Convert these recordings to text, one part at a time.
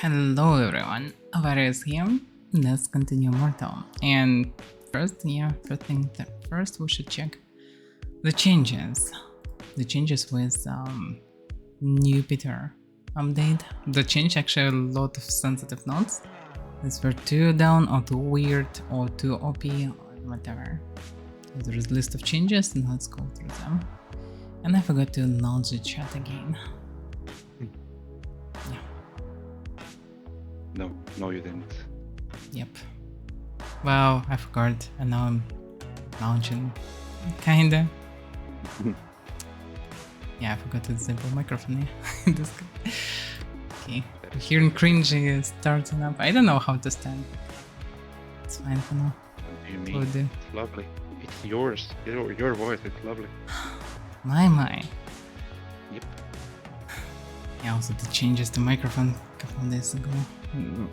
Hello everyone, Avaira is here. Let's continue Mortal. And first we should check the changes. The changes with new PTR update. The change actually a lot of sensitive nodes. These were too down or too weird or too OP or whatever. There is a list of changes and let's go through them. And I forgot to launch the chat again. No, you didn't. Yep. Well, I forgot, and now I'm launching. Kinda. Yeah, I forgot to disable microphone here. Okay. Hearing cringy starting up. I don't know how to stand. It's fine for now. What do you mean? Will do. It's lovely. It's yours. Your voice. It's lovely. My. Yep. Yeah, also the changes to microphone a couple of days ago.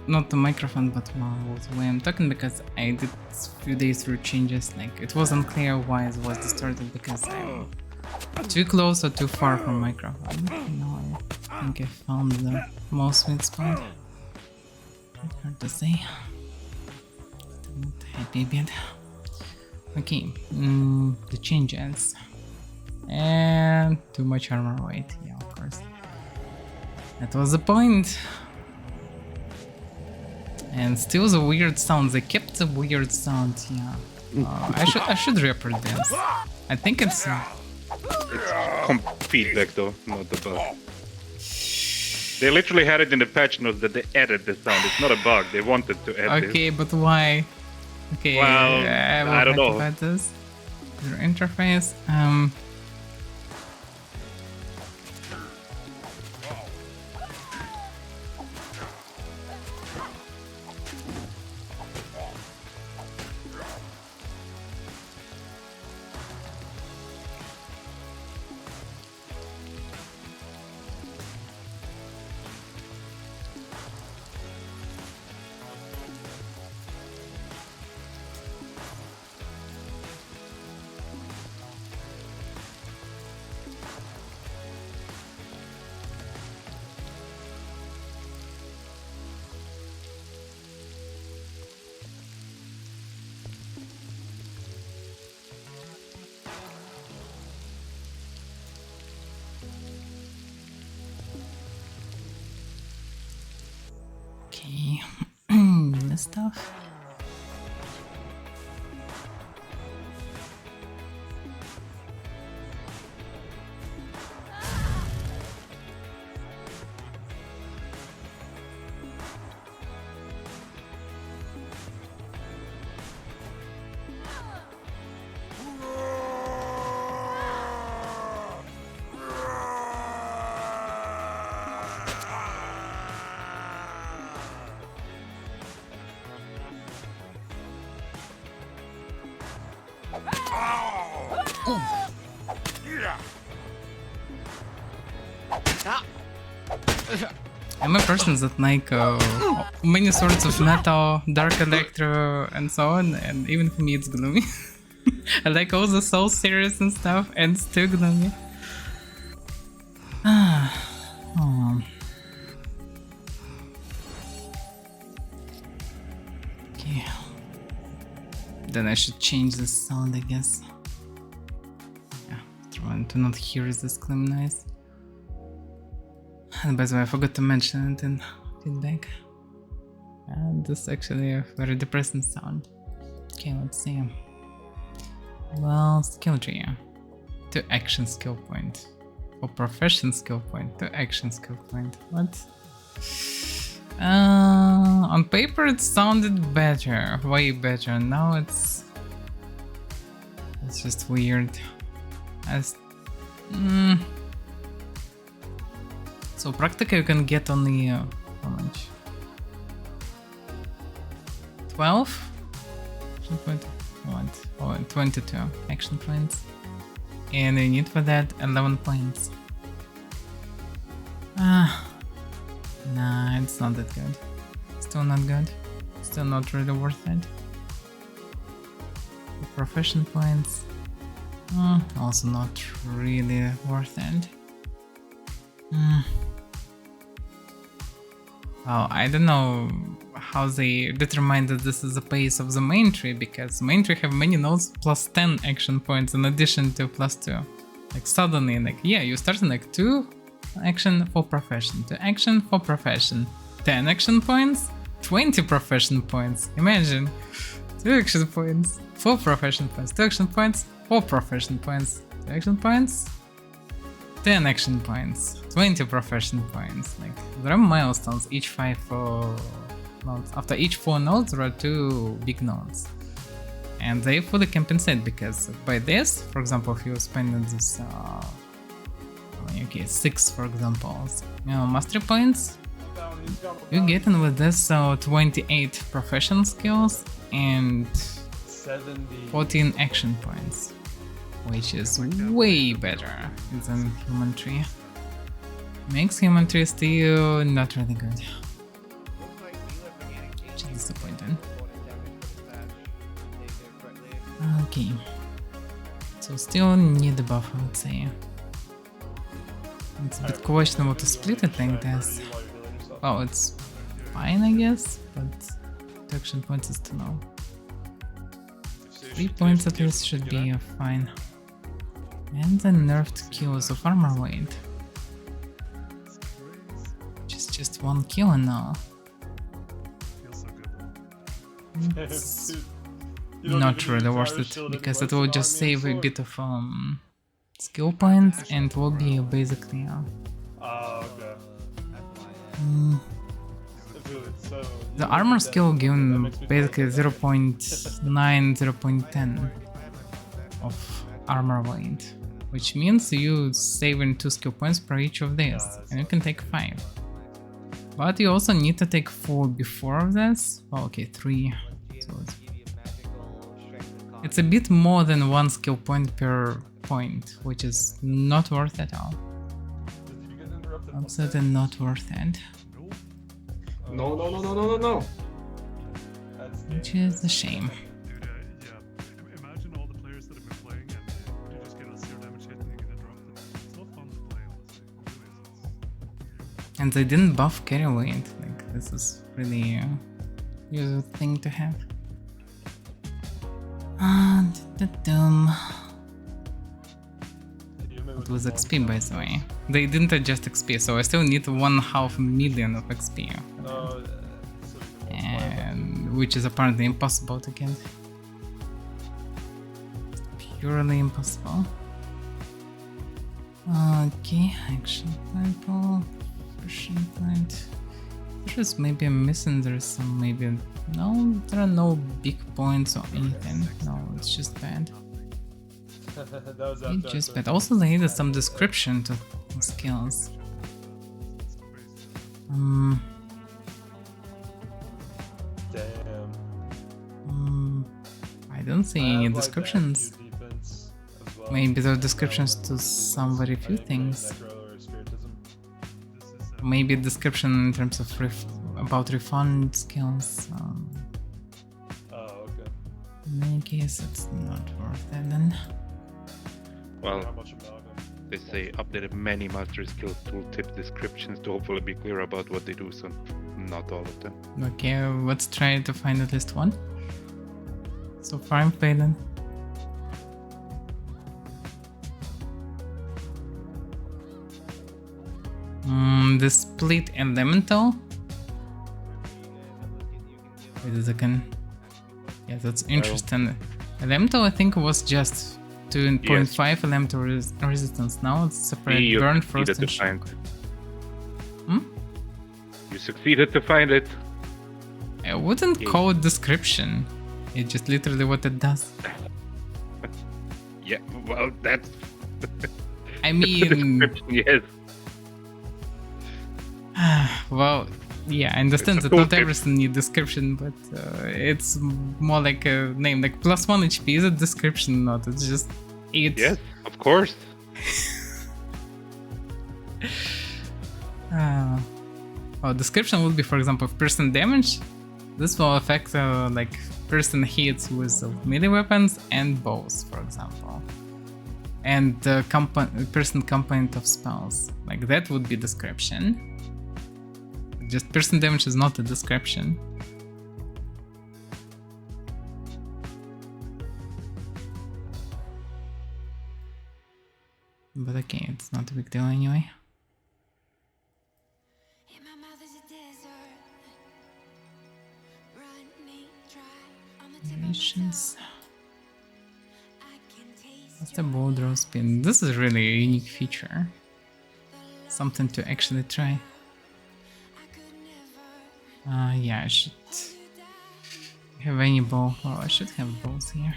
Not the microphone, but the way I'm talking, because I did a few days through changes. Like it wasn't clear why it was distorted because I'm too close or too far from microphone. Now I think I found the most sweet spot. Hard to say. Still not happy yet. Okay, the changes. And too much armor weight. Yeah, of course. That was the point. And still the weird sound. They kept the weird sound. Yeah. I should report this. I think it's feedback though, not the bug. They literally had it in the patch notes that they added the sound. It's not a bug. They wanted to add okay, but why? Okay, well, I don't know. About this. Their interface. Okay, this stuff. I'm a person that like many sorts of metal, dark electro, and so on, and even for me it's gloomy. I like all the soul series and stuff, and still gloomy. Okay. Then I should change the sound, I guess. Yeah, trying to not hear this clean noise. And by the way, I forgot to mention it in feedback. And this is actually a very depressing sound. Okay, let's see. Well, skill tree. To action skill point. Or profession skill point. To action skill point. What? On paper it sounded better. Way better. Now it's just weird. So practically you can get only how much? 12? What? Oh, 22 action points. And you need for that 11 points. Nah, it's not that good. Still not good. Still not really worth it. The profession points. Also not really worth it. Well, I don't know how they determine that this is the pace of the main tree, because main tree have many nodes plus 10 action points in addition to plus 2. Like suddenly, like, yeah, you start in like 2 action for profession, 2 action for profession, 10 action points, 20 profession points. Imagine, 2 action points, 4 profession points, 2 action points, 4 profession points, 2 action points, 10 action points, 20 profession points. Like, there are milestones, each 5 nodes. After each 4 nodes, there are 2 big nodes. And they fully compensate, because by this, for example, if you spend this, okay, 6 for example, mastery points, you get in with this 28 profession skills and 14 action points, which is way better than human tree. Makes human tree still not really good. Which is disappointing. Okay. So still need the buff, I would say. It's a bit questionable to split it like this. Well, it's fine, I guess, but 2 action points is too low. 3 points at least should be fine. And the nerfed kills of armor weight. Just 1 kill now. It's not really worth it, because it will just save a bit of skill points and will be basically the armor skill given basically 0.9, 0.10 of armor weight, which means you saving 2 skill points per each of these, and you can take 5. But you also need to take 4 before this. Oh, okay, 3. So it's a bit more than 1 skill point per point, which is not worth it at all. Absolutely not worth it. No. Which is a shame. Imagine all the players that have been playing and you just get a 0 damage hit and you get dropped. It's not fun to play, honestly. And they didn't buff carry weight. Like, this is really a useful thing to have. It was XP, by the way. They didn't adjust XP, so I still need 1/2 million of XP. And which is apparently impossible to get. Purely impossible. Okay, action purple, action point. There's maybe I'm missing, there's some maybe, no, there are no big points or anything. No, it's just bad. It's just bad. Also they needed some description to skills. I don't see any descriptions. Maybe there are descriptions to some very few things. Maybe description in terms of about refund skills. In any case, it's not worth it then. Well, they say updated many mastery skill tooltip descriptions to hopefully be clear about what they do, so not all of them. Okay, let's try to find at least one. So far I'm failing. The split elemental. Wait a second. Yeah, that's interesting. Elemental, I think, was just 2.5 elemental resistance. Now it's separate burn, frost, and shock. You succeeded to find it. I wouldn't call it description. It's just literally what it does. Yeah, well, that's. I mean. Description, yes. Well, yeah, I understand that not everything needs description, but it's more like a name, like +1 HP is a description, not it's just it. Yes, of course. Well, description would be, for example, if person damage. This will affect like person hits with melee weapons and bows, for example, and person component of spells. Like that would be description. Just piercing damage is not a description. But okay, it's not a big deal anyway. Missions. What's the bow draw spin? This is really a unique feature. Something to actually try. Yeah, I should have any bow. Oh, I should have bows here.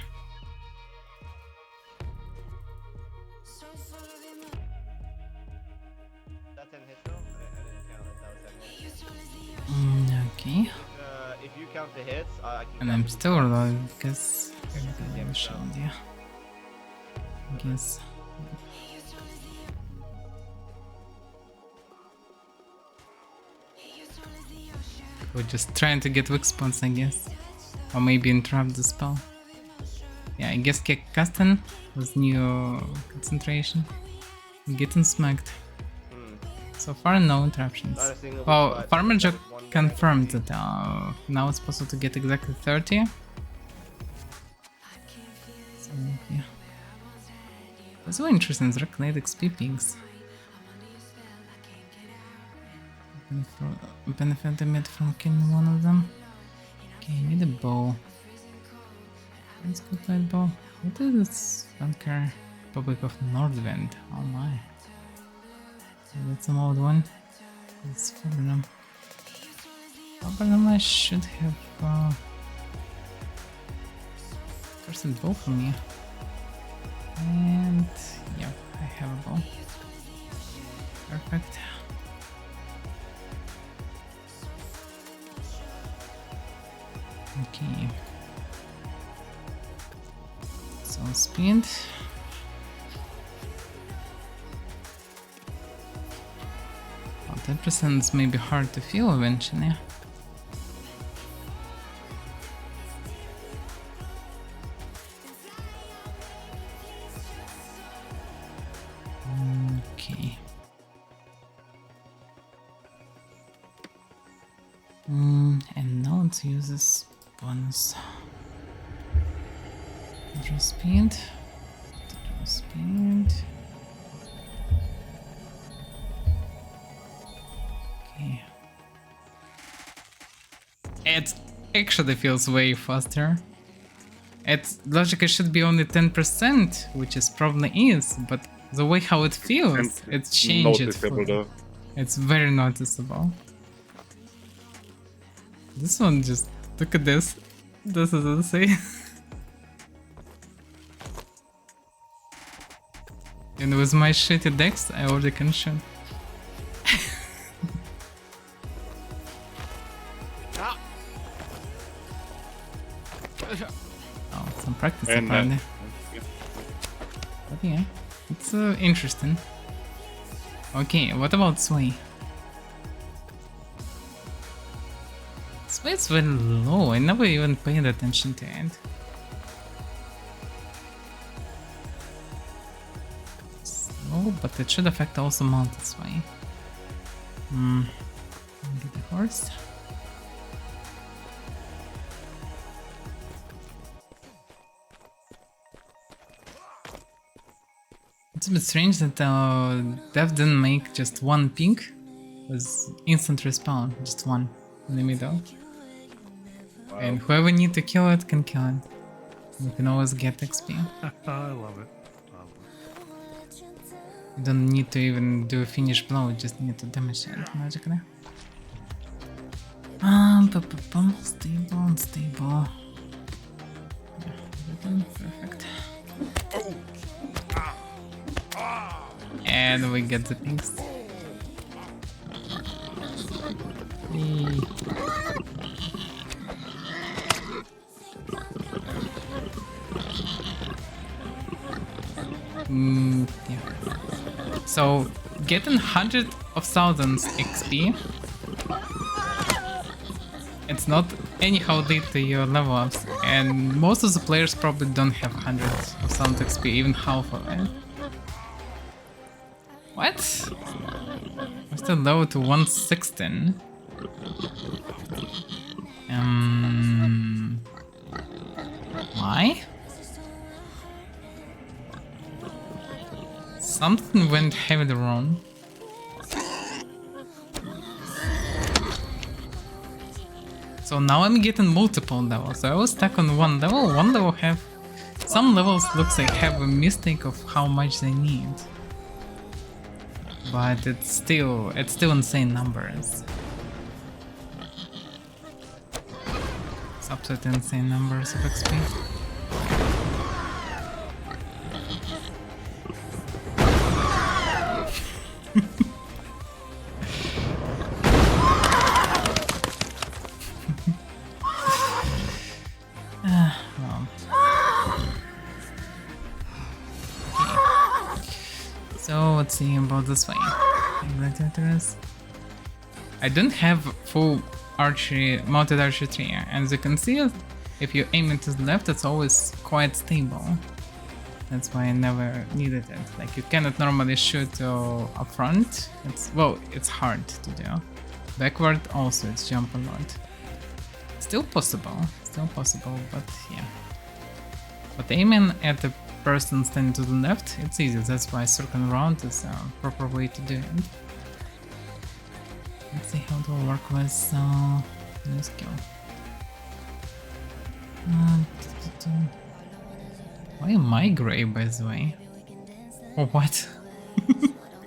Okay. If you count the hits, I can. And I'm still reloading because I have a shield, yeah. I guess. We're just trying to get weak spots, I guess. Or maybe interrupt the spell. Yeah, I guess casting with new concentration. Getting smacked. So far, no interruptions. Well, Farmer Jock confirmed that now it's possible to get exactly 30. So, yeah. That's so interesting, it's Rocknade XP pings. Benefit I made from killing one of them. Okay, I need a bow. Let's go that bow. What is this bunker? Republic of Nordwind. Oh my. So that's an old one. Let's follow them. Probably I should have first a bow from you. And yeah, I have a bow. Perfect. Okay. So speed. Well, 10% may be hard to feel eventually. Okay. And now let's use this bonus. Draw speed. Draw speed. Okay. It actually feels way faster. It logically should be only 10%, which is probably is, but the way how it feels, it changes. It's very noticeable. This one just look at this. This is insane. And with my shitty dex, I already can shoot. Oh, some practice apparently. But yeah, it's interesting. Okay, what about Sway? Sway's very low, I never even paid attention to it. Slow, but it should affect also mounted Sway. Get the horse. It's a bit strange that Dev didn't make just one ping. It was instant respawn, just one in the middle. Wow. And whoever need to kill it can kill it. You can always get XP. I love it. You don't need to even do a finish blow, you just need to damage it magically. Stable, unstable. Yeah, perfect. And we get the things. Yeah. So getting hundreds of thousands XP, it's not anyhow lead to your level ups, and most of the players probably don't have hundreds of thousands XP, even half of it. What? We're still low to 116. Why? Something went heavily wrong. So now I'm getting multiple levels. So I was stuck on one level. One level have... Some levels looks like have a mistake of how much they need. But it's still insane numbers. It's absolutely insane numbers of XP. Well. Okay. So let's see about this way. Gladiators. I don't have full archery, mounted archery tree, and as you can see, if you aim it to the left, it's always quite stable. That's why I never needed it. Like, you cannot normally shoot up front. It's hard to do. Backward also, it's jump a lot. Still possible, but yeah. But aiming at the person standing to the left, it's easy. That's why circling around is a proper way to do it. Let's see how it will work with new skill. Why am I gray, by the way? Or what?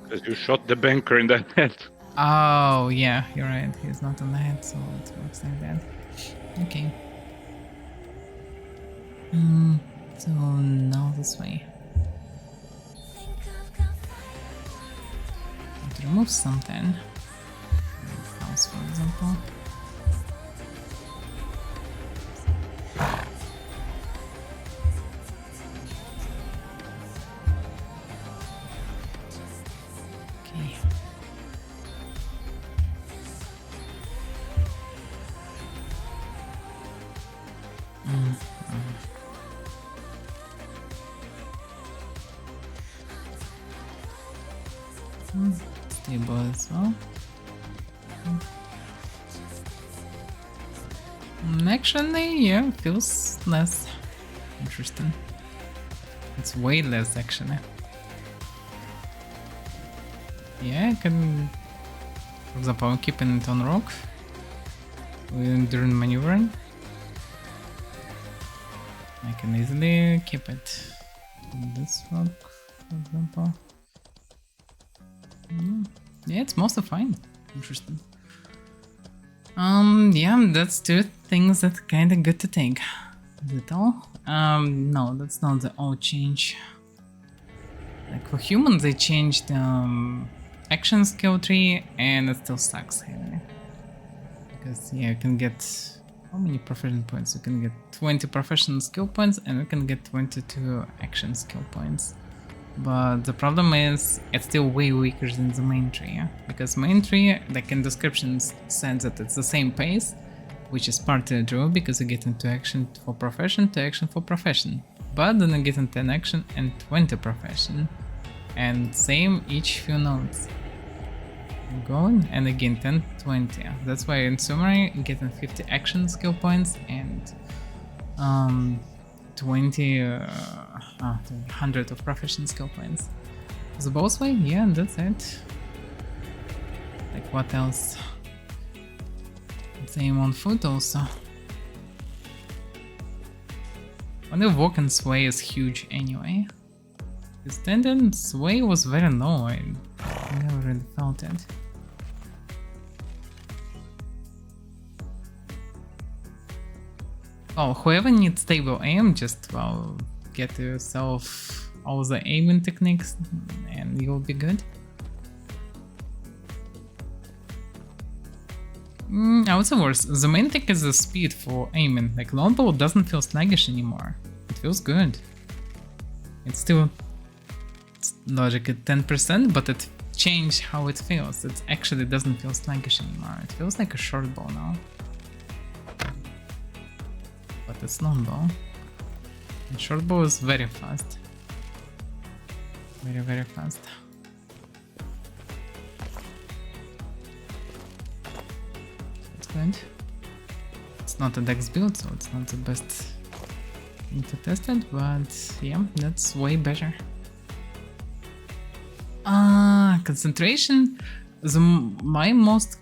Because you shot the banker in the head. Oh, yeah, you're right. He's not on the head, so it works like that. Okay. So now this way. Need to remove something. House, for example. Okay. Stable as well. Actually, yeah, feels less interesting. It's way less, actually. Yeah, I can, for example, I'm keeping it on rock during maneuvering. I can easily keep it on this rock, for example. Yeah, it's mostly fine. Interesting. Yeah, that's two things that kinda good to take. Is it all? No, that's not the all change. Like for humans, they changed action skill tree, and it still sucks heavily. Because yeah, you can get how many profession points? You can get 20 professional skill points, and you can get 22 action skill points. But the problem is, it's still way weaker than the main tree, yeah? Because main tree, like in descriptions, says that it's the same pace, which is partly true because you get into action for profession to action for profession. But then you get into an action and 20 profession, and same each few nodes. Going and again 10, 20. That's why in summary, you get 50 action skill points and 100 of profession skill points. The boss way? Yeah, that's it. Like what else? Same on foot also. Wonder walk and sway is huge anyway. The standard sway was very low, I never really felt it. Well, whoever needs stable aim, just well, get yourself all the aiming techniques and you'll be good. I would say worse. The main thing is the speed for aiming. Like longbow doesn't feel sluggish anymore. It feels good. It's still logic at 10%, but it changed how it feels. It actually doesn't feel sluggish anymore. It feels like a short bow now. But it's longbow. And short bow is very fast. Very, very fast. good. It's not a dex build, so it's not the best thing to test it, but yeah, that's way better. Concentration. My most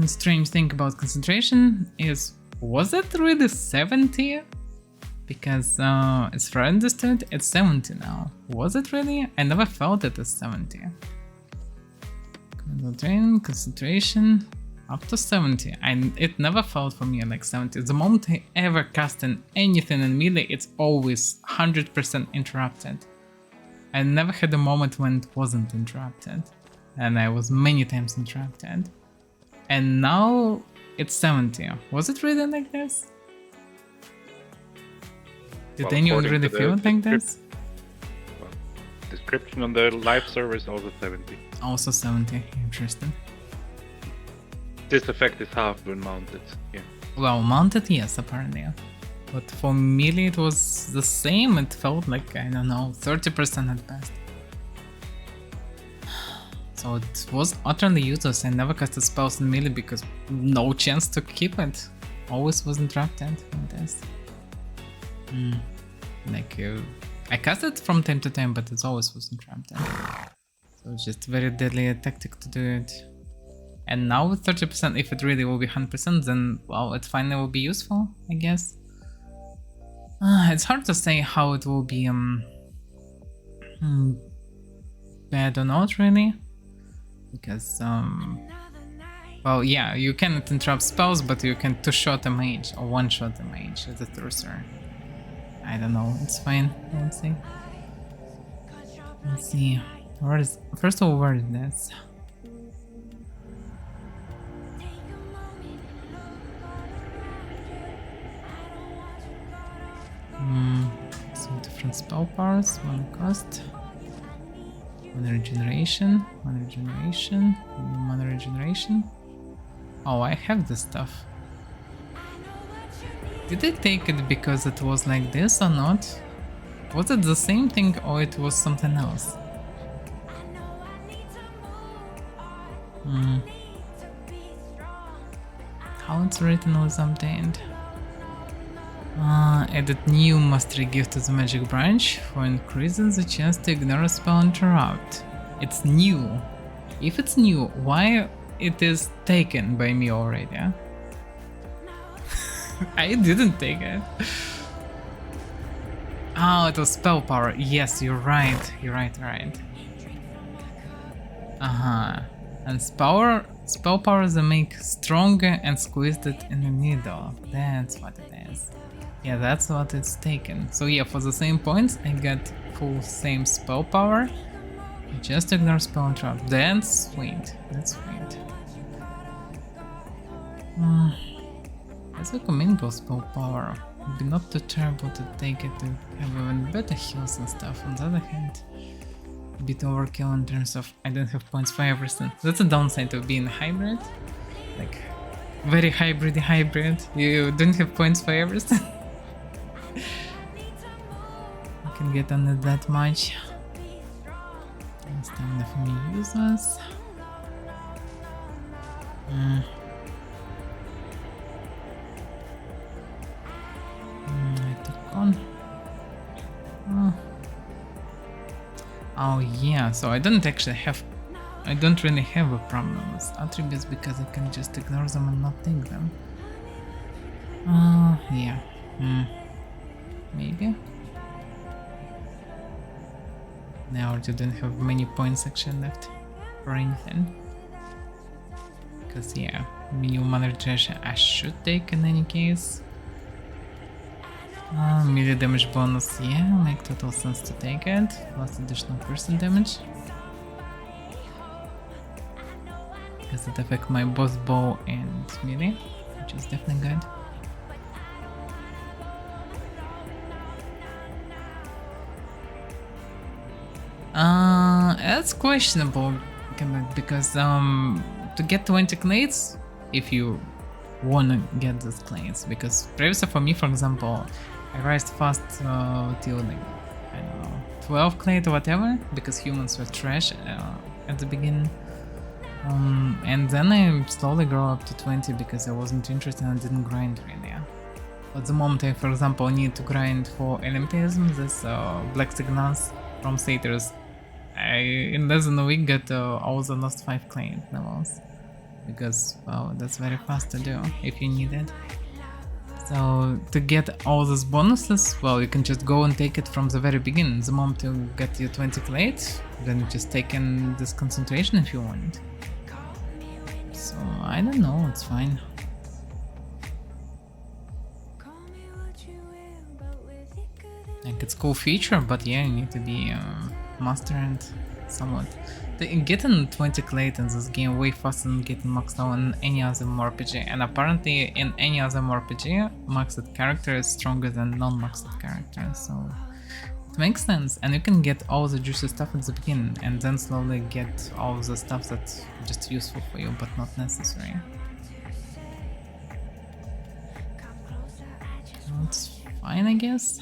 strange thing about concentration is, was it really 70? Because as far as I understood, it's 70 now. Was it really? I never felt it as 70. Concentration up to 70. It never felt for me like 70. The moment I ever cast in anything in melee, it's always 100% interrupted. I never had a moment when it wasn't interrupted. And I was many times interrupted. And now it's 70. Was it really like this? Did Well, anyone according really to the feel it like this? Well, description on the live server is also 70. Also 70. Interesting. This effect is halved when mounted. Yeah. Well, mounted, yes, apparently. But for melee it was the same. It felt like, I don't know, 30% at best. So it was utterly useless. I never casted spells in melee because no chance to keep it. Always was interrupted with this. I cast it from time to time, but it always was interrupted. So it's just very deadly tactic to do it. And now with 30%, if it really will be 100%, then well, it finally will be useful, I guess. It's hard to say how it will be bad or not, really. Because, well, yeah, you cannot interrupt spells, but you can two-shot a mage, or one-shot a mage as a thruster. I don't know, it's fine, let's see. Let's see, where is, first of all, where is this? Some different spell powers, one cost. Mana regeneration, mana regeneration, mana regeneration. Oh, I have this stuff. Did I take it because it was like this or not? Was it the same thing or it was something else? How it's written was updated. Added new mastery gift to the magic branch for increasing the chance to ignore a spell interrupt. It's new. If it's new, why it is taken by me already? Huh? I didn't take it. Oh, it was spell power. Yes, you're right. You're right. And spell power they make stronger and squeezed it in the middle. That's what it is. Yeah, that's what it's taken. So yeah, for the same points, I got full same spell power. Just ignore spell interrupt. That's sweet. That's sweet. Let's look a minimal spell power. Would be not too terrible to take it to have even better heals and stuff. On the other hand, a bit overkill in terms of I don't have points for everything. That's a downside of being a hybrid. Like, very hybrid. You don't have points for everything. I can get under that much. It's time for me useless. I took on. Oh yeah, so I don't really have a problem with attributes because I can just ignore them and not take them. Yeah. Maybe. Now I don't have many points actually left for anything. Because yeah, minimum mana regeneration I should take in any case. Melee damage bonus, yeah, make total sense to take it. Plus additional piercing damage. Because it affects my boss bow and melee, which is definitely good. That's questionable because to get 20 clades, if you wanna get these clades, because previously for me, for example, I raised fast till like, I don't know, 12 clade or whatever, because humans were trash at the beginning. And then I slowly grew up to 20 because I wasn't interested and didn't grind really. At the moment I, for example, need to grind for Olympism, this black signals from satyrs. I, in less than a week, got all the last 5 client levels. Because, well, that's very fast to do if you need it. So, to get all these bonuses, well, you can just go and take it from the very beginning. The moment you get your 20 clades, then you just take in this concentration if you want. So, I don't know, it's fine. Like, it's cool feature, but yeah, you need to be master and somewhat. Getting 20 clade in this game way faster than getting maxed out in any other mmorpg, and apparently in any other mmorpg, maxed character is stronger than non-maxed character, so it makes sense. And you can get all the juicy stuff at the beginning, and then slowly get all the stuff that's just useful for you, but not necessary. It's fine, I guess.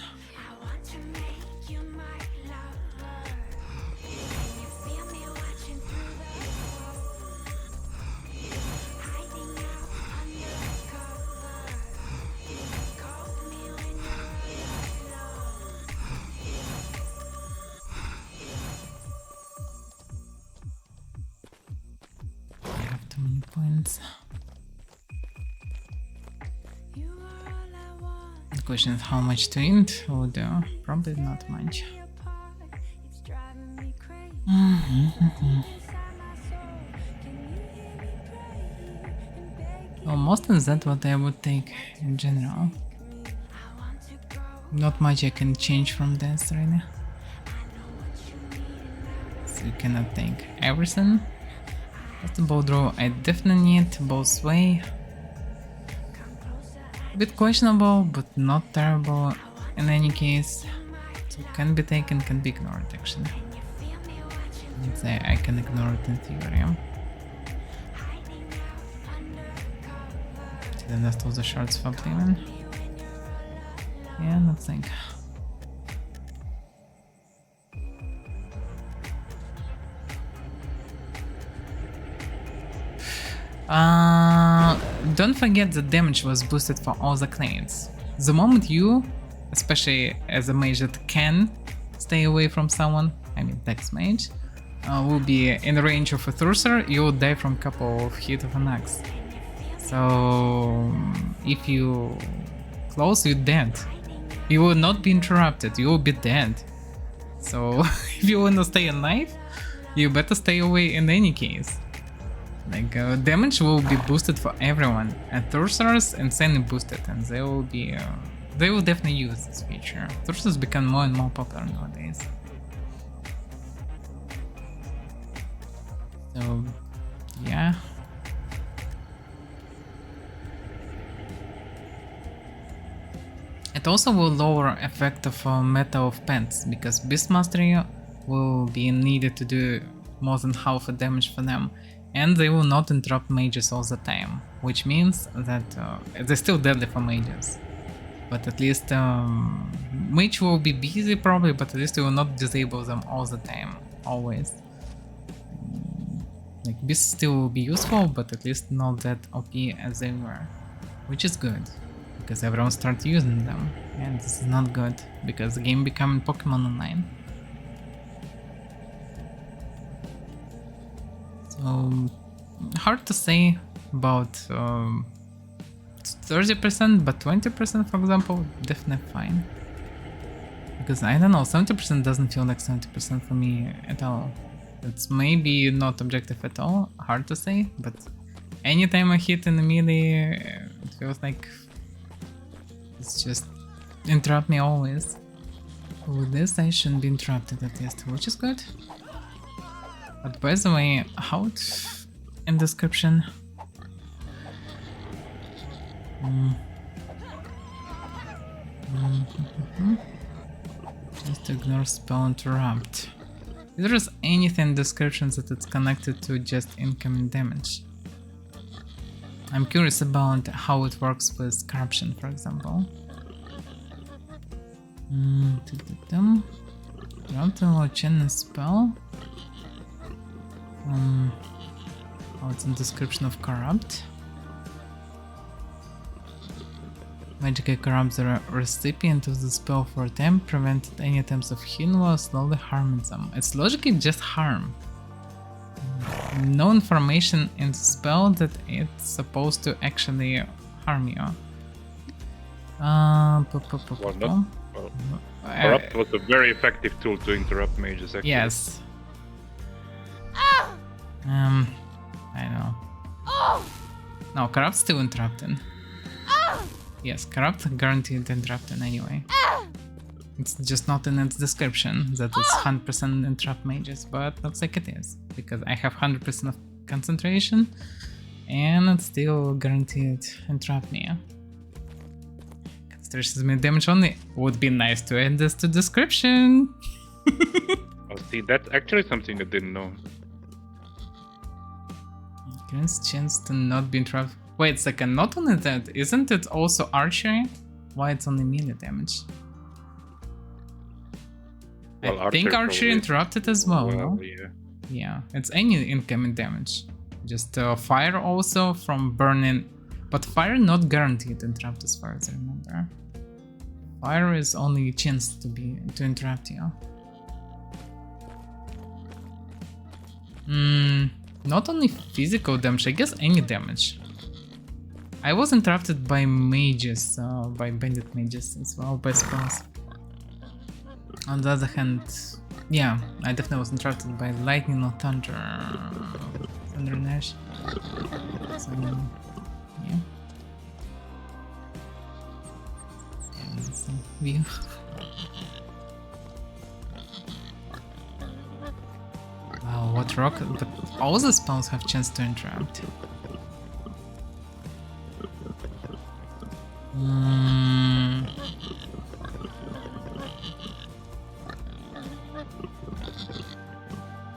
Points. The question is how much to int would do. Probably not much. Well, most of that what I would take in general. Not much I can change from this really. So you cannot take everything. That's the bow draw I definitely need both way. A bit questionable, but not terrible in any case. So can be taken, can be ignored actually. Let's say I can ignore it in theory. Then that's all the shorts for playing. Yeah, let's think. Don't forget the damage was boosted for all the clans. The moment you, especially as a mage that can stay away from someone, I mean Dex mage, will be in range of a Thurser, you will die from a couple of hits of an axe. So if you close, you're dead. You will not be interrupted, you will be dead. So if you wanna stay alive, you better stay away in any case. Like, damage will be boosted for everyone, and Thursers insanely boosted, and they will be, they will definitely use this feature. Thursers become more and more popular nowadays. So, yeah. It also will lower effect of meta of pets, because Beast Mastery will be needed to do more than half the damage for them. And they will not interrupt mages all the time, which means that they're still deadly for mages. But at least mage will be busy probably, but at least you will not disable them all the time, always. Like beasts still will be useful, but at least not that OP as they were, which is good, because everyone starts using them, and this is not good, because the game becoming Pokemon Online. So, hard to say about 30%, but 20% for example, definitely fine. Because I don't know, 70% doesn't feel like 70% for me at all. It's maybe not objective at all, hard to say, but anytime I hit in the melee, it feels like it's just interrupt me always. With this I shouldn't be interrupted at least, which is good. But by the way, how in description? Just ignore spell interrupt. If there is anything in description that it's connected to just incoming damage. I'm curious about how it works with corruption, for example. Don't chain a spell. Oh, it's in description of corrupt. Magically corrupts the recipient of the spell for a time, prevented any attempts of healing while slowly harming them. It's logically just harm. No information in the spell that it's supposed to actually harm you. Corrupt was a very effective tool to interrupt mages, actually. Yes. I know. No, corrupt still interrupting. Yes, corrupt guaranteed interrupting anyway. It's just not in its description that it's 100% interrupt mages, but looks like it is. Because I have 100% of concentration and it's still guaranteed interrupt me. Concentration damage only would be nice to add this to description. Oh, see, that's actually something I didn't know. Increase chance to not be interrupted. Wait a second, not only that, isn't it also archery? Why it's only melee damage? Well, I think archery probably interrupted as well, no? Yeah. Yeah, it's any incoming damage. Just fire also from burning, but fire not guaranteed interrupt as far as I remember. Fire is only a chance to interrupt you. Not only physical damage, I guess any damage. I was interrupted by mages, by bandit mages as well, by spells. On the other hand, yeah, I definitely was interrupted by lightning or thunder. Thunder and ash. So, yeah. That's the view. Wow, what rock? But all the spells have chance to interrupt.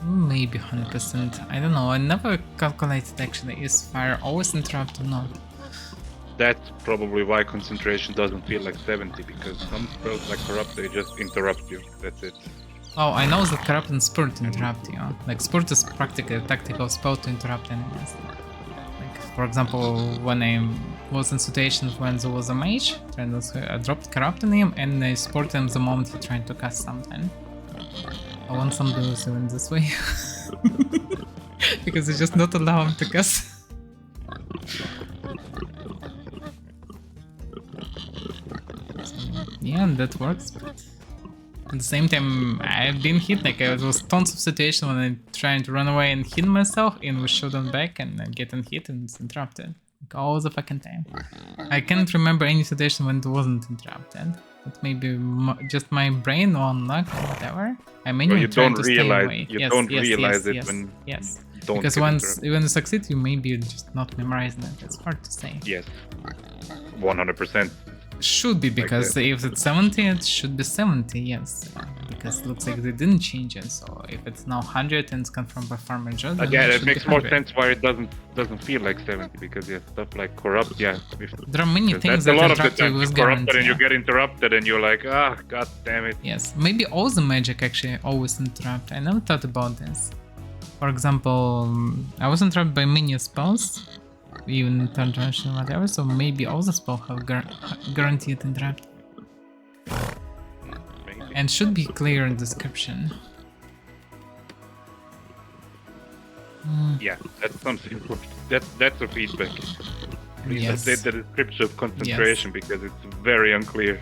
Maybe 100%. I don't know. I never calculated actually. Is fire always interrupt or not? That's probably why concentration doesn't feel like 70, because some spells like corrupt, they just interrupt you. That's it. Oh, I know that corrupt and spirit interrupt you. Like spirit is practically a tactical spell to interrupt enemies. Like for example, when I was in situation when there was a mage, I dropped corrupt on him and I support him the moment he tried to cast something. I want somebody who's doing this way. Because it's just not allow him to cast. Yeah, that works, but at the same time, I've been hit. Like, there was tons of situations when I'm trying to run away and hit myself, and was shot on back, and I'm getting hit, and it's interrupted. Like, all the fucking time. I can't remember any situation when it wasn't interrupted. But maybe just my brain or luck or whatever. I mean, you don't realize. You don't realize it when. Yes. You don't Because get once when you succeed, you may be just not memorizing it. It's hard to say. Yes. 100%. Should be, because if it's 70, it should be 70, yes. Because it looks like they didn't change it, so if it's now 100 and it's confirmed by Farmer Joe, then Again, it it should makes be more 100. sense why it doesn't feel like 70, because yeah, stuff like corrupt, yeah. There are many things That's a that lot of the interrupt you time. with It's corrupted guarantee. and you get interrupted and you're like, ah, god damn it. Yes, maybe all the magic actually always interrupt. I never thought about this. For example, I was interrupted by many spells, even third generation whatever, so maybe all the spells have guaranteed interrupt. Maybe. And should be clear in description. Yeah, that's something. That's a feedback. Please Yes. update the description of concentration because it's very unclear.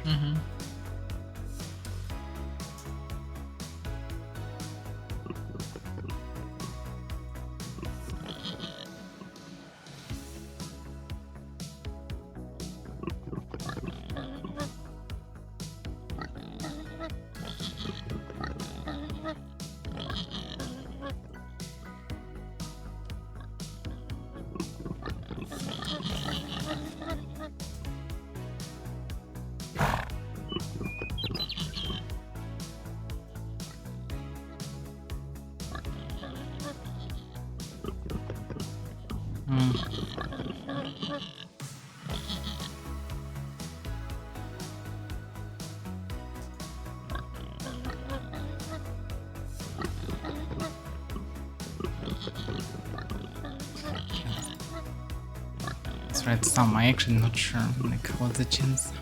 tried some. I actually not sure like what's the chance.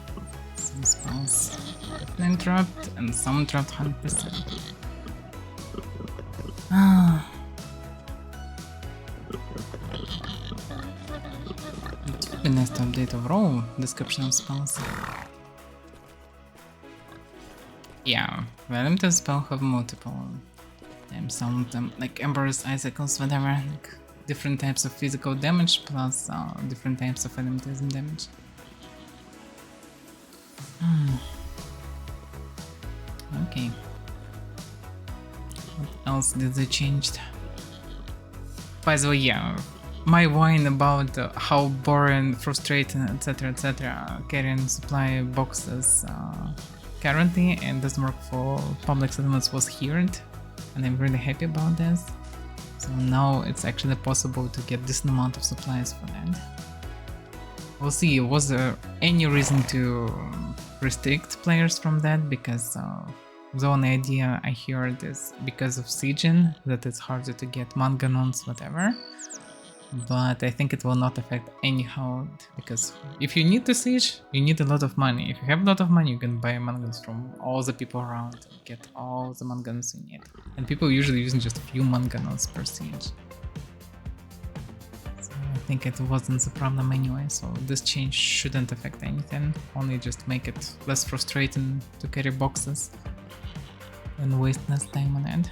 Some spells definitely dropped and some dropped 100%. Ah. It would be nice to update overall description of spells. Yeah, Valentin's spell have multiple names, some of them like Embers, Icicles, whatever, like different types of physical damage plus different types of elementism damage. Okay. What else did they change? By the way, yeah, my whine about how boring, frustrating, etc. carrying supply boxes currently and doesn't work for public settlements was heard, and I'm really happy about this. So now it's actually possible to get decent amount of supplies for that. We'll see, was there any reason to restrict players from that? Because the only idea I heard is because of sieging, that it's harder to get manganons, whatever. But I think it will not affect anyhow, because if you need to siege, you need a lot of money. If you have a lot of money, you can buy manganons from all the people around, and get all the manganons you need. And people usually using just a few manganons per siege. So I think it wasn't the problem anyway, so this change shouldn't affect anything, only just make it less frustrating to carry boxes and waste less time on it.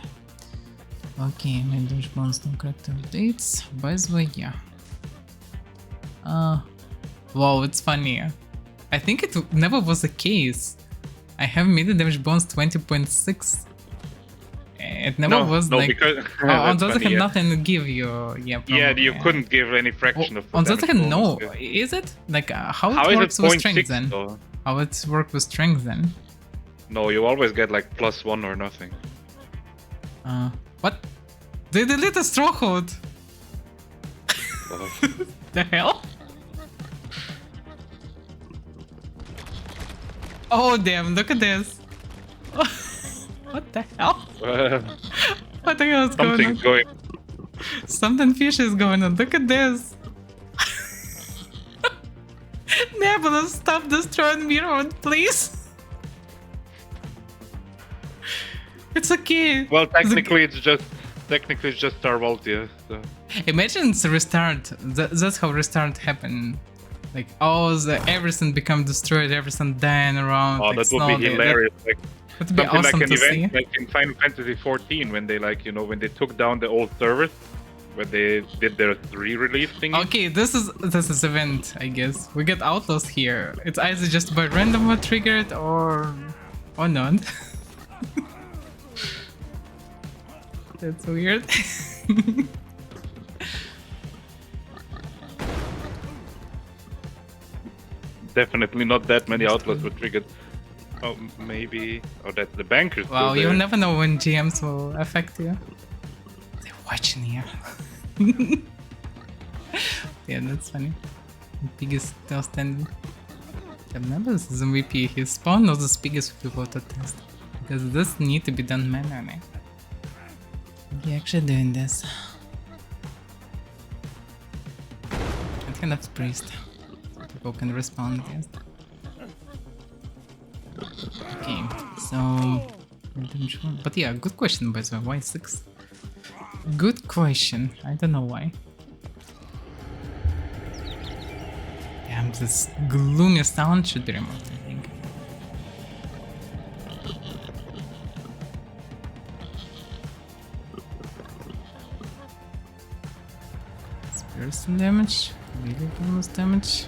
Okay, my damage bonus no correct updates. By the way, yeah. Wow, it's funny. I think it never was the case. I have made the damage bonus 20.6. It never was like. Because on the other hand, nothing to give you. Yeah, probably, yeah, you couldn't give any fraction of. On the other hand, no. bonus. Is it like how it How works is it with strength 0.6 then? though? How it works with strength then? No, you always get like +1 or nothing. What? They deleted Stronghold! The hell? Oh damn, look at this! What the hell? What the hell is going on? Something's going. Something fishy is going on, look at this! Nebula, stop destroying Mirror, please! It's okay. Well, technically it's just Star Voltia. So. Imagine it's a restart. That's how restart happened. Like everything become destroyed, everything dying around. Oh, like, that would be hilarious. Like would be something awesome like an to event, see. like in Final Fantasy 14, when they when they took down the old servers, when they did their re-release thing. Okay, this is event, I guess. We get outlaws here. It's either just by random triggered or not. That's weird. Definitely not that many outlaws were triggered. Oh, maybe. Oh, that's the bankers. Wow, you never know when GMs will affect you. They're watching you. Yeah, that's funny. Pig is still standing. I remember this is MVP. His spawn was the biggest people to test. Because this need to be done manually. You're actually doing this. I think that's priest. So people can respond, yes. Okay, so. But yeah, good question by the way. Why 6? Good question. I don't know why. Damn, this gloomy sound should be removed, I think. Piercing damage, really bonus damage.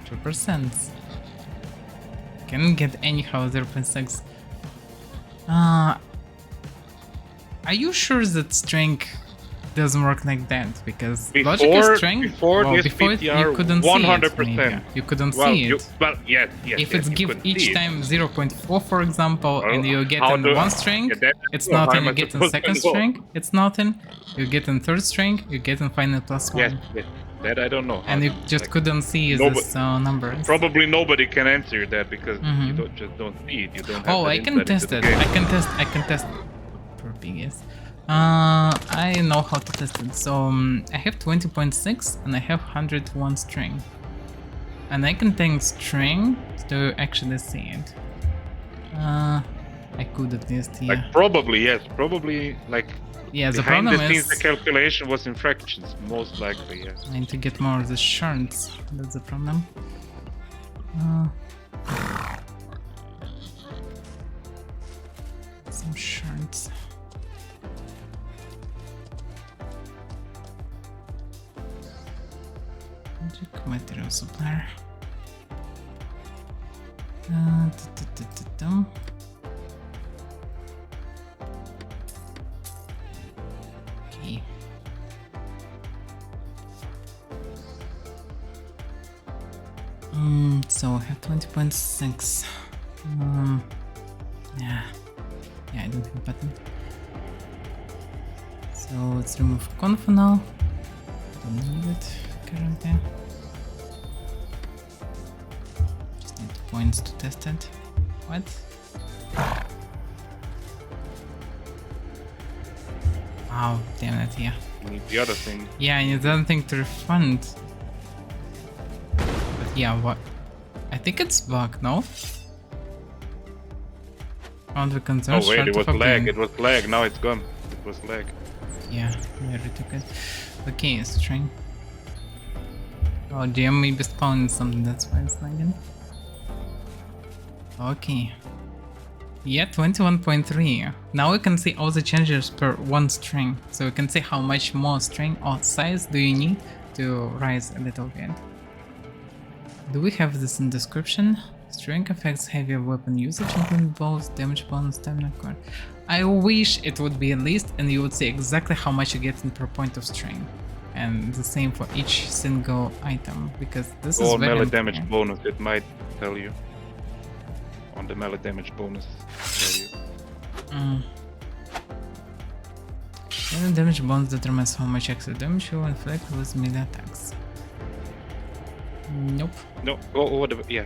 2%. Can't get anyhow 0.6. Are you sure that strength doesn't work like that? Because logical strength before this before PTR, you couldn't 100%. see it. You couldn't Well, see it. yes. If it's give each time 0.4 for example, Well, and you get how in do- one string, Yeah, it's how nothing. am You I get in supposed to second know? string, it's nothing. You get in third string, you get in final +1. Yes, that I don't know. And you just couldn't see this numbers. Probably nobody can answer that because Mhm. you don't see it. You don't. Have Oh, that I can insight test into it. the game. I can test. Poor piggies. I know how to test it. So I have 20.6 and I have 101 string. And I can take string to actually see it. I could at least, yeah. Like probably, yes. Probably like Yeah, the behind problem the scenes is the calculation was in fractions, most likely, yes. I need to get more of the shards. That's the problem. Some shards. Magic material supplier. Okay. So I have 20.6. Yeah, I don't have button. So let's remove conf now. Don't need it currently. Just need points to test it. What? Oh, damn it, yeah. You need the other thing. Yeah, I need the other thing to refund. But yeah, what? I think it's bug, no? Found the concern. Oh wait, it was lag. It was lag. Now it's gone. It was lag. Yeah, we already took it. Okay, string. Oh, GM maybe spawned something, that's why it's lagging. Okay. Yeah, 21.3. Now we can see all the changes per one string. So we can see how much more string or size do you need to rise a little bit. Do we have this in description? String affects heavier weapon usage, including both damage bonus, stamina core. I wish it would be a list and you would see exactly how much you get in per point of string. And the same for each single item, because this is very melee damage unclear. bonus, it might tell you. On the melee damage bonus value. Melee damage bonus determines how much extra damage you will inflict with melee attacks. Nope. No, yeah.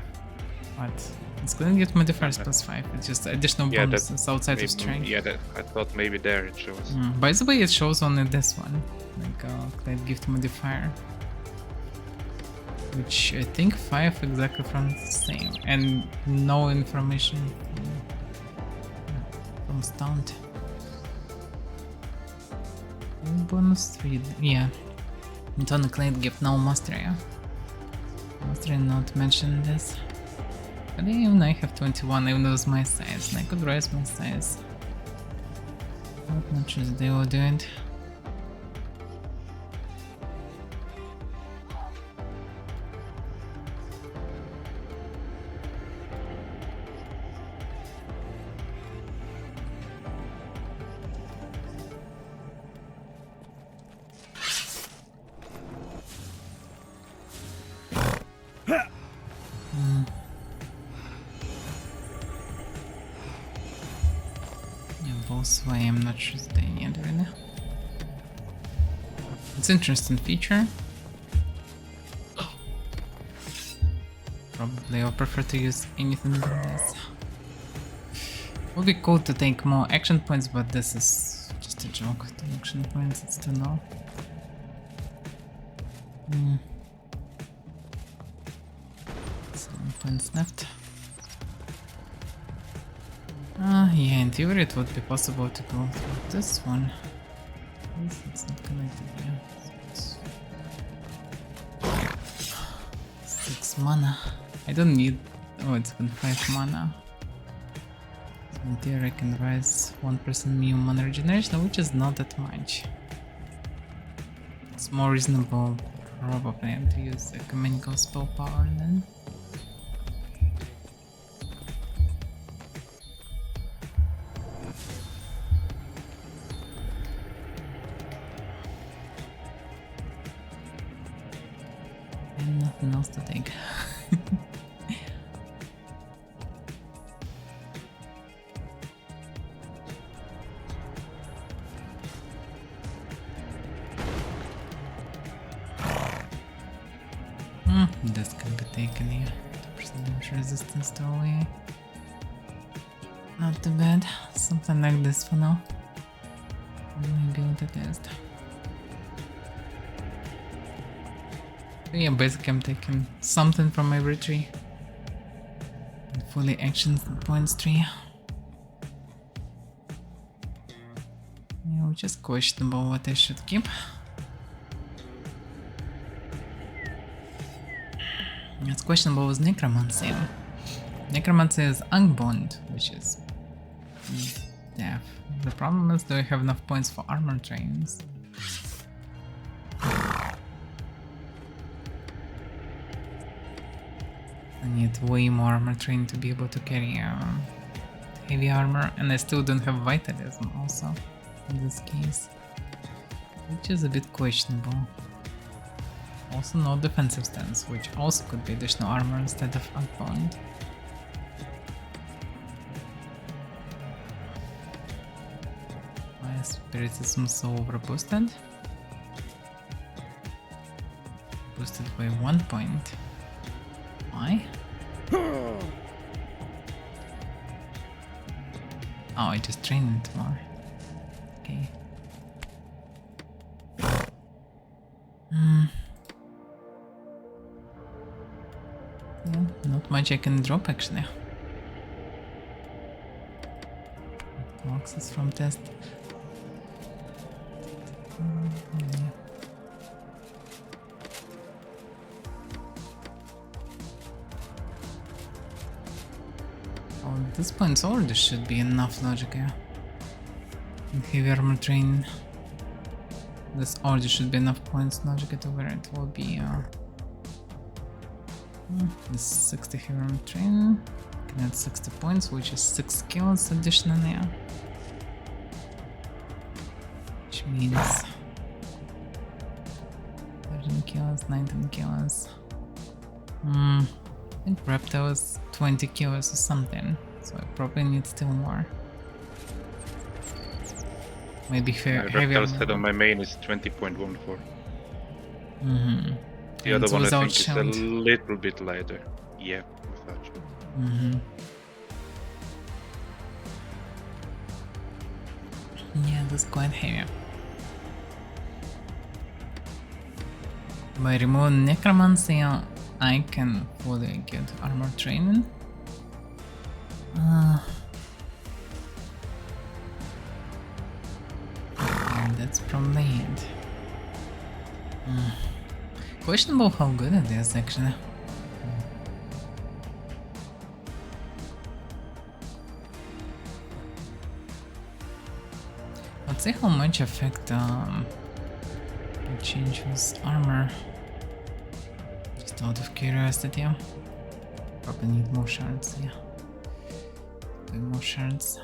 What? It's gonna get modifiers plus 5. It's just additional Yeah, bonuses outside maybe, of strength. yeah, I thought maybe there it shows. By the way, it shows only this one, like Clade gift modifier, which I think 5 exactly from the same, and no information from stunt. Bonus 3, yeah. It's on the Clade gift, no mastery. Mastery not mentioned this. But even I have 21, even though it's my size, and I could raise my size. Not much as they will do it. Why I'm not sure they need really. It's an interesting feature. Probably I'll prefer to use anything than this. Would be cool to take more action points, but this is just a joke. The action points, it's too low. 7 points left. Yeah, in theory it would be possible to go through this one. It's not connected, yeah. 6 mana. I don't need... oh, it's been 5 mana. So in theory I can rise 1% minimum mana regeneration, which is not that much. It's more reasonable probably to use ecumenical spell power then. Nothing else to take. This can be taken here. 2% damage resistance to away. Not too bad. Something like this for now. Maybe with the test. So yeah, basically I'm taking something from every tree. And fully action points tree. Yeah, which is questionable what I should keep. It's questionable with necromancy. Necromancy is unbound, which is death. The problem is, do I have enough points for armor trains? I need way more armor train to be able to carry heavy armor, and I still don't have vitalism also in this case, which is a bit questionable. Also no defensive stance, which also could be additional armor instead of unbound. My spiritism is so overboosted. Boosted by 1 point. Why? Oh, I just trained it more. Okay. Yeah, not much I can drop actually. Boxes from test. Yeah. Oh, at this point already should be enough logic, yeah. And heavy armor train. This already should be enough points logic to where it will be this 60 heavy armor train. Can add 60 points, which is 6 skills additionally, yeah. Which means 13 kills, 19 kills. I think Reptile is 20 kills or something, so I probably need still more. Maybe heavy Reptile's armor. head on my main is 20.14. Mm-hmm. The other it's one I without think shield. is a little bit lighter. Yeah, without shield. Mm-hmm. Yeah, that's quite heavy. By removing necromancy, I can fully get armor training. And that's from late. Questionable how good it is actually. Let's see how much effect changes armor. Just out of curiosity. Probably need more shards, yeah. More shards.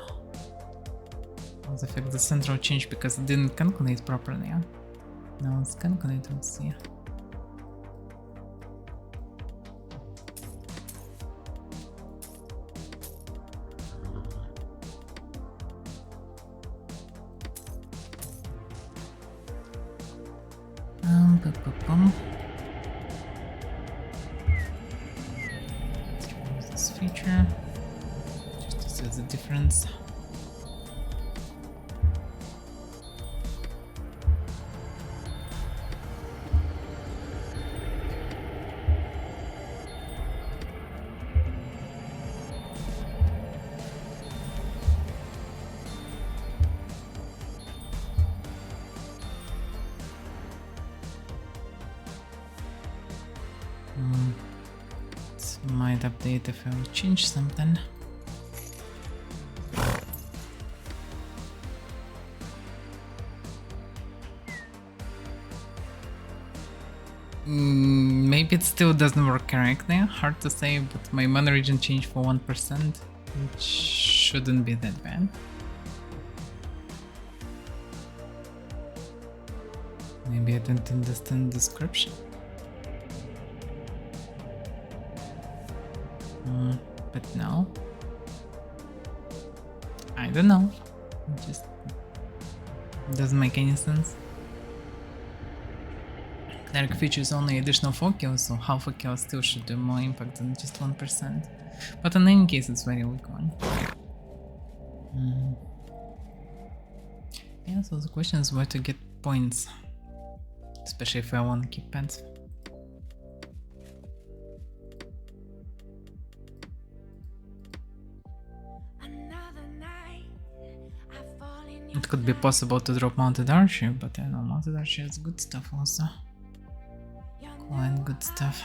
Let's affect the central change because it didn't calculate properly, yeah. Now it's calculated, let's see. Let's remove this feature just to see the difference. Might update if I will change something. Maybe it still doesn't work correctly, hard to say, but my mana region changed for 1%, which shouldn't be that bad. Maybe I didn't understand the description. But no. I don't know. It just doesn't make any sense. Cleric features only additional 4 kills, so half a kill still should do more impact than just 1%. But in any case, it's very weak one. Yeah, so the question is where to get points. Especially if I want to keep pets. It could be possible to drop Mounted Archer, but I know Mounted Archer has good stuff also. Quite good stuff.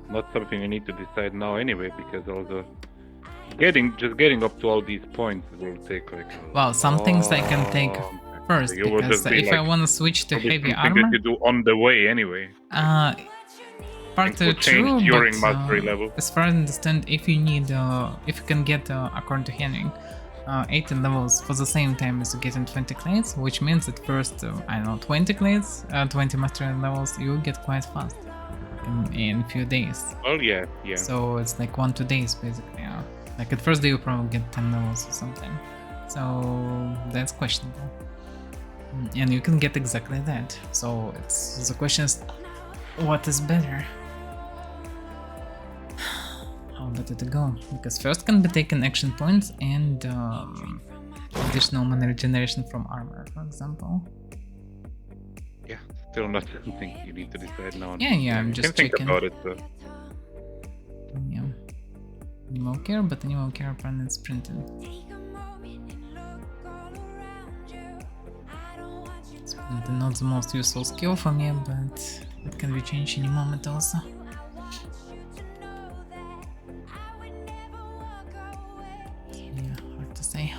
Not something you need to decide now anyway, because also just getting up to all these points will take like. Well, some things I can take first, You will because just be if like, I want to switch to probably heavy something armor, that you do on the way anyway. part will change true, during but mastery level. as far as I understand, if you need, if you can get, according to Henning, 80 levels for the same time as you get in 20 clades, which means at first, I don't know, 20 clades, 20 mastery levels, you get quite fast in a few days. Well, yeah. So it's like 1-2 days basically. Like at first day you probably get 10 levels or something. So that's questionable. And you can get exactly that. So it's the question is, what is better? How better to go? Because first can be taken action points and additional mana regeneration from armor, for example. Yeah, still not something you need to decide now. Yeah, I'm you just can think checking. about it. So. Yeah. Animal care, but animal care apparently is printed. It's probably not the most useful skill for me, but it can be changed any moment also. Yeah, hard to say.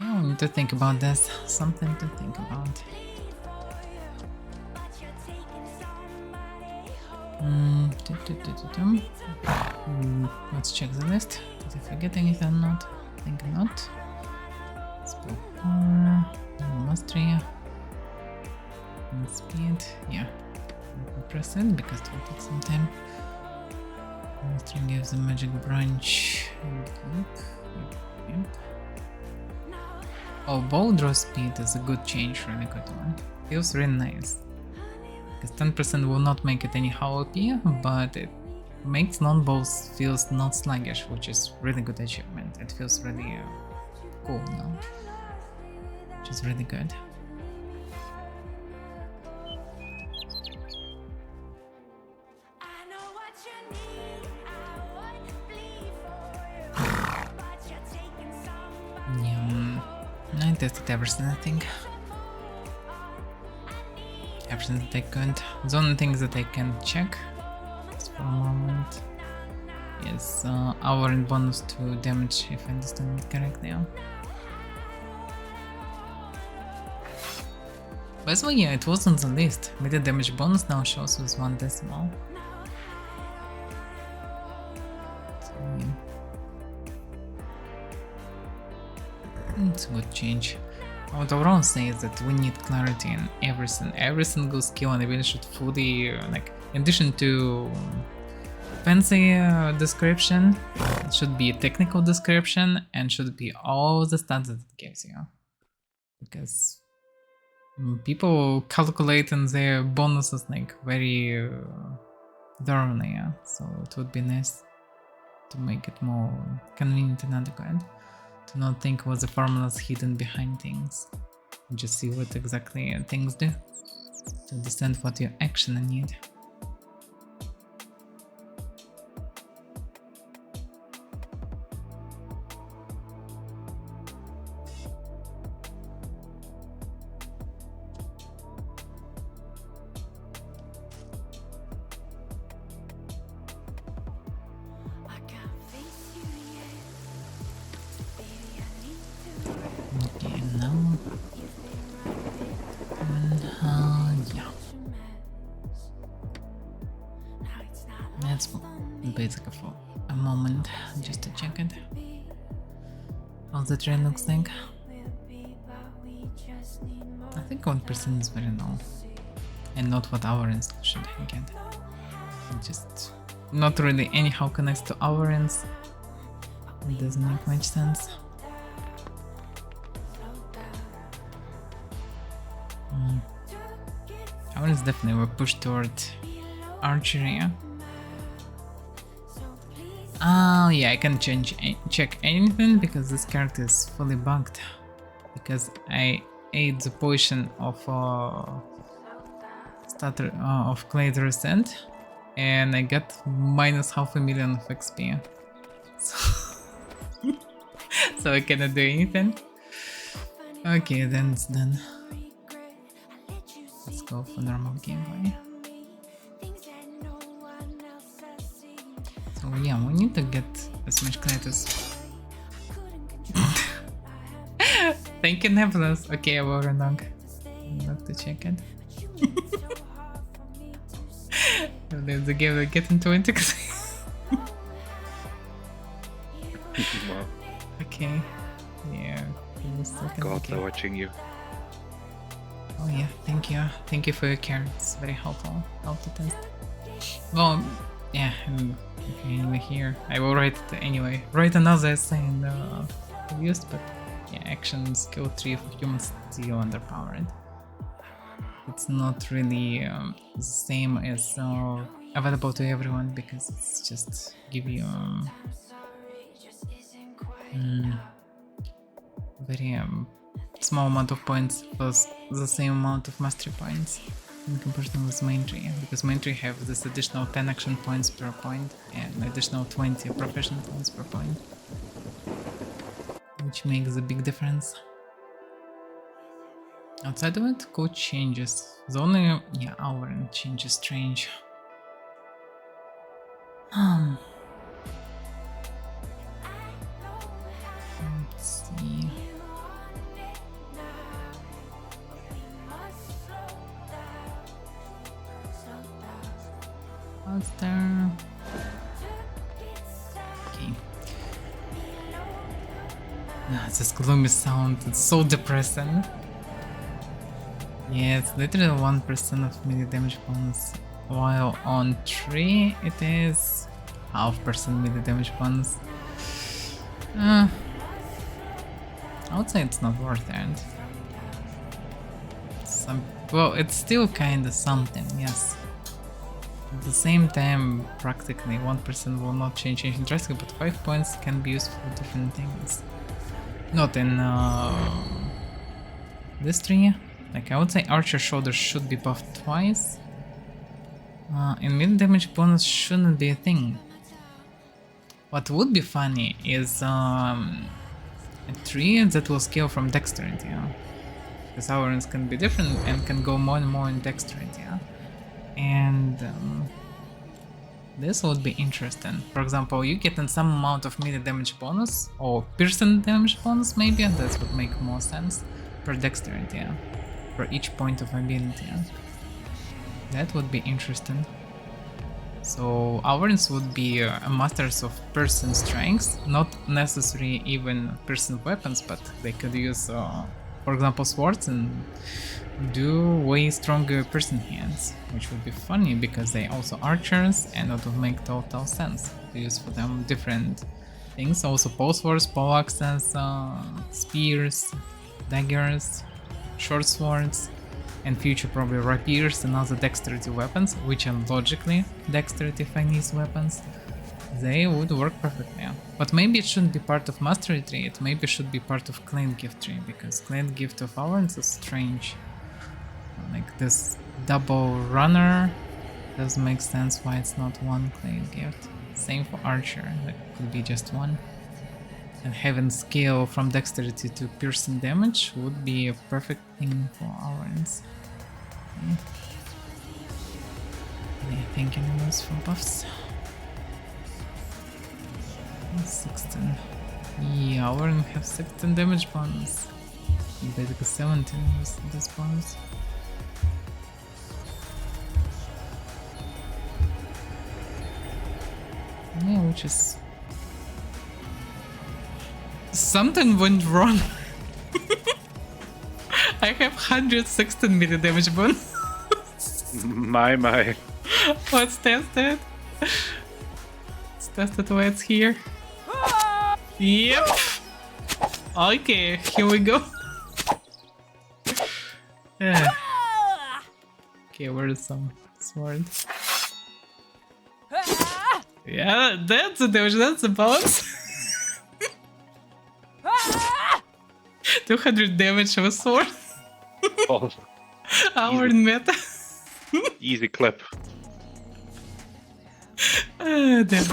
Yeah, we need to think about this. Something to think about. Let's check the list. Did I forget anything or not? I think not. Spell power, mastery, and speed. Yeah, press it because it will take some time. Mastery gives a magic branch. Yep. Oh, bow draw speed is a good change, really good one. Feels really nice. Because 10% will not make it anyhow OP, but it makes non-bows feels not sluggish, which is really good achievement. It feels really cool now, which is really good. Yeah, I tested everything, I think. Everything that I could. The only things that I can check, just for a moment, is hour and bonus to damage, if I understand it correctly. By the way, yeah, it was on the list. Melee damage bonus now shows with 1 decimal. So, yeah. It's a good change. What Auron says that we need clarity in everything. Every single skill and ability should fully, like, in addition to fancy description, it should be a technical description and should be all the stats that it gives you. Because people calculate in their bonuses like very thoroughly, yeah. So it would be nice to make it more convenient and adequate. To not think what the formulas hidden behind things. Just see what exactly things do. To understand what you actually need. Okay, now. Yeah. Let's basically for a moment just to check it. How the train looks like. I think 1% is very low. And not what our ends should get. It just not really anyhow connects to our ends. It doesn't make much sense. Ours definitely will push toward archery. Oh yeah, I can check anything because this character is fully bugged. Because I ate the potion of of Clade Resent, and I got minus 500,000 of XP. So I cannot do anything. Okay, then it's done. Let's go for normal gameplay. So yeah, we need to get as much Clade as... Thank you, Nebulous. Okay, I will run on. Not to check it. The game will get into it. Wow. Okay. Yeah. Gods are watching you. Oh yeah, thank you. Thank you for your care. It's very helpful. Help the test. Well, yeah, okay, anyway here. I will write it anyway. Write another essay and used, but yeah, action skill 3 for humans still underpowered. It's not really the same as available to everyone because it's just give you very small amount of points plus the same amount of mastery points in comparison with main tree, because main tree have this additional 10 action points per point and additional 20 professional points per point, which makes a big difference. Outside of it, code changes. The only Avaira change is strange. Let's see. What's there? Okay. It's this gloomy sound. It's so depressing. Yeah, it's literally 1% of melee damage bonus, while on 3 it is 0.5% melee damage bonus. I would say it's not worth it. Well, it's still kinda something, yes. At the same time, practically 1% will not change anything drastic, but 5 points can be used for different things. Not in this tree. Like, I would say Archer Shoulders should be buffed twice. And melee damage bonus shouldn't be a thing. What would be funny is a tree that will scale from dexterity, because Awairans can be different and can go more and more in dexterity, and this would be interesting. For example, you get in some amount of melee damage bonus or piercing damage bonus maybe, and that would make more sense per dexterity, for each point of ability. That would be interesting. So Awairans would be masters of person strengths, not necessarily even person weapons, but they could use, for example, swords and do way stronger person hands, which would be funny because they also archers, and it would make total sense to use for them different things. Also pole swords, pole axes, spears, daggers, short swords, and future probably rapiers and other dexterity weapons, which are logically dexterity finesse weapons. They would work perfectly. But maybe it shouldn't be part of mastery tree, it maybe should be part of clan gift tree, because clan gift of Awairans is strange. Like this double runner doesn't make sense why it's not one clan gift. Same for archer, that could be just one. And having skill from dexterity to piercing damage would be a perfect thing for Awairans. Okay. Yeah, thank you anyways for buffs. 16. Yeah, Awairans have 16 damage bonus. Basically 17 with this bonus. Yeah, which is... Something went wrong. I have 116 melee damage bonus. My. Let's test it. Let's test it while it's here. Yep. Okay, here we go. Okay, Okay, where's some sword? Yeah, that's a damage, that's a bounce. 200 damage of a sword. Oh, Our Easy. meta. easy clip. Damn.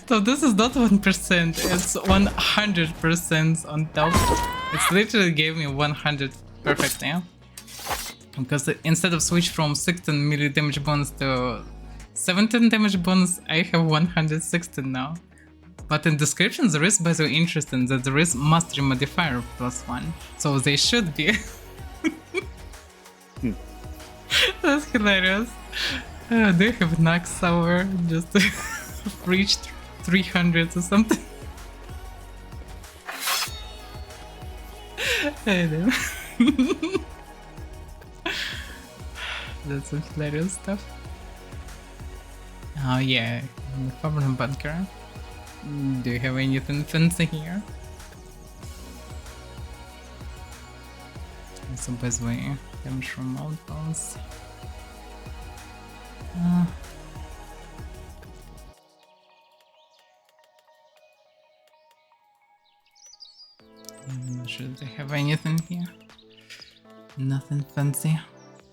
So this is not 1%, it's 100% on top. It's literally gave me 100 perfect now. Because instead of switch from 16 melee damage bonus to 17 damage bonus, I have 116 now. But in description there is by the way interesting that there is mastery modifier +1. So they should be. That's hilarious. Do you have Nax somewhere? Just reached 300 or something. I know. That's some hilarious stuff. Oh yeah, in the Carbon Bunker. Do you have anything fancy here? So by the way, damage from outposts. Should I have anything here? Nothing fancy.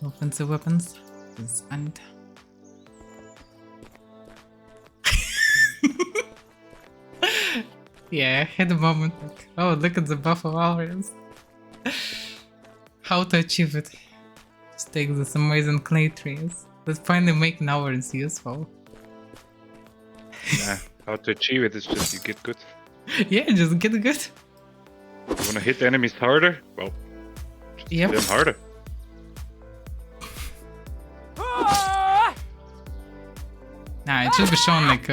No fancy weapons. This and yeah, I had a moment like, oh, look at the buff of Avaira. How to achieve it? Just take this amazing clay trees. Let's finally make Avaira useful. Yeah, how to achieve it is just you get good. Yeah, just get good. You wanna hit enemies harder? Well, just Yep. hit them harder. Nah, it should be shown like,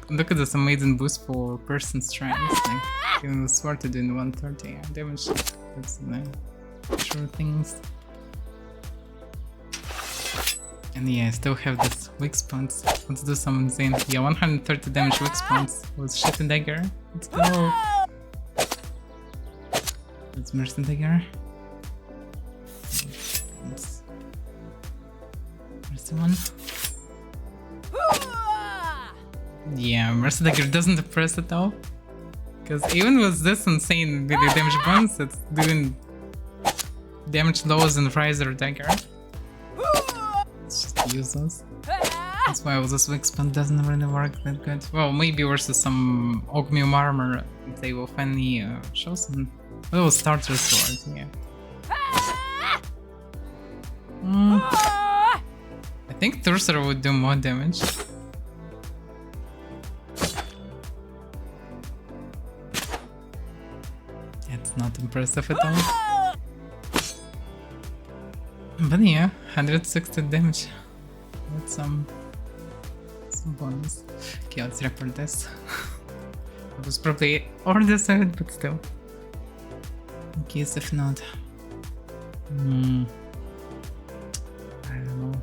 look at this amazing boost for person strength. Like, even the sword to do 130 damage. That's the sure things. And yeah, I still have this weak spots. Let's do some insane. Yeah, 130 damage weak spots with shit and dagger. Let's go. Let's merge the dagger. Where's the one? Yeah, Mercy Dagger doesn't impress at all. Because even with this insane melee damage bonus, it's doing damage lower than Riser Dagger. It's just useless. That's why this weak spot doesn't really work that good. Well, maybe versus some Ogmium armor, they will finally show some little starter swords, yeah. I think Thurser would do more damage. It's not impressive at all. But yeah, 160 damage. That's some bonus. Okay, let's report this. It was probably over the side, but still. In case if not. I don't know.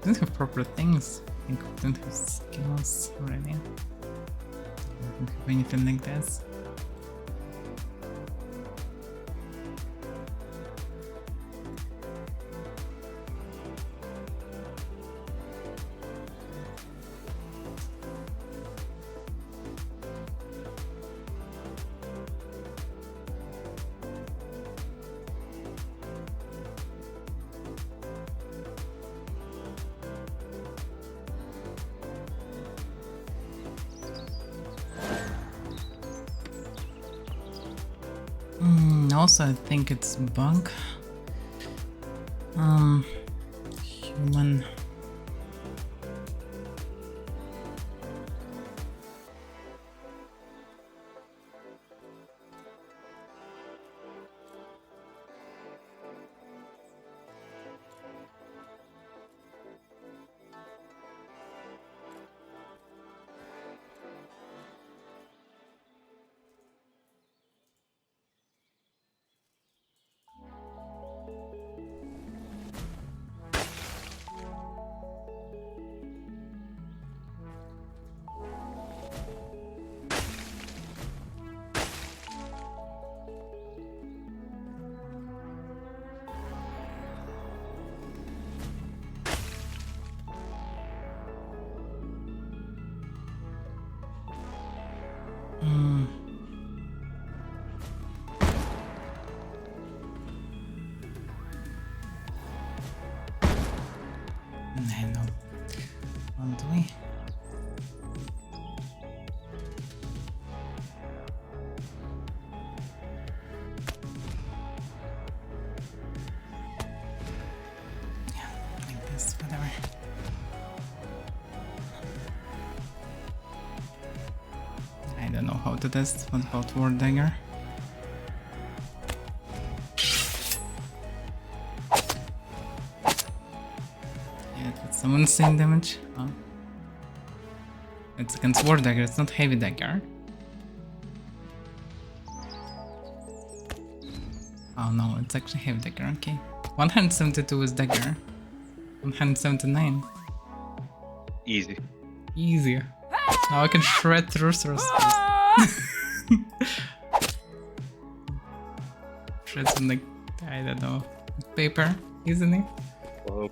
I don't have proper things. I think I don't have skills already. I don't have anything like this. Also, I think it's bug. Human. don't know how to test. What about War Dagger? Yeah, that's some insane damage. Oh. It's against War Dagger, it's not Heavy Dagger. Oh no, it's actually Heavy Dagger, okay. 172 is Dagger. 179. Easy. Easy. Now I can shred through Shred some like, I don't know, paper, isn't it? Well,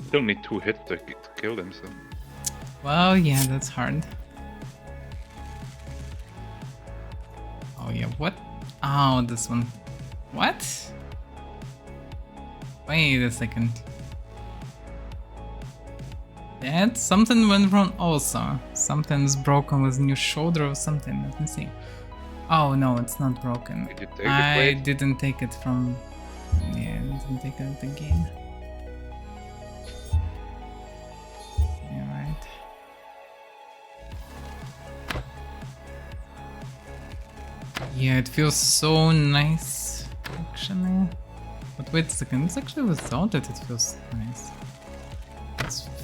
still need 2 hits to kill them, so. Well, yeah, that's hard. Oh yeah, what? Oh, this one. What? Wait a second. That something went wrong also. Something's broken with new shoulder or something. Let me see. Oh no, it's not broken. Did you take the I plate? didn't take it from. Yeah, I didn't take it at the game. Yeah, right. Yeah, it feels so nice, actually. But wait a second, it's actually without it, it feels nice.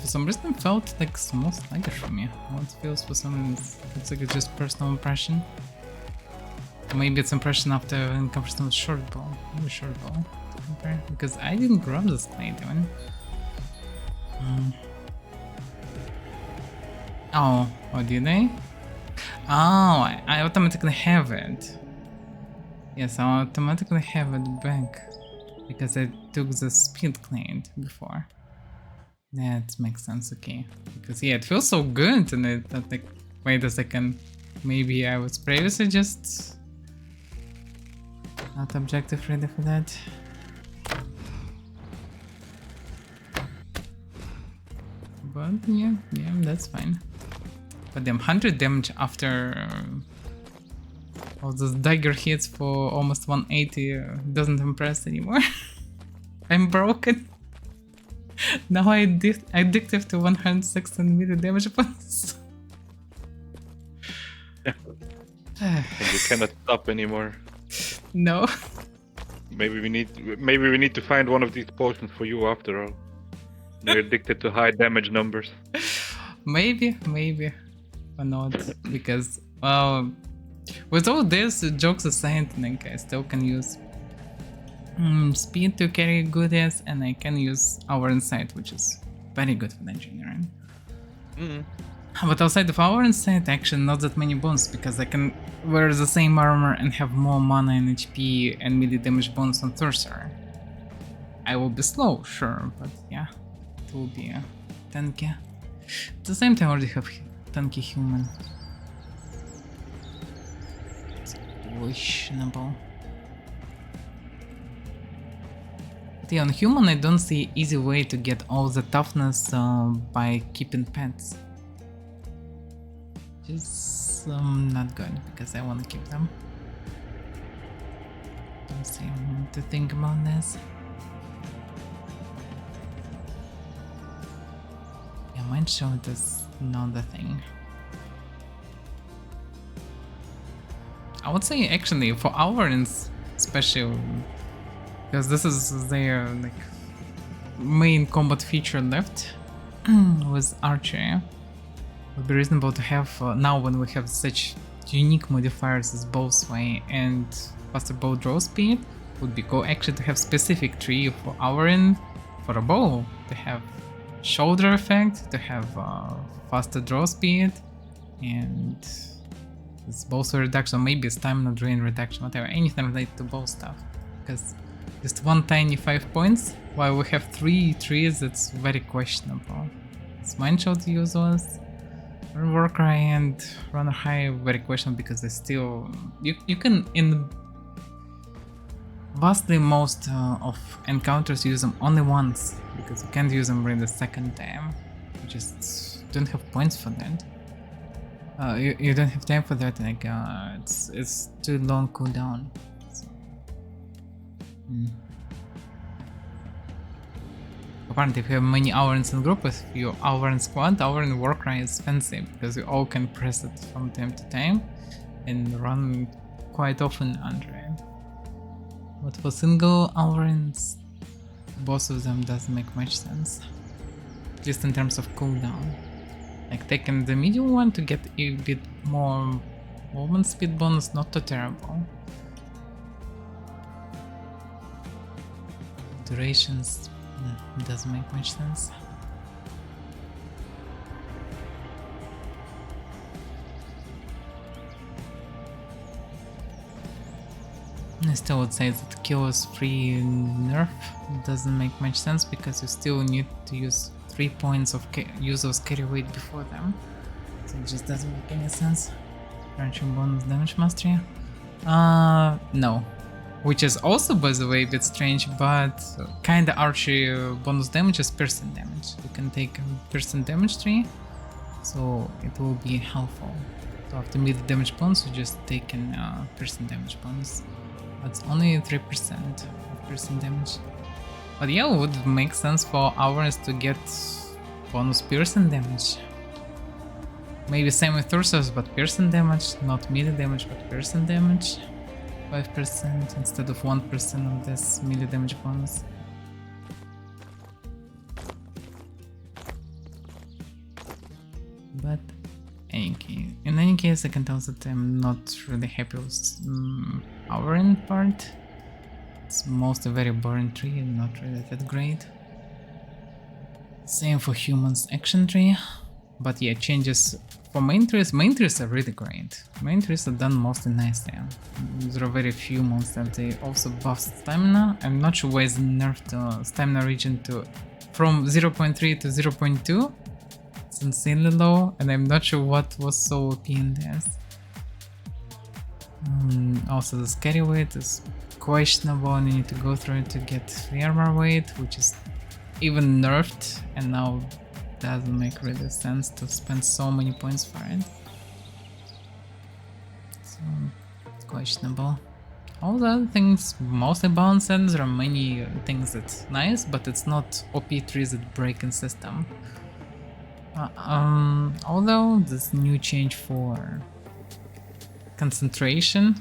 For some reason it felt like small sluggish for me. How it feels for some reason, it's like it's just personal impression. Maybe it's impression after in comparison with short bow. Maybe short bow to compare. Because I didn't grab this blade even. Oh, did I? Oh, I automatically have it. Yes, I automatically have it back. Because I took the speed claimed before. That makes sense, okay. Because yeah, it feels so good and I thought like, wait a second, maybe I was previously just not objective ready for that. But yeah, that's fine. But damn, 100 damage after all those dagger hits for almost 180 doesn't impress anymore. I'm broken. Now I addictive to 116 meter damage points. And you cannot stop anymore. No. Maybe we need to find one of these potions for you after all. You're addicted to high damage numbers. Maybe. Or not. Because, well, with all this, jokes aside, like, I still can use speed to carry goodies, and I can use our insight, which is very good for the engineering. But outside of our insight, actually not that many bones, because I can wear the same armor and have more mana and HP and melee damage bonus on Sorcerer. I will be slow, sure, but yeah, it will be tanky. At the same time, I already have tanky human. It's questionable. But yeah, on human I don't see easy way to get all the toughness by keeping pets. Just not good, because I want to keep them. Let's see, I need to think about this. Yeah, mind shot is not the thing. I would say actually for Avarins, especially because this is their like main combat feature left with archery, would be reasonable to have now when we have such unique modifiers as bow sway and faster bow draw speed. Would be cool actually to have specific tree for Avarin for a bow, to have shoulder effect, to have faster draw speed, and this bow sway reduction, maybe stamina drain reduction, whatever, anything related to bow stuff. Because just one tiny 5 points, while we have 3 trees, it's very questionable. It's mind shot useless. Warcry and Runner High very questionable because they still you can in vastly most of encounters use them only once, because you can't use them really the second time. You just don't have points for that. You don't have time for that. Like it's too long cooldown. So, Apparently, if you have many Avarins in group with your Avarin squad, Avarin Warcry is fancy because you all can press it from time to time. and run quite often under it. But for single Alvarins, both of them doesn't make much sense. At least in terms of cooldown. Like taking the medium one to get a bit more movement speed bonus, not too terrible. Durations doesn't make much sense. I still would say that Killer's free nerf doesn't make much sense because you still need to use 3 points of user's carry weight before them. So it just doesn't make any sense. Ranching bonus damage mastery? No. Which is also, by the way, a bit strange, but kinda archy bonus damage is person damage. You can take a person damage tree, so it will be helpful. So after mid damage bonus, you just take a person damage bonus. That's only 3% of person damage. But yeah, it would make sense for ours to get bonus person damage. Maybe same with Ursus, but person damage, not melee damage, but person damage. 5% instead of 1% of this melee damage bonus. But in any case, I can tell that I'm not really happy with our end part. It's mostly very boring tree and not really that great. Same for humans action tree. But yeah, changes for main trees are really great. Main trees are done mostly nicely. There are very few monsters. They also buff stamina. I'm not sure why they nerfed stamina region from 0.3 to 0.2. It's insanely low, and I'm not sure what was so OP in this. Also the carry weight is questionable and you need to go through it to get free armor weight, which is even nerfed and now doesn't make really sense to spend so many points for it. So it's questionable. All the other things mostly balanced, and there are many things that's nice, but it's not OP trees that break in system. Although this new change for concentration,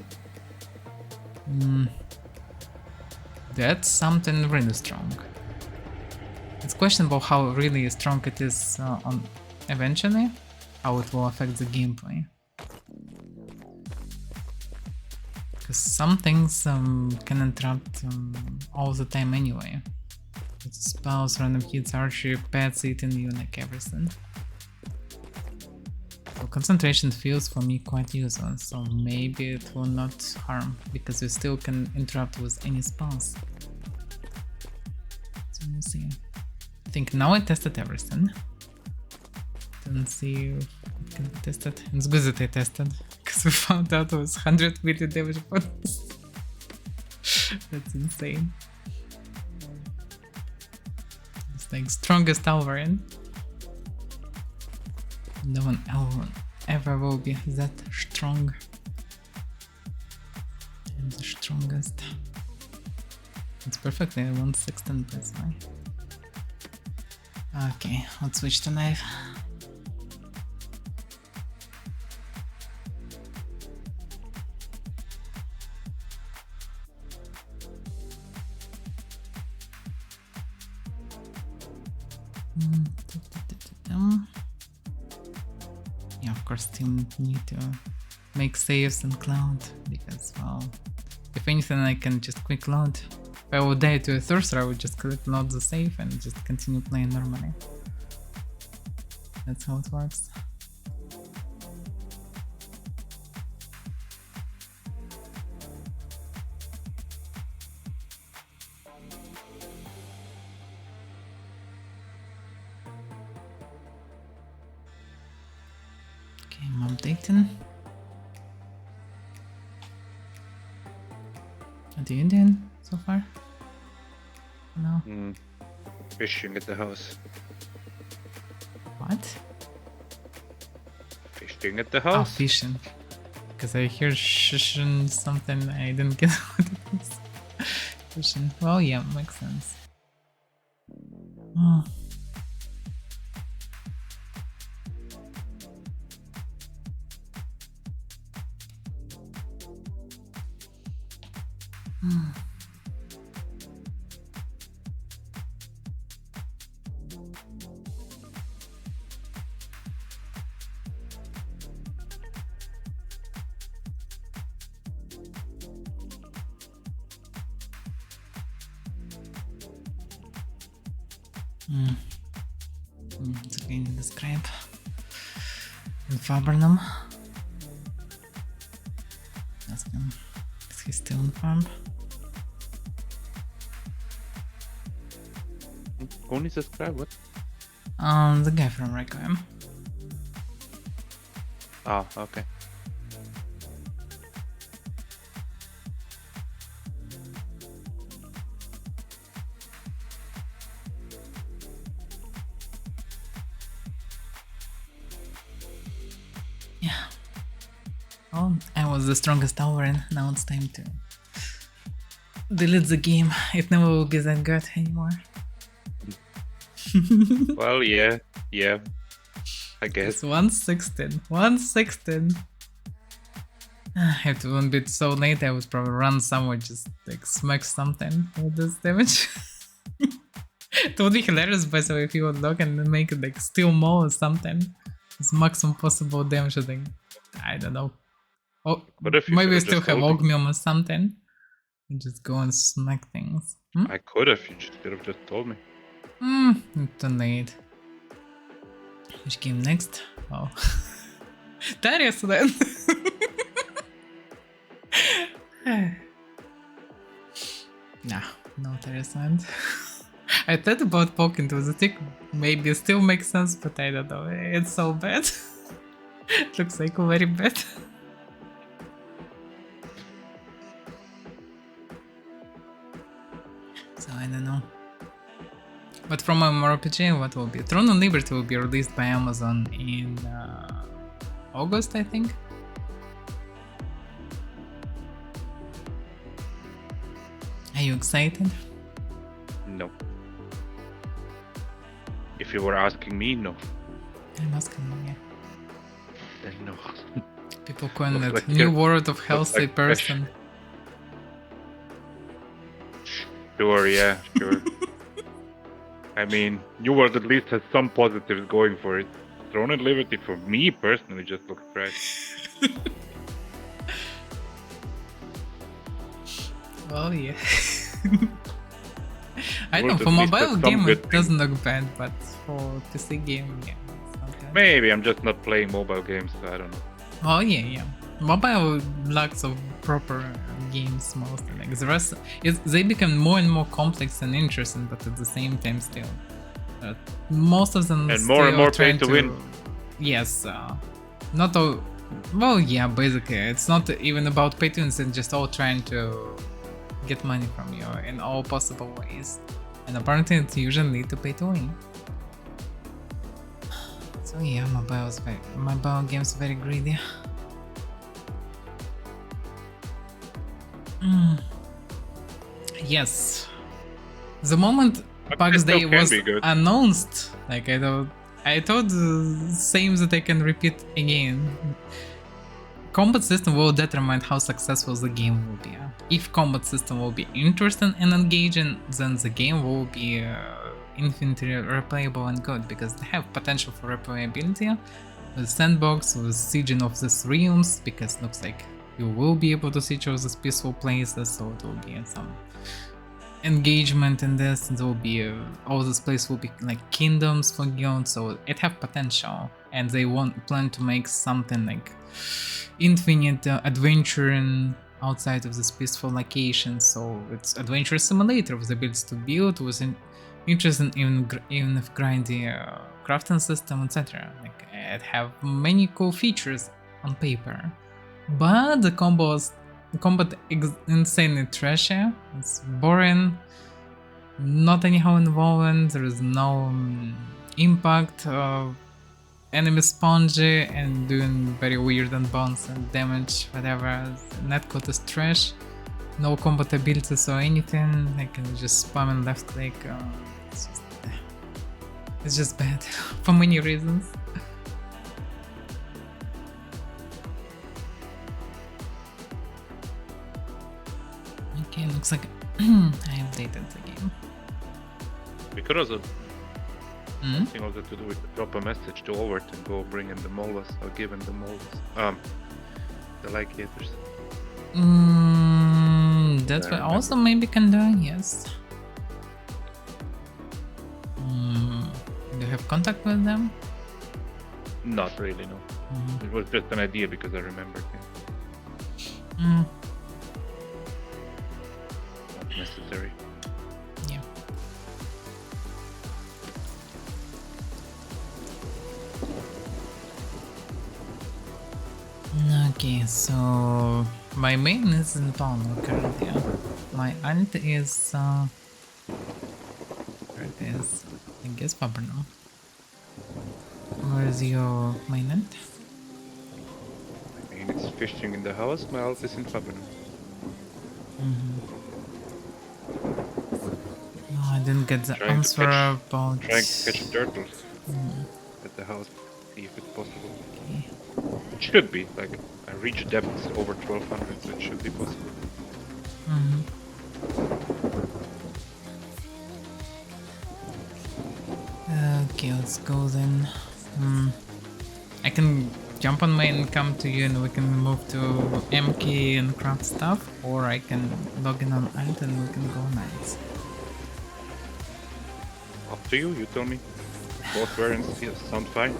that's something really strong. It's questionable how really strong it is on eventually, how it will affect the gameplay. Because some things can interrupt all the time anyway. It's spells, random hits, archery, pets eating you, like everything. So concentration feels for me quite useful, so maybe it will not harm, because you still can interrupt with any spells. So we'll see. I think now I tested everything. Didn't see if it can be tested. It's good that I tested, because we found out it was 100 million damage bonus. That's insane. It's like strongest Alvarin. No one ever will be that strong. I'm the strongest. It's perfectly 1/16, that's why. Okay, let's switch to Nave. Yeah, of course, team need to make saves and cloud, because, well, if anything, I can just quick load. If I would die to a sorcerer, I would just quick load the save and just continue playing normally. That's how it works. Okay, I'm updating. What are you doing so far? No. Fishing at the house. What? Fishing at the Oh, house? fishing. Because I hear shishin something, I didn't get what it is. Fishing. Well, yeah, makes sense. Oh. It's again in the scribe. In Fabernum. Ask him. Is he still on farm? Only subscribe, what? The guy from Requiem. Ah, okay. Yeah. Oh, I was the strongest tower and now it's time to delete the game. It never will be that good anymore. Well, yeah, I guess. It's 116. 116. If it wouldn't be so late, I would probably run somewhere, just like smack something with this damage. It would be hilarious, by the way, if you would look and make it like steel maul or something. It's maximum possible damage, like, I don't know. Oh, What if you maybe I should've still just have told me? Ogmium or something. And just go and smack things. I could have, you just could have just told me. Too late. Which game next? Oh. Darius then! Nah, no Darius land. I thought about poking to the tick, maybe it still makes sense, but I don't know, it's so bad. It looks like very bad. So I don't know. But from mmorpg, what will be? Throne of Liberty will be released by Amazon in August, I think. Are you excited? No. If you were asking me, no. I'm asking you, yeah. Then no. People calling Looks it like new you're- world of looks healthy like person. Sure, yeah, sure. I mean, New World at least has some positives going for it. Throne and Liberty, for me personally, just looks trash. Oh yeah. I know World for at least mobile has some game good it doesn't look bad, but for PC game, yeah. It's not bad. Maybe I'm just not playing mobile games, so I don't know. Oh yeah, yeah. Mobile lacks of proper games mostly. Like the rest, they become more and more complex and interesting, but at the same time still. Most of them And still more and more trying pay to win. Yes, not all. Well, yeah, basically, it's not even about pay to win. It's just all trying to get money from you in all possible ways, and apparently it's usually lead to pay to win. So yeah, mobile games very greedy. Yes. The moment But PAX it still Day can was be good. announced, like I thought the same that I can repeat again. Combat system will determine how successful the game will be. If combat system will be interesting and engaging, then the game will be infinitely replayable and good, because they have potential for replayability with sandbox, with sieging of these realms, because it looks like you will be able to siege all these peaceful places, so it will be some engagement in this. There will be all this place will be like kingdoms for you, so it have potential, and they plan to make something like infinite adventuring outside of this peaceful location. So it's adventure simulator with the ability to build, with interest in even if grindy crafting system, etc. Like it have many cool features on paper, but the combat insanely trashy. It's boring, not anyhow involving. There is no impact. Enemy spongy and doing very weird unbounce and damage, whatever. Netcode is trash. No combat abilities or anything. I can just spam and left click. It's just bad for many reasons. Okay, looks like I updated the game. We could also Hmm? something also to do with drop a message to Overt and go bring in the molars or give him the molars. The ligators. That I we remember. also maybe can do, yes. Do you have contact with them? Not really, no. It was just an idea because I remembered him. Mm, Not necessary. yeah. Okay, so my main is in Palmer currently. My aunt is where it is? I guess Paperno. Where is your main aunt? I mean, it's fishing in the house. My alt is in Fabin. Oh, I didn't get the Trying to answer catch- about. Trying to catch turtles at the house. See if it's possible. Okay. It should be. Like, I reached depths over 1200, so it should be possible. Okay, let's go then. I can jump on main and come to you and we can move to MK and craft stuff, or I can log in on alt and we can go nights. Up to you, you tell me. Both variants sound fine.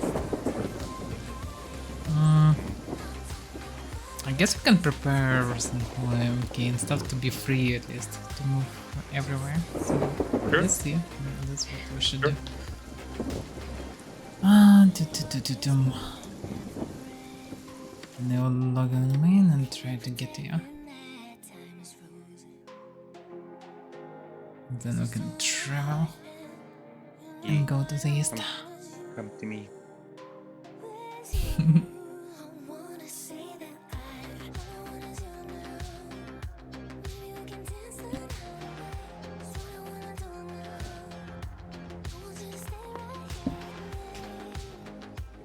I guess we can prepare some MK and stuff to be free at least, to move everywhere. So Sure. let's see. That's what we should Sure. do. And I will log on main and try to get here. Then we can travel and go to the east. Come to me.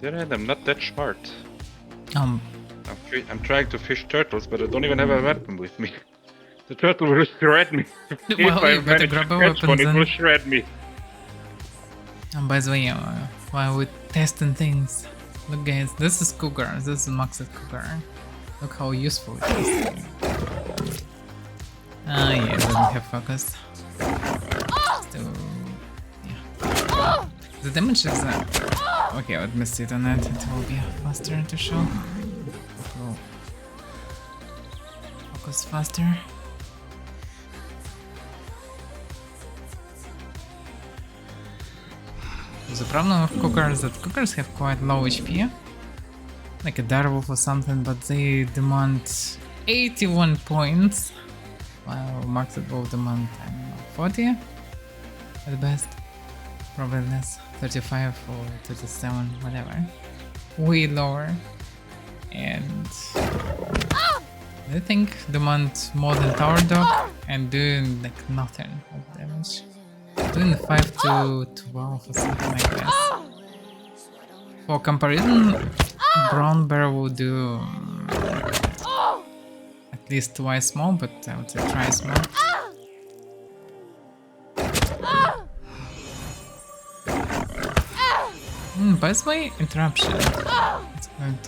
I'm not that smart. I'm trying to fish turtles, but I don't even have a weapon with me. The turtle will shred me. If Well, I you better manage grab to a catch weapon one, it then. will shred me. And by the way, while we're testing things, look guys, this is Cougar, this is maxed Cougar. Look how useful it is. Ah yeah, it doesn't have focus. Still, yeah. The damage is okay, let me sit on it, it will be faster to show. It will focus faster. The problem with cookers is that cookers have quite low HP, like a direwolf or something, but they demand 81 points, while maxed will demand, I don't know, 40 at best, probably less, 35 or 37, whatever, way lower, and I think demand more than Tower Dog and doing like nothing of damage. Doing 5 to 12 or something like that. For comparison, Brown Bear will do at least twice more, but I would say thrice more. By the way, interruption. It's good.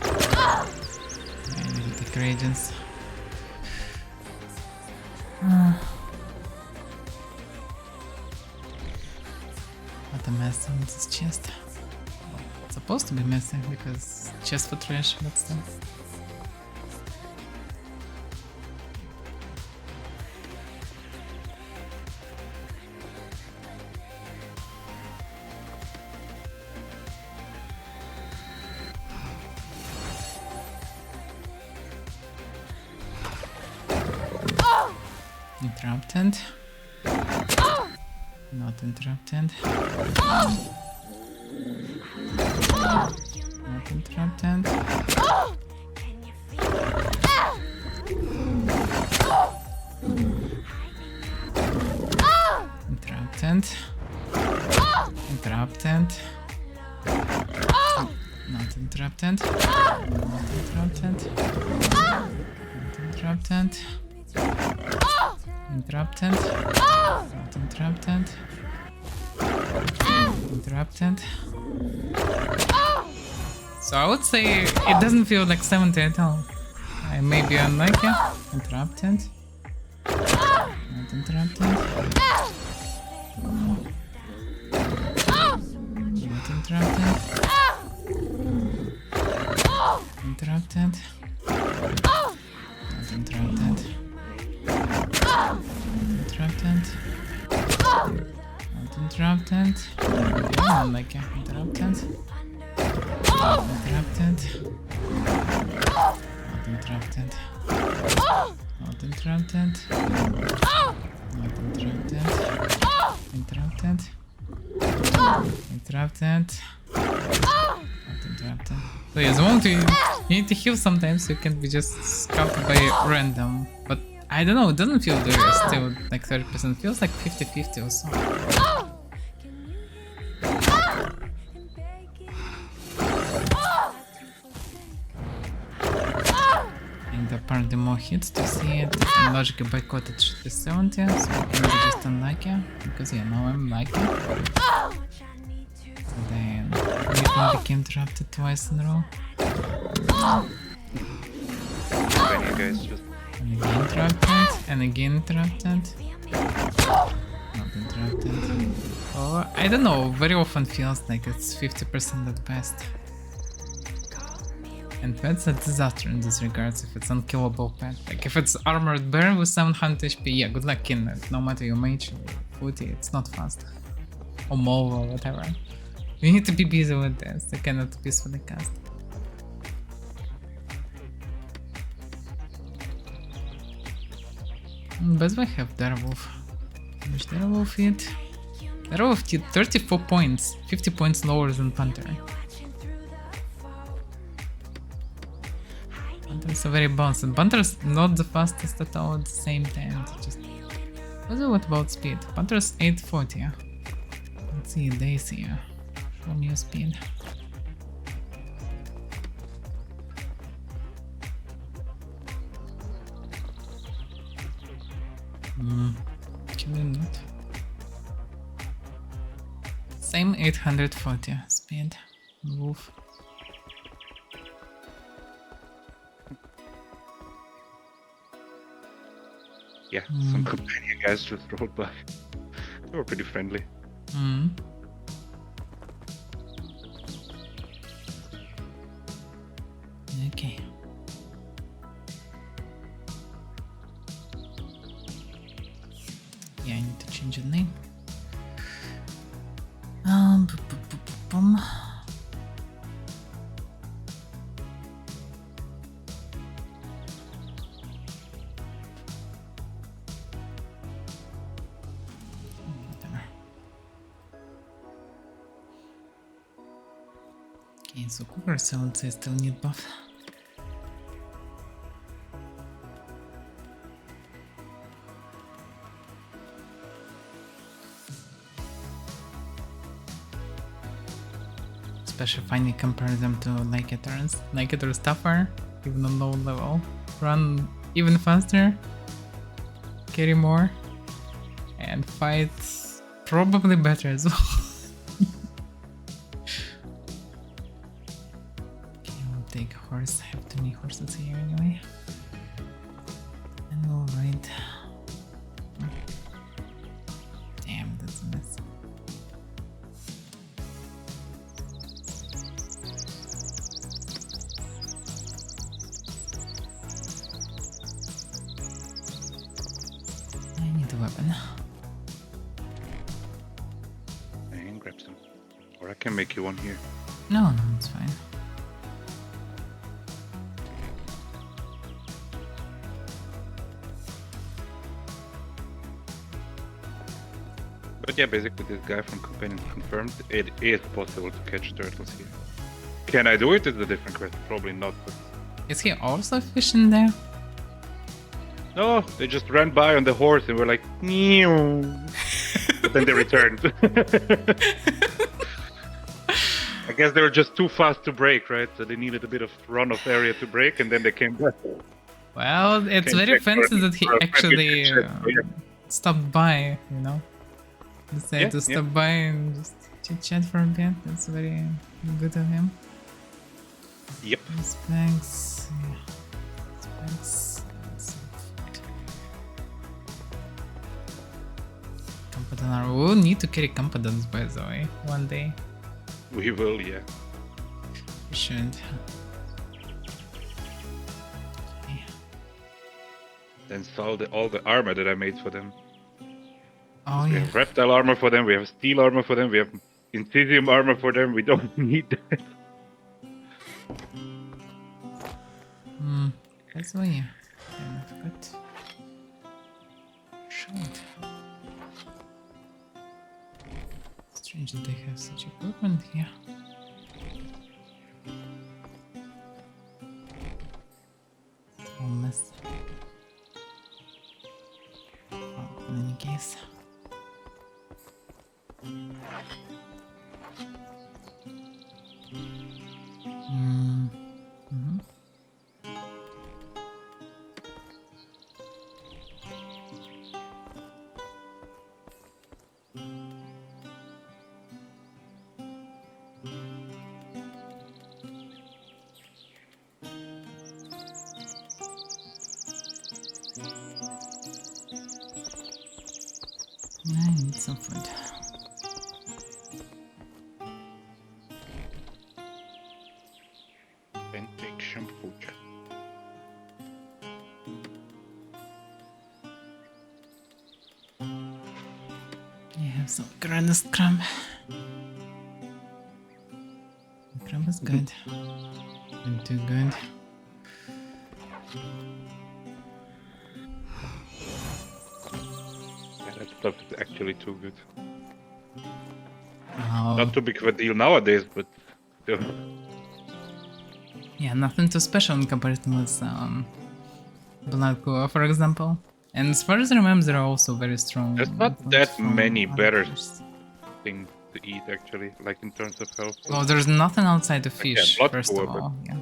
I need to take radiance. What a mess on this chest. Well, it's supposed to be messy because chest for trash, but still. Interrupted. Not interrupted. Not interrupted. Interrupted. Interrupted. Not interrupted. Not interrupted. Not interrupted. Interrupted. Not interrupted. Interrupted. So I would say it doesn't feel like 70 at all. I may be unlucky. Interrupted. Not interrupted. Not interrupted. Interrupted. Not interrupted. Interrupted. Not interrupted. Yeah, like interrupted. Interrupted. Not interrupted. Not interrupted. Not interrupted. Interrupted. Interrupted. Not interrupted. So yeah, the moment you need to heal sometimes, you can be just scouted by random. But I don't know, it doesn't feel there is still like 30%. It feels like 50-50 or so. And apparently more hits to see it. And logically boycotted should be 70, so I can be just unlucky. Because yeah, now I'm lucky. So then we became interrupted twice in a row. Many guys just. And again interrupted, and again interrupted. Not interrupted. Oh, I don't know, very often feels like it's 50% at best. And that's a disaster in this regards if it's unkillable pet. Like if it's armored bear with 700 HP, yeah, good luck killing it. No matter your mage or footy, it's not fast. Or mole or whatever. You need to be busy with this, you cannot peacefully cast. But we have Direwolf. How much Direwolf hit? Direwolf hit 34 points, 50 points lower than Panther. Panther's a very balanced, and Panther's not the fastest at all at the same time. Just what about speed? Panther's 840. Let's see, Daisy. Show me your speed. Killing it. Same 840 speed. Wolf. Yeah, some companion guys just rolled by. They were pretty friendly. Okay. Yeah, I need to change the name. Okay, so Cougar sounds I still need buff. Especially if I compare them to Lycatorans. Lycator is tougher, even on low level. Run even faster, carry more, and fight probably better as well. Okay, we'll take horse. I have too many horses here anyway. And we'll ride. Damn, that's a mess. I need a weapon. I can grab some. Or I can make you one here. No, it's fine. But yeah, basically this guy from Companion confirmed it is possible to catch turtles here. Can I do it? It's a different question. Probably not, but... Is he also fishing there? No, they just ran by on the horse and were like, meow. but then they returned. I guess they were just too fast to break, right? So they needed a bit of run-off area to break, and then they came back. Well, it's Came very back for fancy that he for a actually friendly chit-chat, so yeah. stopped by, you know? Decided Yeah, to yeah. stop by and just chit-chat for a bit. That's very good of him. Yep. Specs. Yeah. Specs. Competent. We'll need to carry competence, by the way, one day. We will, yeah. We should. Then sell all the armor that I made for them. Oh We yeah. have reptile armor for them, we have steel armor for them, we have Incisium armor for them, we don't need that. That's why, yeah. And I've got. Shoot. Strange that they have such equipment here. Oh, miss. Well, in any case. I need some food. Then take shampoo. You have some granite crumb. Crumb is good. Not too good. Yeah, that stuff is actually too good. Oh. Not too big of a deal nowadays, but still. Yeah, nothing too special in comparison with Blood Core, for example. And as far as I remember, there are also very strong. There's not influence that from many other better fish. things to eat actually, like in terms of health. Well, there's nothing outside the fish, Blood first Core, of but- all. Yeah.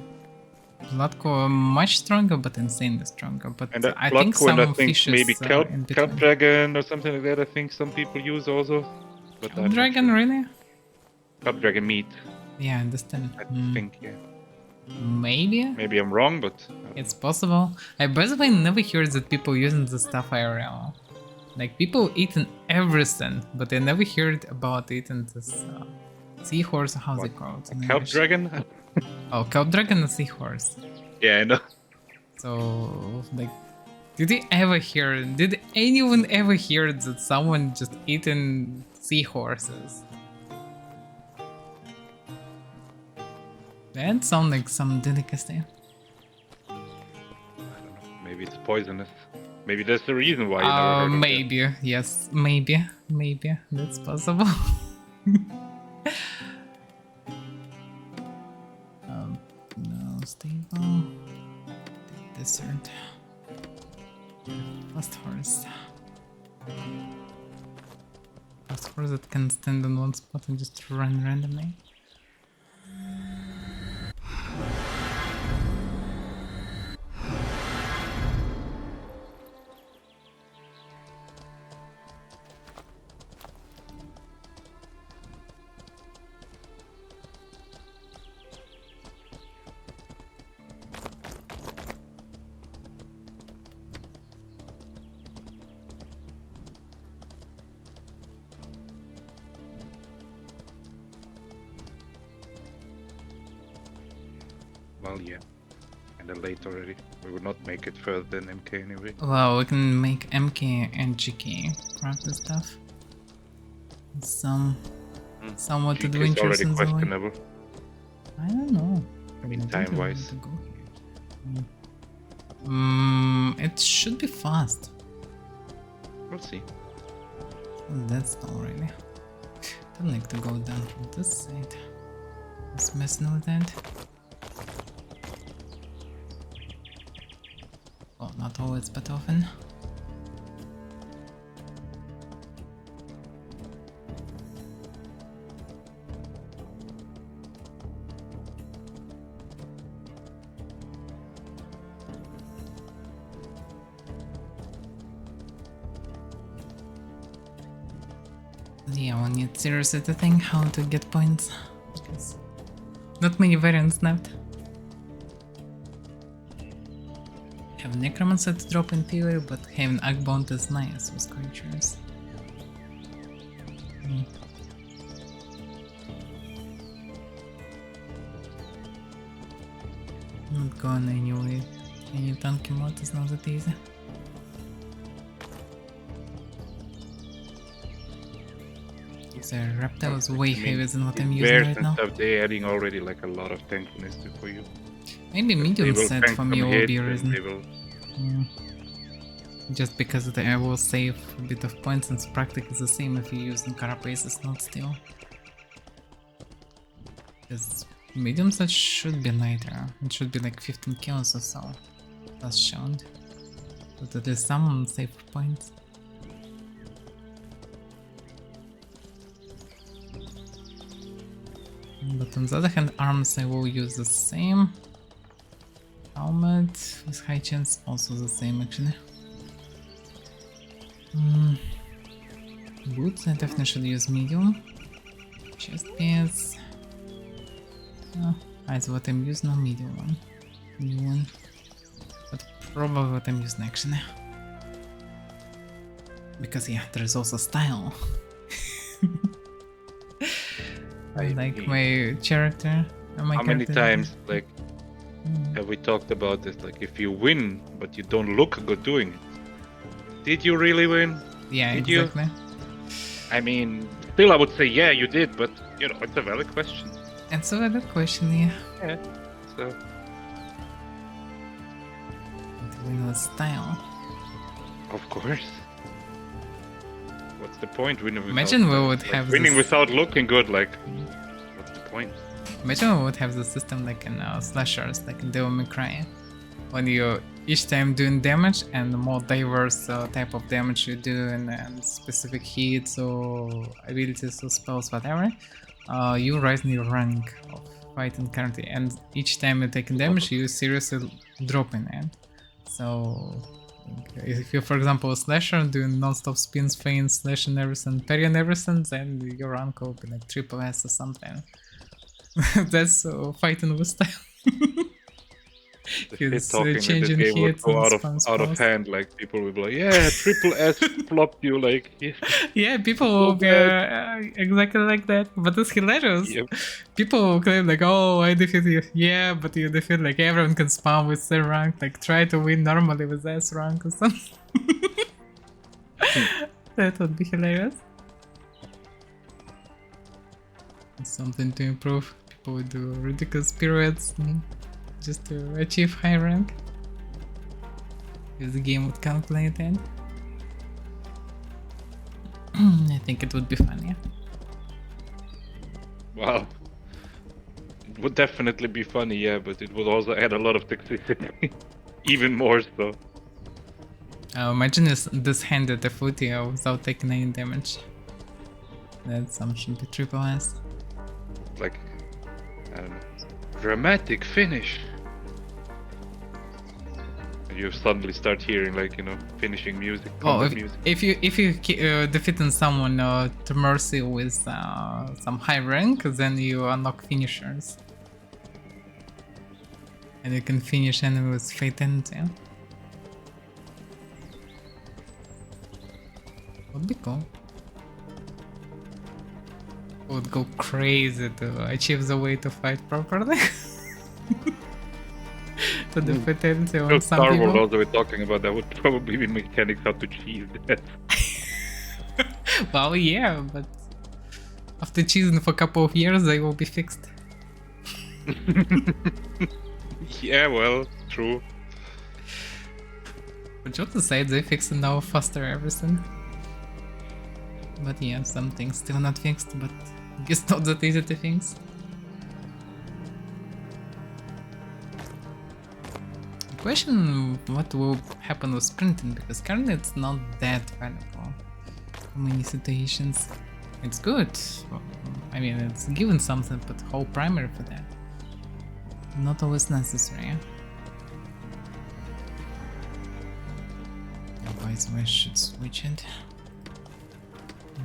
Blood Core much stronger, but insanely stronger. But And that I blood think core, some and I think fishes maybe kelp, in kelp between. dragon or something like that. I think some people use also. But I'm not Dragon, sure. really? Kelp dragon meat, Yeah, I understand. I think. Yeah, Maybe? maybe I'm wrong, but It's possible. I basically never heard that people using the stuff IRL. Like, people eating everything, but I never heard about eating this seahorse, how they What? call it in kelp English. dragon. Oh, kelp dragon and seahorse. Yeah, I know. So, like, did anyone ever hear that someone just eating seahorses? That sounds like some delicacy. I don't know. Maybe it's poisonous. Maybe that's the reason why you never heard of Maybe, yes, maybe, that's possible. No, stable. Desert. Fast horse. Fast horse that can stand on one spot and just run randomly. Well, yeah. Kinda late already. We would not make it further than MK anyway. Well, we can make MK and GK craft the stuff. Somewhat GK is adventurous already in the way. questionable. I don't know. I mean, don't time-wise. really want to go here. It should be fast. We'll see. That's not really. Don't like to go down from this side. Just messing with that. Well, not always, but often. Yeah, we need seriously to think how to get points. Because not many variants left. Have Necromancer to drop in theory, but having Agbont is nice with creatures. Not going anyway. Any tanky mod is not that easy. The Reptile is way heavier than what I'm using Bears right and now. stuff, they're adding already like a lot of tankiness for you. Maybe They medium will set tank for me some will be hits a and reason. they will- Just because I will save a bit of points and practic is the same if you use Carapace not steel. Because medium set should be lighter. It should be like 15 kills or so. That's shown. But there is some safe points. But on the other hand, arms I will use the same. Helmet with high chance also the same actually. Boots I definitely should use medium. Chest piece. That's what I'm using now, medium one. New one. But probably what I'm using actually. Because yeah, there is also style. Like my character. How many times like have we talked about this? Like if you win but you don't look good doing it, did you really win? Yeah, Did you? exactly. I mean, still I would say yeah, you did, but you know, it's a valid question. It's a valid question, yeah. Yeah. So To win with style. of course. What's the point winning without Imagine we would like, have winning this- without looking good, like what's the point? Imagine we would have the system like in slashers, like in Devil May Cry, when you each time doing damage and the more diverse type of damage you do and specific hits or abilities or spells, whatever, you rise in your rank of fighting currently, and each time you're taking damage, you seriously dropping it. So if you're, for example, a slasher doing non-stop spins, feints, slash and everything, parry and everything, then your rank will be like triple S or something. That's fighting with style. The shit He's talking in this changing game will hits go and out of spawns out of fast. hand. Like people will be like, yeah, triple S flopped you. Like yeah. Yeah, people will be exactly like that, but it's hilarious. Yep. People will claim like, oh, I defeat you. Yeah, but you defeat like everyone can spawn with their rank. Like try to win normally with S rank or something. That would be hilarious. Something to improve. People would do ridiculous pirouettes just to achieve high rank. If the game would calculate it. I think it would be fun, yeah. Wow. It would definitely be funny, yeah, but it would also add a lot of toxicity. Even more so. Imagine this hand at the footy without taking any damage. That some should be triple S. Like, I don't know. Dramatic finish. And you suddenly start hearing, like, you know, finishing music. Oh, combat music. if you defeating someone to mercy with some high rank, then you unlock finishers. And you can finish enemy with fatality. Would be cool. Would go crazy to achieve the way to fight properly. To the fatality on some Star Wars people. also we're talking about, that would probably be mechanics how to cheese that. Well, yeah, but after cheesing for a couple of years, they will be fixed. Yeah, well, true. But joke aside, they fixed it now faster everything. But yeah, some things still not fixed, but I guess not that easy to fix. Question what will happen with sprinting, because currently it's not that valuable in many situations. It's good, I mean it's given something, but whole primary for that. Not always necessary. Otherwise we should switch it.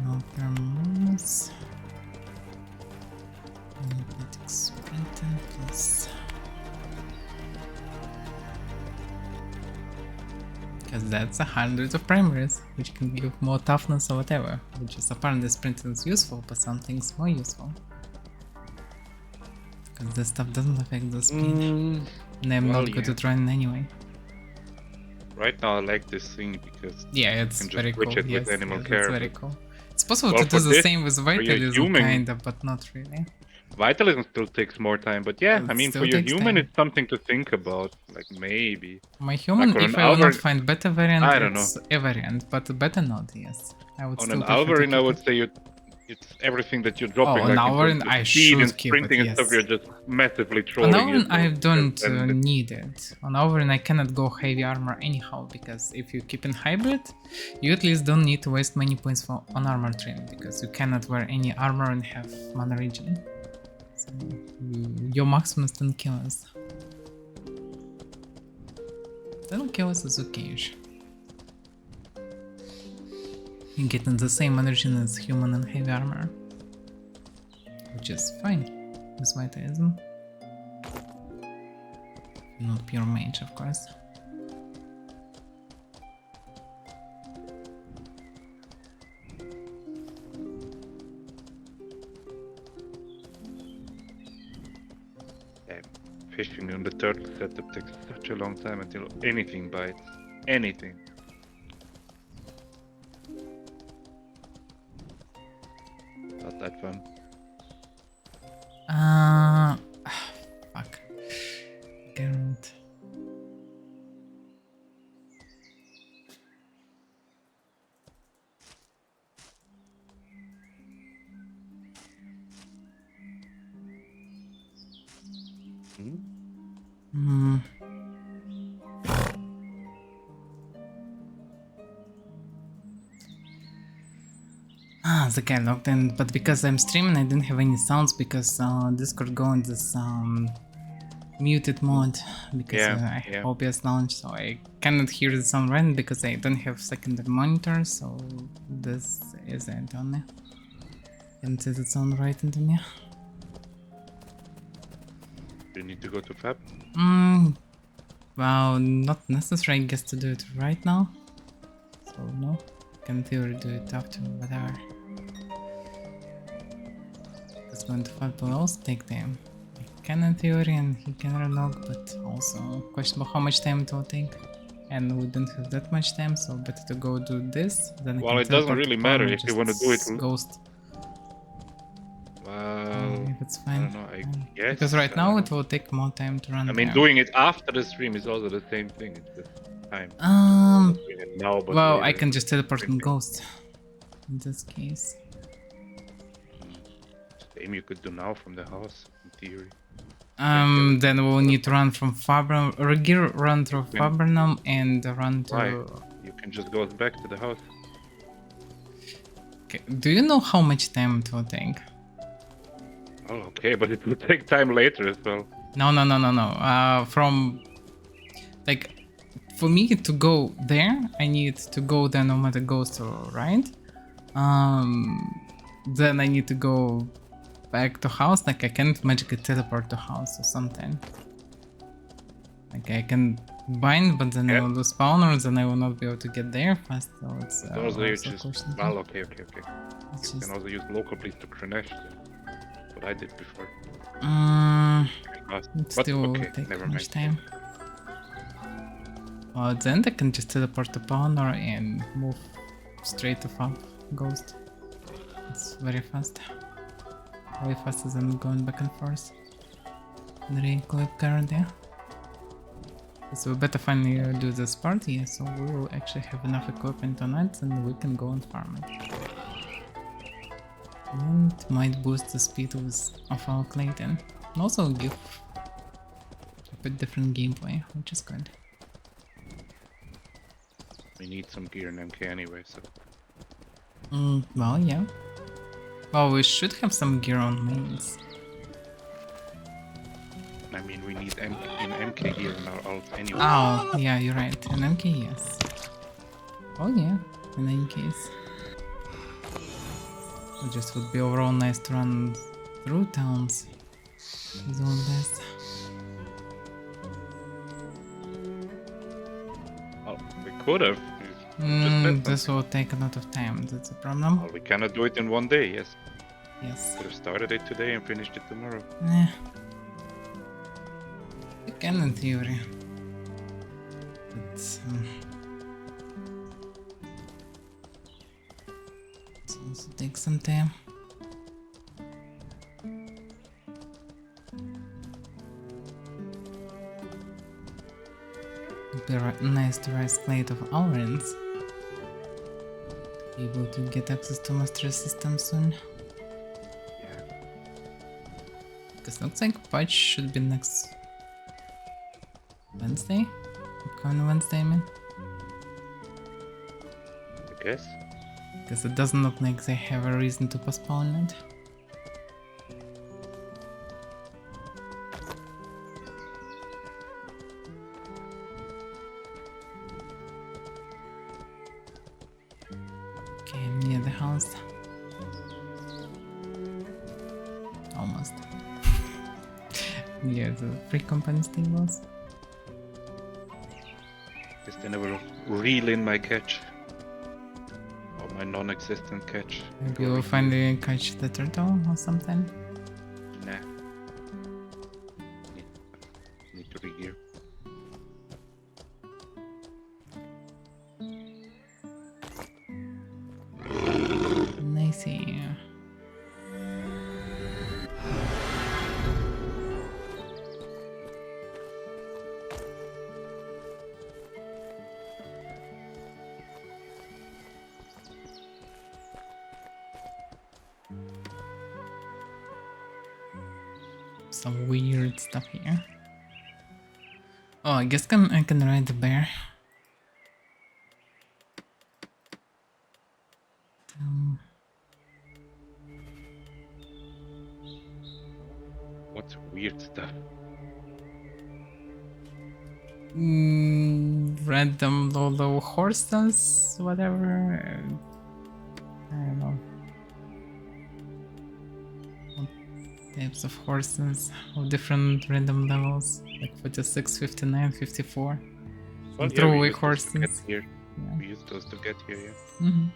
No performance. Magnetic sprinting plus. Because that's 100 of primaries, which can give more toughness or whatever, which is apparently sprinting is useful, but some things more useful. Because this stuff doesn't affect the speed. And I'm well, not good yeah. at running anyway. Right now I like this thing because Yeah, it's can just very switch cool. it with Yes, animal yes, care, it's very but- cool. It's possible Well, to do for the this, same with your vitalism, human- kinda, but not really. Vitalism still takes more time, but yeah, It I mean, still for your takes human, time. it's something to think about. Like maybe. My human, Like on if an I will not Alvar- find better variant, I don't it's a variant, but better not, yes. I would On still an prefer to Alvarin, I keep would it. say it's everything that you're dropping. Oh, like on in Alvarin, terms of I speed and should keep it, sprinting and stuff, yes. you're just massively On trolling Alvarin, yourself. I don't because then need it. On Alvarin, I cannot go heavy armor anyhow, because if you keep in hybrid, you at least don't need to waste many points for on armor trim, because you cannot wear any armor and have mana regen. So, your maximum is 10 kills. 10 kills is okay-ish. You get the same energy as human and heavy armor, which is fine with vitalism. Not pure mage, of course. yeah, fishing on the turtle setup takes such a long time until anything bites. Anything. Not that fun. Fuck. Geralt. Hmm? Hmm. The guy logged in, but because I'm streaming, I didn't have any sounds because Discord go in this muted mode because I have yeah. OBS launch, so I cannot hear the sound right because I don't have secondary monitor. So this is it only. Can't see the sound right into me. You need to go to Fab. Well, not necessary, I guess, to do it right now. So no, can theory do it after, whatever. It's going to fight will also take time. I can in theory and he can relog, but also questionable how much time it will take. And we don't have that much time, so better to go do this than Well, it doesn't really matter if you want to do it. Ghost. Well, If it's I fine. don't know. I guess. Because right I now don't it will take more time to run. know. I mean, there. doing it after the stream is also the same thing. It's just time. Doing it now, but Well, I later. can just teleport and ghost. In this case. Same you could do now from the house, in theory. Then we'll need to run from Fabernum, run through Yeah. Fabernum and run to... Why? You can just go back to the house. Okay. Do you know how much time it will take? Oh, okay, but it will take time later as well. No. From... Like, for me to go there, I need to go there no matter ghost or right? Then I need to go back to house, like I can't magically teleport to house or something. Like I can bind, but then I will lose spawners and I will not be able to get there fast, so it's Also, you also just... questionable. Well, okay. It's You just... can also use local police to Kranesh. That's what I did before. It But still okay, will take never much mind. time. Well, then I can just teleport to Spawner and move straight to Fab Ghost. It's very fast. Way faster than going back and forth. And re-equip currently. So we better finally do this part, yeah, so we will actually have enough equipment on it and we can go and farm it. And it might boost the speed of our Clayton. And also give a bit different gameplay, which is good. We need some gear in MK anyway, so... Well, yeah. Well, we should have some gear on mains. I mean, we need MK gear in our ult anyway. Oh, yeah, you're right. An MK, yes. Oh, yeah, in any case. It just would be overall nice to run through towns with all this. Well, we could have. Just said This will take a lot of time, that's a problem. Well, we cannot do it in one day, yes. Yes. Could have started it today and finished it tomorrow. Yeah. We can in theory. But it also takes some time. It'd be nice to rise plate of Aurans. Be able to get access to master system soon. Yeah. Because looks like patch should be next Wednesday? Upcoming Wednesday, I mean. I guess. Because it doesn't look like they have a reason to postpone it. Okay, I'm near the house. Almost. Near the free company stables. Just I never reel in my catch. Or my non-existent catch. Maybe you'll finally catch the turtle or something. Nah. Need to re-gear. Nicey. Some weird stuff here. Oh, I guess I can ride the bear. What's weird stuff? Random low horses, whatever. I don't know. What types of horses of different random levels, like 46, 59, 54. Well, Throwaway we used those to get horses. here. Yeah. We used those to get here, yeah. Mhm.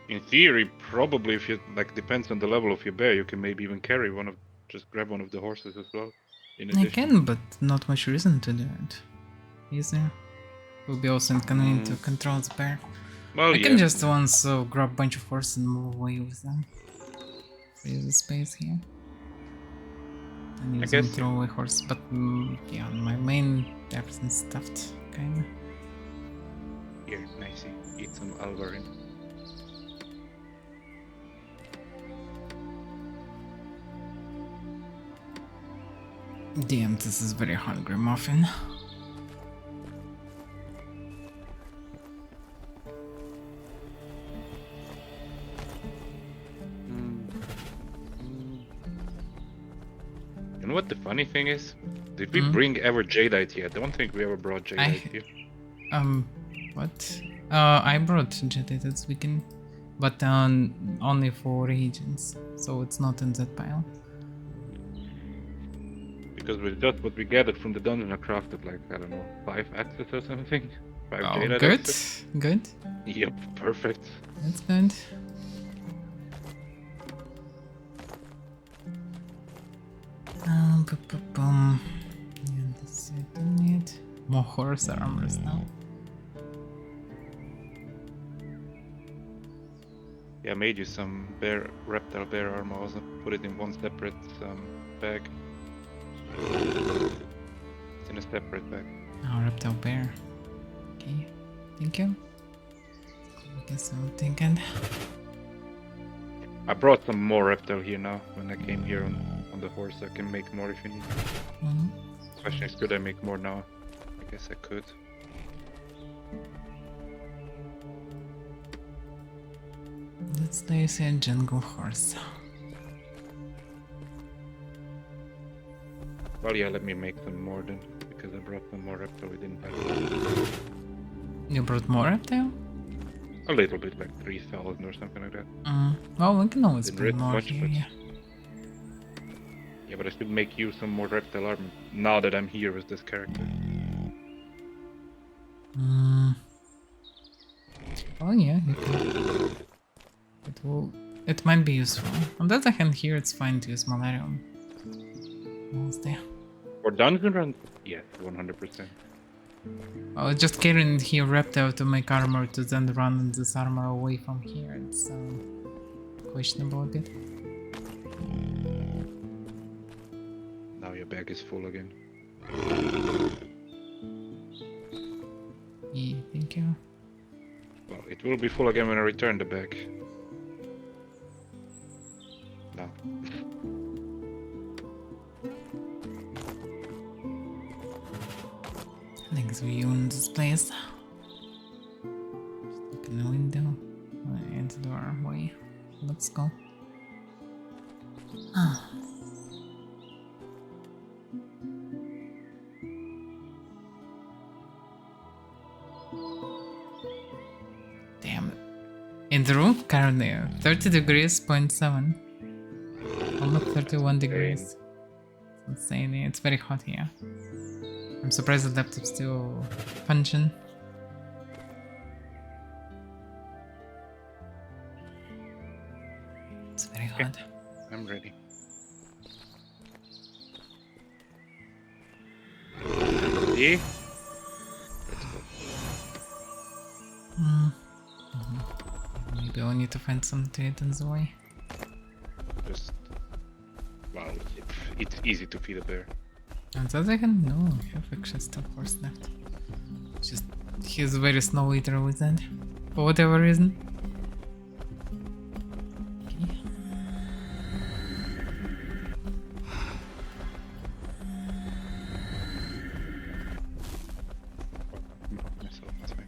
In theory, probably if you like, depends on the level of your bear, you can maybe even carry one of, just grab one of the horses as well. In I addition. can, but not much reason to do it. Is there? Will be also inconvenient to control the bear. Well, I yeah. can just once grab a bunch of horses and move away with them. Free the space here. And use them guess, yeah. throwaway horse, but yeah, my main person stuffed, kinda. Here, nicey. Eat some Alvarin. Damn, this is very hungry muffin. You know what the funny thing is? Did we bring ever Jadeite here? I don't think we ever brought Jadeite here. What? I brought Jedi this weekend, but only for reagents, so it's not in that pile. Because with just what we gathered from the dungeon, I crafted like, I don't know, 5 axes or something? 5 Oh, Jadeite good, axes? good. Yep, perfect. That's good. Boom. Yeah, that's it. Don't need more horse armors now. Yeah, I made you some reptile bear armor. I also put it in one separate bag. It's in a separate bag. Oh, reptile bear. Okay, thank you. I guess I'm thinking. I brought some more reptile here now. When I came here on the horse, I can make more if you need. Question is, could I make more now? I guess I could. Let's place a jungle horse. Well, yeah, let me make some more then, because I brought some more reptile we didn't have. You brought more reptile? A little bit, like 3,000 or something like that. Well, we can always Didn't put read more much, here, but- yeah. Yeah, but I still make you some more reptile armor now that I'm here with this character. Oh yeah, you can. It might be useful. On the other hand, here it's fine to use malarium. Almost there. For dungeon runs, yes, 100%. Oh, just carrying here reptile to make armor to then run this armor away from here. It's questionable a bit. Now your bag is full again. Yeah, thank you. Well, it will be full again when I return the bag. No. Next view in this place. Just look in the window. And the doorway. Let's go. Ah. Damn it. In the room currently 30 degrees, 0.7. Almost 31 degrees. It's insane. It's very hot here. I'm surprised the laptop's still functioning. It's very hot. I'm ready. See? Let's go. Maybe I'll need to find something to eat in the way. Just... Well, it's easy to feed a bear. On the other hand, no, I have actually still horse left. Just, he's a very slow eater with that. For whatever reason. Okay. Myself, that's fine.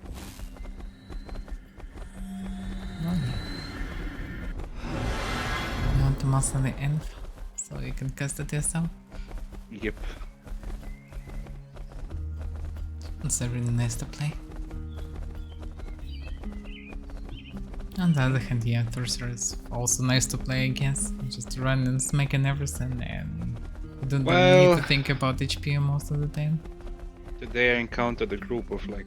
You want to master the elf, so you can cast it yourself? Yep. It's really nice to play. On the other hand, yeah, Sorcerer is also nice to play, I guess. Just run and smacking everything and you don't Well, need to think about HP most of the time. today I encountered a group of like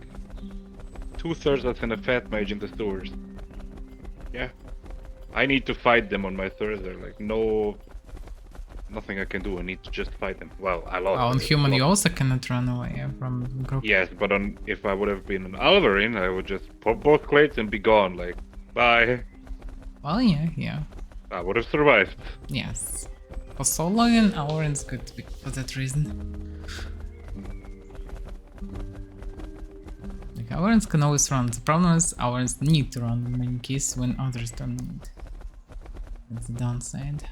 2 Thursdays and a fat mage in the sewers. Yeah. I need to fight them on my Thursday, like nothing I can do, I need to just fight them. Well, I lost. On I human, you lost. also cannot run away from the group. Yes, but if I would have been an Alvarin, I would just pop both clades and be gone, like, bye. Well, yeah. I would have survived. Yes. For solo and hour it's good for that reason. Like Awarens can always run. The problem is Awarens need to run in many cases when others don't need. That's the downside.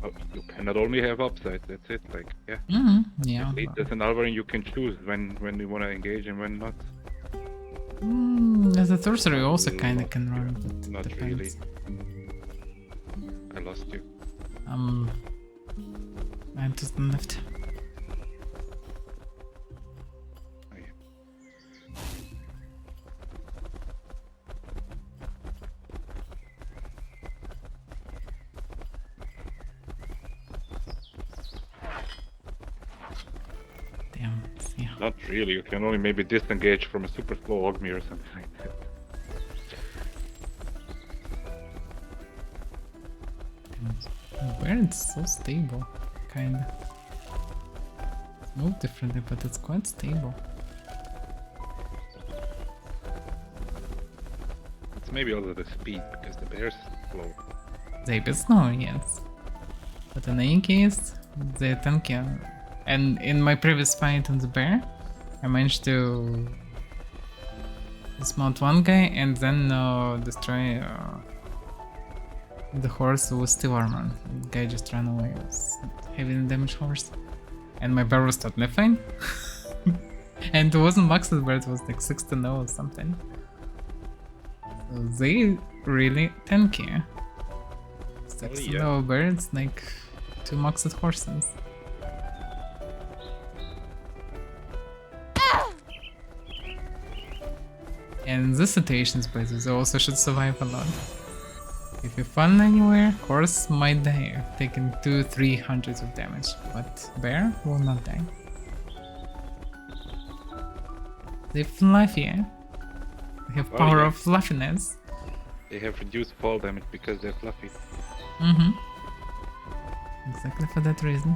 Oh, you cannot only have upside, that's it, like, yeah. Yeah. At least as an Alvarin you can choose when you want to engage and when not. As a sorcerer you also kinda can run, but Not depends. really. I lost you. I'm just left. Oh, yeah. Damn, yeah. Not really, you can only maybe disengage from a super slow Ogmi or something like that. Where it's so stable, kinda. It's moved differently, but it's quite stable. It's maybe also the speed, because the bear's slow. They be slow, yes. But in any case, the tanky. And in my previous fight on the bear, I managed to dismount one guy and then destroy the horse with steel armor. The guy just ran away with heavily damaged horse. And my bear was totally fine. And it wasn't maxed, but it was like 6-0 or something. So they really tanky. Oh, 6-0 yeah. birds, like 2 maxed horses. And these situations, by the way, they also should survive a lot. If you fall anywhere, horse might die, taking 200-300 of damage, but bear will not die. They fluffy, eh? They have Oh, power yeah. of fluffiness. They have reduced fall damage because they're fluffy. Mm-hmm. Exactly for that reason.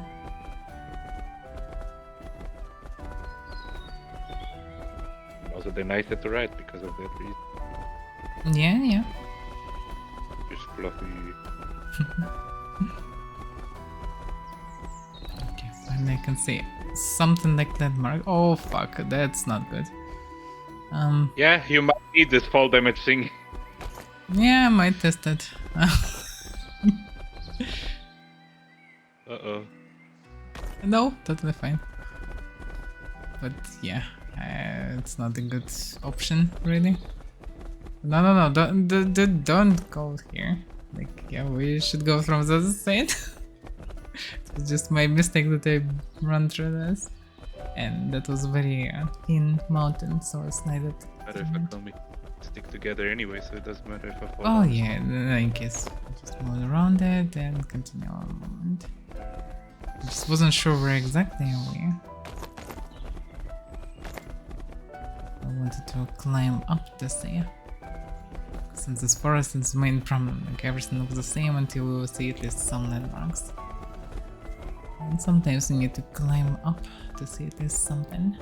Also, they're nicer to ride because of that reason. Yeah, yeah. Just fluffy. Okay, finally I can see something like that mark. Oh fuck, that's not good. Yeah, you might need this fall damage thing. Yeah, I might test it. Uh-oh. No, totally fine. But yeah, it's not a good option, really. No, don't go here. Like, yeah, we should go from the other side. It's just my mistake that I run through this. And that was very thin mountain, so I slided. Matter if I come, we stick together anyway, so it doesn't matter if I fall. Oh down. yeah, I guess just move around it and continue on. I just wasn't sure where exactly we are. I wanted to climb up this here. Since this forest is the main problem, like everything looks the same until we will see at least some landmarks. And sometimes you need to climb up to see at least something.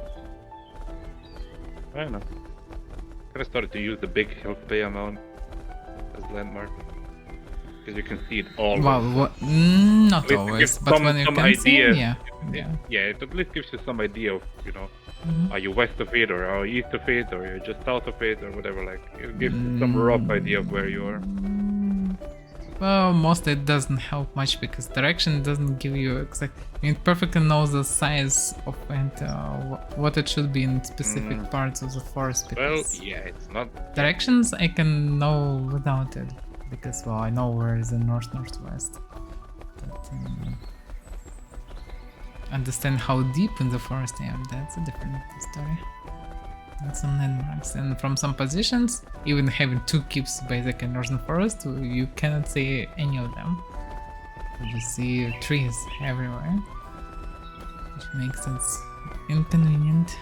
I don't know. Kind of started to use the big health pay amount as landmark. Because you can see it all. Well, not At least it always, gives but some- when you some can see, idea. yeah. Yeah, it at least gives you some idea of, you know, Mhm. are you west of it, or are you east of it, or you're just south of it, or whatever. Like, it gives you some rough idea of where you are. Well, mostly it doesn't help much because direction doesn't give you exact. I mean, it perfectly knows the size of and what it should be in specific parts of the forest. Well, Because yeah, it's not. directions I can know without it because, well, I know where is the northwest. But understand how deep in the forest I am, that's a different story. And some landmarks, and from some positions, even having two keeps basic in northern forest, you cannot see any of them. You just see trees everywhere, which makes it inconvenient.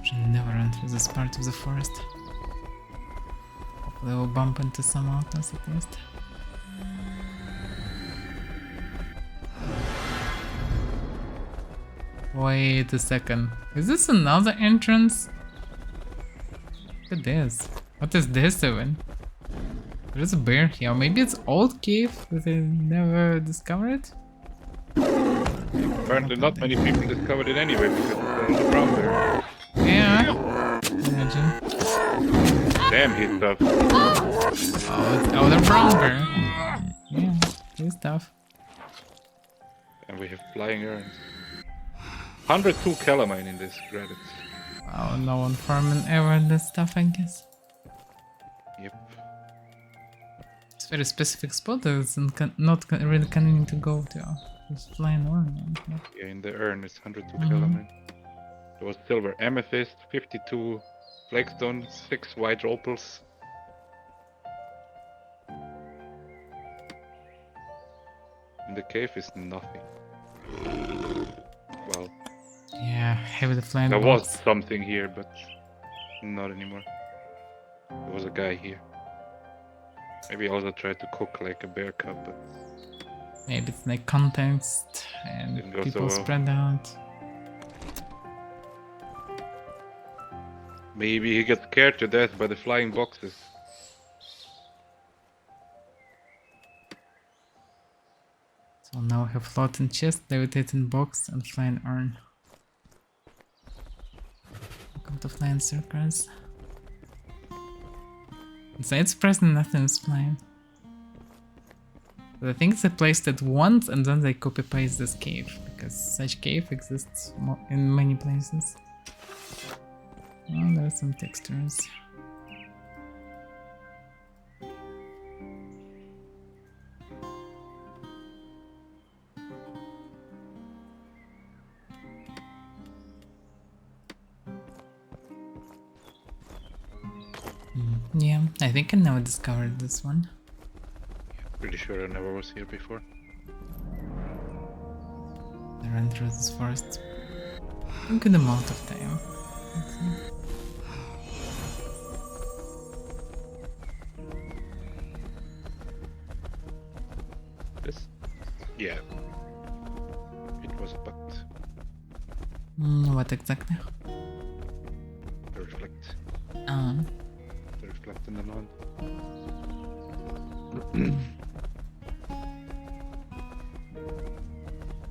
Should never run through this part of the forest. Hopefully we'll bump into some mountains at least. Wait a second. Is this another entrance? Look at this. What is this even? There's a bear here. Maybe it's old cave that I never discovered? Apparently, not many people discovered it anyway because it's a brown bear. Yeah. Imagine. Damn, he's tough. Oh, it's the brown bear. Yeah, he's tough. And we have flying urns. 102 calamine in this credits. Wow, no one farming ever this stuff, I guess. Yep. It's a very specific spot that it's not really convenient to go to. Just flying around. Yeah, in the urn it's 102 calamine. There was silver amethyst, 52 flagstone, 6 white opals. In the cave is nothing. Well, Yeah, heavily flying there box. was something here, but not anymore. There was a guy here. Maybe I also tried to cook like a bear cub, but Maybe it's like context and Didn't go so people well. spread out. maybe he got scared to death by the flying boxes. So now we have floating chest, levitating box, and flying urn. Welcome to flying circles. Besides present, nothing is flying. But I think they placed it once and then they copy paste this cave, because such cave exists in many places. Oh, there are some textures. Yeah, I think I never discovered this one. Pretty sure I never was here before. I ran through this forest a good amount of time. Let's see. This? Yeah. It was but What exactly? to reflect. Um, To reflect in the land.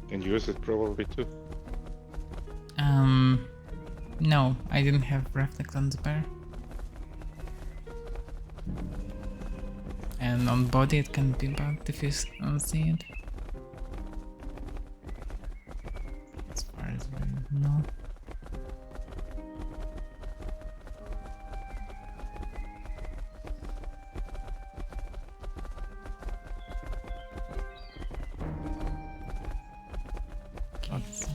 Can use it probably too. no, I didn't have reflect on the bear. And on body it can be bugged if you see it. As far as we know. Let's see.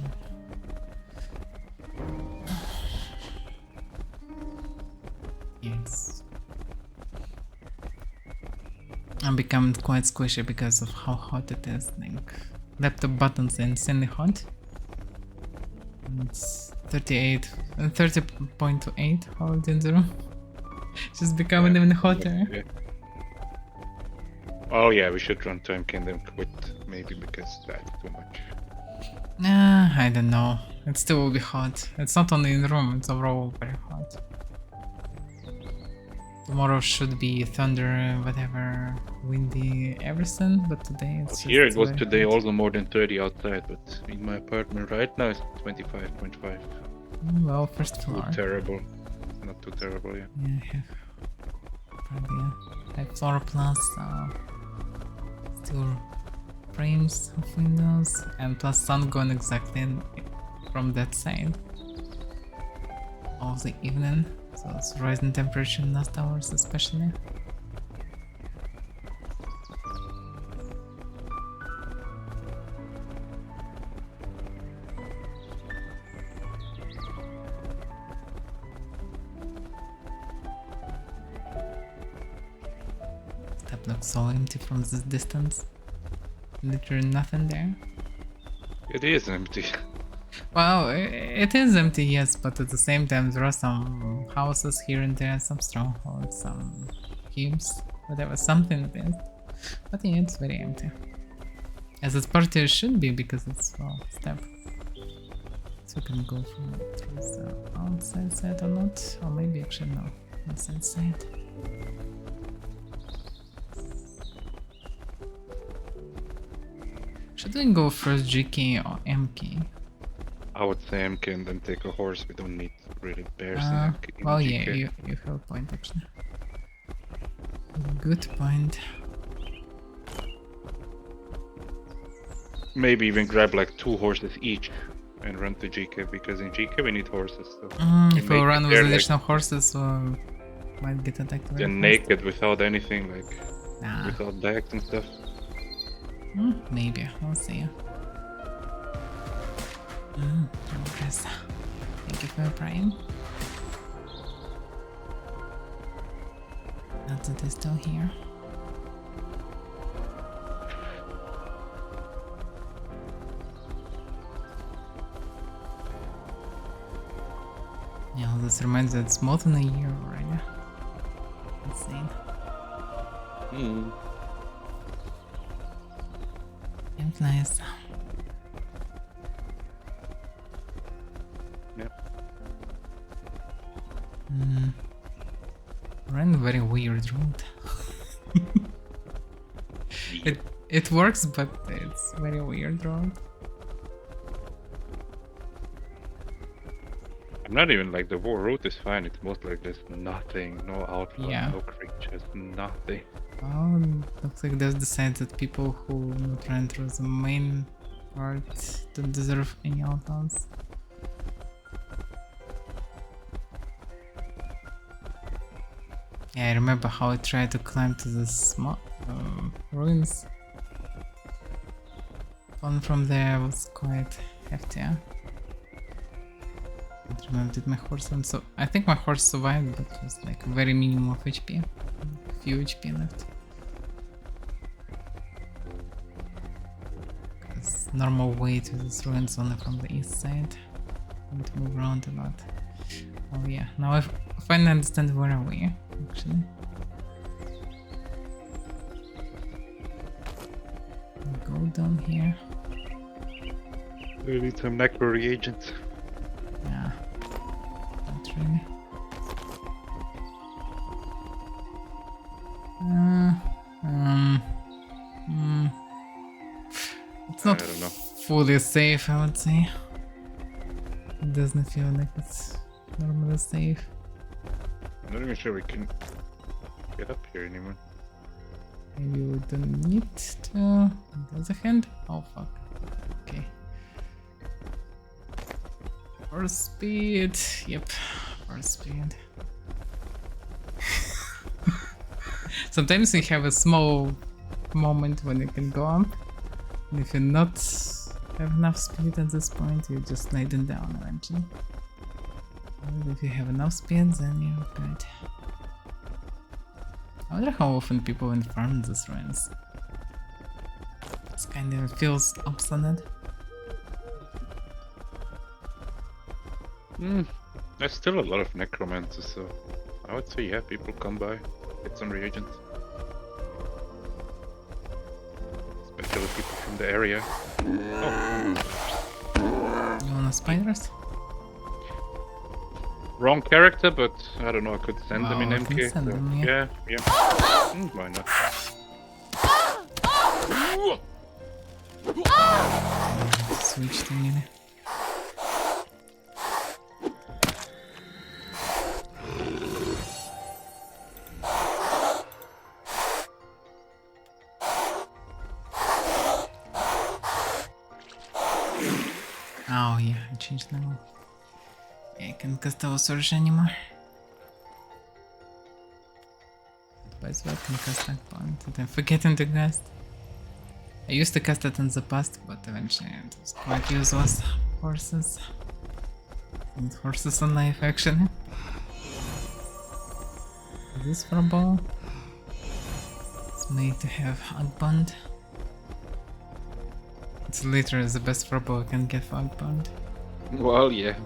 Yes. I'm becoming quite squishy because of how hot it is. Like, laptop buttons are insanely hot. It's 30.8 hot in the room. Just becoming even hotter. Yeah. Oh yeah, we should run time kingdom quit maybe because that's too much. Nah, I don't know. It still will be hot. It's not only in the room, it's overall very hot. Tomorrow should be thunder, whatever, windy, everything, but today it's just Here it was very today hot. also more than 30 outside, but in my apartment right now it's 25.5. Well, first Too floor. terrible. Not too terrible, yeah. Yeah, I have probably a high floor plus still frames of windows and plus sun going exactly from that side of the evening, so it's rising temperature in last hours especially. That looks so empty from this distance. Literally nothing there. It is empty. Well, it is empty, yes, but at the same time there are some houses here and there, some strongholds, some cubes, whatever, something there. But yeah, it's very empty. As its party should be, because it's, well, step. So we can go from through the outside side or not, or maybe actually no, inside side. Should we go first GK or MK? I would say MK and then take a horse. We don't need really bears in MK. in Well, yeah, GK. you have a point actually. Good point. Maybe even grab like 2 horses each and run to GK because in GK we need horses. So If we make run it with there, like, additional horses, we might get attacked very they're fast. naked without anything, like Nah, without bags and stuff. maybe, we'll see. Progress. Thank you for your prime. Not that it's still here. Yeah, this reminds me it's more than a year already. Insane. And nice. Yep. Ran a very weird route. It works, but it's very weird route. I'm not even like the war route is fine. It's most like there's nothing, no outlaws, Yeah. no creatures, nothing. Well, looks like they've decided that people who ran through the main part don't deserve any outlaws. Yeah, I remember how I tried to climb to the small ruins. One from there was quite hefty. Huh? don't know, did my horse and so I think my horse survived, but just like very minimum of HP. Few HP left. Because normal way to this ruins only from the east side. Need to move around a lot. Oh yeah, now I finally understand where are we actually. Go down here. We need some necro reagents. Yeah, not really. It's not I don't know. fully safe, I would say. It doesn't feel like it's normally safe. I'm not even sure we can get up here anymore. Maybe we don't need to. On the other hand, oh fuck. Okay. Force speed. Yep. Force speed. Sometimes we have a small moment when you can go up. And if you're not have enough speed at this point, you're just sliding down eventually. But if you have enough speed, then you're good. I wonder how often people in farm these ruins. It kind of feels obstinate. There's still a lot of necromancers, so I would say yeah, people come by, get some reagents. Especially people from the area. Oh, You wanna spiders? wrong character, but I don't know, I could send them in Wow, I can MK. send so them, yeah. Yeah. Why not? Switch to melee. Oh yeah, I changed now. Yeah, I can't cast our surge anymore. Otherwise I can cast that point and I'm forgetting to cast. I used to cast it in the past, but eventually it was quite useless. Horses. Need horses in life actually. Is this for a ball? It's made to have Agband. It's literally the best for a ball I can get for Agband. Well, yeah.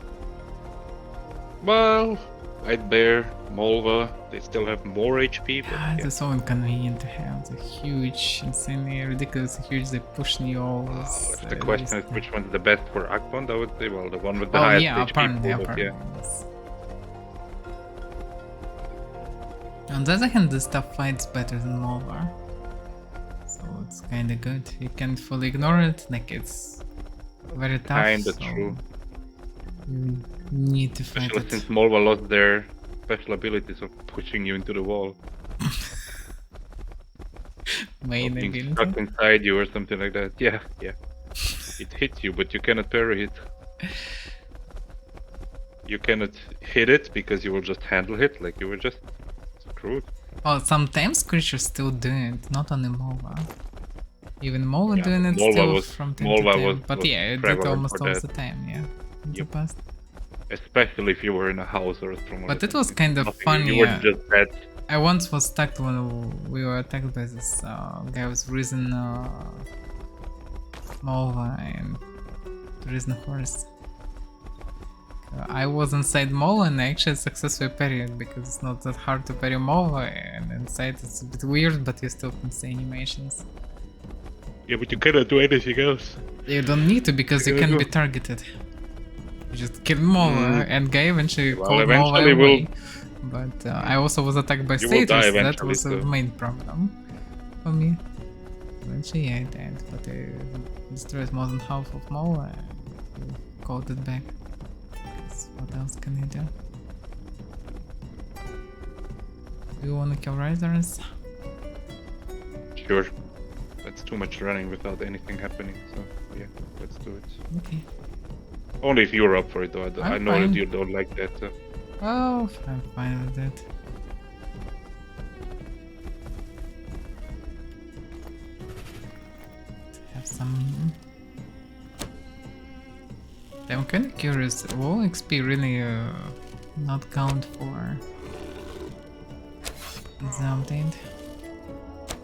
Well, White Bear, Molva, they still have more HP, but Yeah, yeah. it's so inconvenient to have the huge, insanely ridiculously huge, they push me all. If the question is which one's the best for Akbond, I would say, well, the one with the Oh highest yeah, HP apparently, pool, but apparently. yeah. Yes. On the other hand, this stuff fights better than Malvar. So it's kinda good. You can't fully ignore it, like it's very tough. Kinda so true. You need to fight Especially it. since Molva lost their special abilities of pushing you into the wall. Main Of being ability. stuck inside you or something like that. Yeah, yeah. It hits you, but you cannot parry it. You cannot hit it because you will just handle it, like you were just screwed. Well, sometimes creatures still do it, not only Mova. Even Mova Yeah, doing it Molva still was- from time Molva to time. was- But was yeah, it did prevalent almost for all that. the time, yeah. In the Yep. past. Especially if you were in a house or a stronghold. But or it was something. kind of Nothing, funny. You were just dead. I once was attacked when we were attacked by this guy with risen Mova and risen horse. I was inside Mova and I actually successfully parried because it's not that hard to parry Mova, and inside it's a bit weird, but you still can see animations. Yeah, but you cannot do anything else. You don't need to because you Yeah, can no. be targeted. You just kill Mova and guy eventually Well, called Mova eventually away. But I also was attacked by You will die satyrs, that eventually, was the so- main problem for me. Eventually I died, but I destroyed more than half of Mova and called it back. 'Cause what else can you do? Do you wanna kill riders? Sure. That's too much running without anything happening, so yeah, let's do it. Okay. Only if you're up for it, though. I I'm know fine. that you don't like that. So. Oh, I'm fine with that. Have some. I'm kind of curious. Will XP really not count for the update?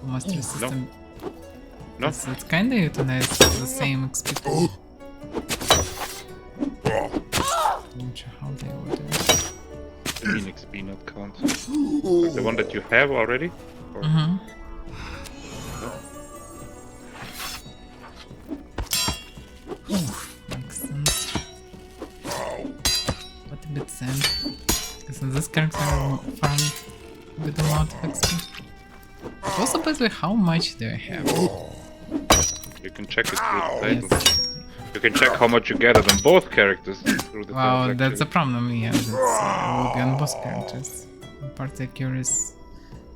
Master system. No. It's kind of utilized the same XP pool. Not sure how they would do it. I mean XP not count. The one that you have already? Or... Mm-hmm. Makes sense. What a bit sad. Because in this character farm with a lot of XP. Also, by the way, how much do I have? You can check it through the title. Yes. You can check how much you get on both characters through the Wow, title. that's a actually. problem, yeah. That's will be on both characters. I'm partly curious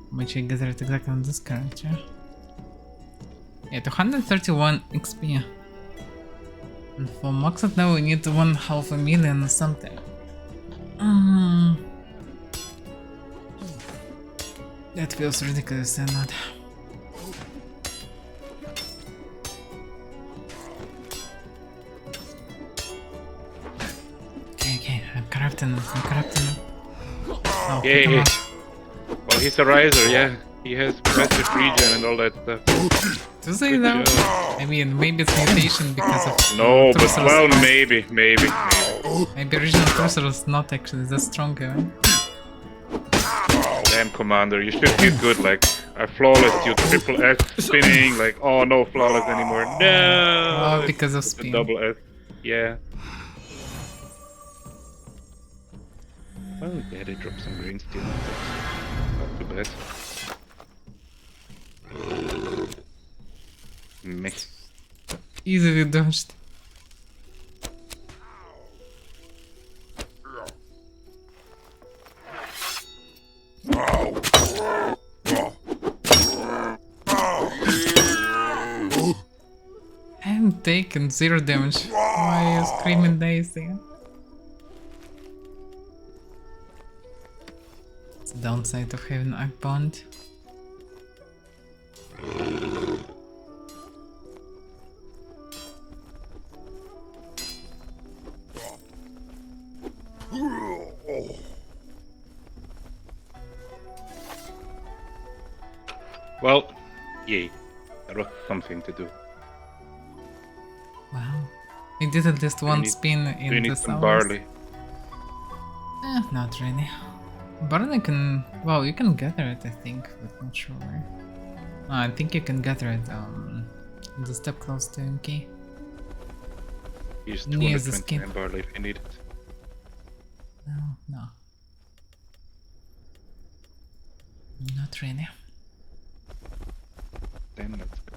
how much I gathered exactly on this character. Yeah, 231 XP. And for maxed now we need 500,000 or something. That feels ridiculous and not. Okay, I'm corrupting him. Oh, Yeah, pick him yeah. up. Well, he's a riser, yeah. He has massive regen and all that stuff. To say Good though, job. I mean, maybe it's mutation because of No, but Trucer's well, fault. maybe. Maybe original Trucer is not actually that strong, right? Damn, Commander, you should feel good, like, I flawless you triple S spinning, like, oh, no flawless anymore. No! Oh, because of The spin. double S, yeah. Oh, yeah, they dropped some green steel. Not too bad. Meh. Easily dodged. I'm taking 0 damage. Why are you screaming Daisy? It's the downside of having Arc Bond. Well, yay. That was something to do. Wow. I did at least one need- spin We in need the some hours. barley. Not really. Barley can... Well, you can gather it, I think, but not sure where. I think you can gather it in the step close to MK. Use Near the 229 barley if you need it. No. Not really. Then let's go.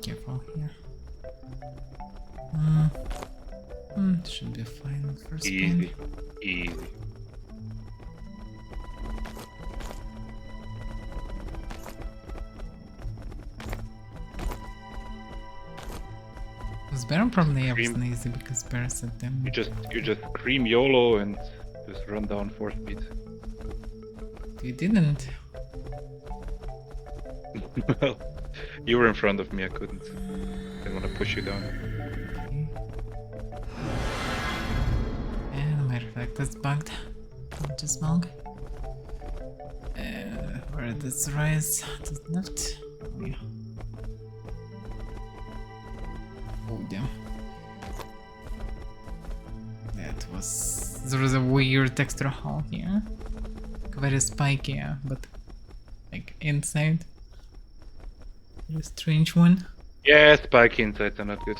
Careful here. Should be fine for spin. Easy. Because Baron probably Cream. wasn't easy because Baron said them. You just cream YOLO and just run down 4 speed. You didn't. Well, you were in front of me, I couldn't. Didn't want to push you down. Okay. And my reflect is bugged. Not just bug. Where does rise to the left? Oh yeah. Oh damn. That was... There was a weird texture hole here. Very spiky, yeah, but like inside. A strange one. Yeah, spiky insides are not good.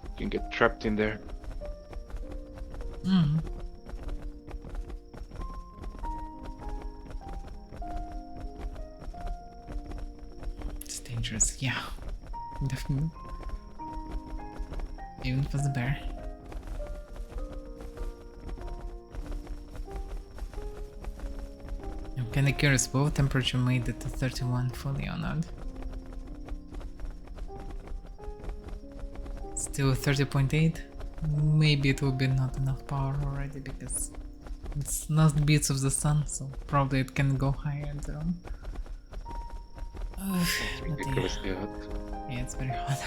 You can get trapped in there. Mm. It's dangerous, yeah. Definitely. Even for the bear. Kinda curious, what temperature made it to 31 fully or not? Still 30.8? Maybe it will be not enough power already because it's last beats of the sun, so probably it can go higher though. But yeah. Ridiculously hot. Yeah, it's very hot.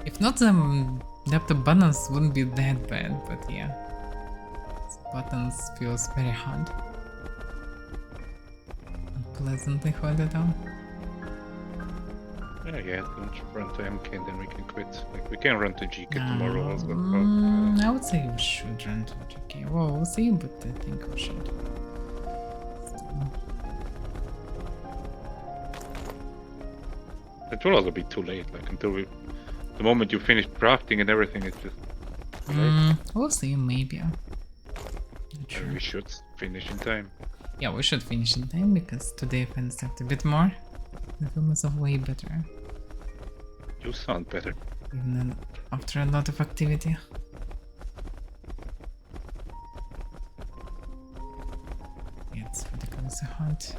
If not, the laptop buttons wouldn't be that bad, but yeah. Buttons feels very hard. Unpleasantly hot at all. Yeah, don't run to MK and then we can quit. Like, we can run to GK tomorrow also. I would say we should run to GK. Well, we'll see, but I think we should. It will also be too late, like, until we... The moment you finish crafting and everything, it's just... We'll see, maybe. Not sure. We should finish in time. Yeah, we should finish in time because today I finished a bit more. The film is way better. You sound better. Even after a lot of activity. Yeah, it's ridiculously hot.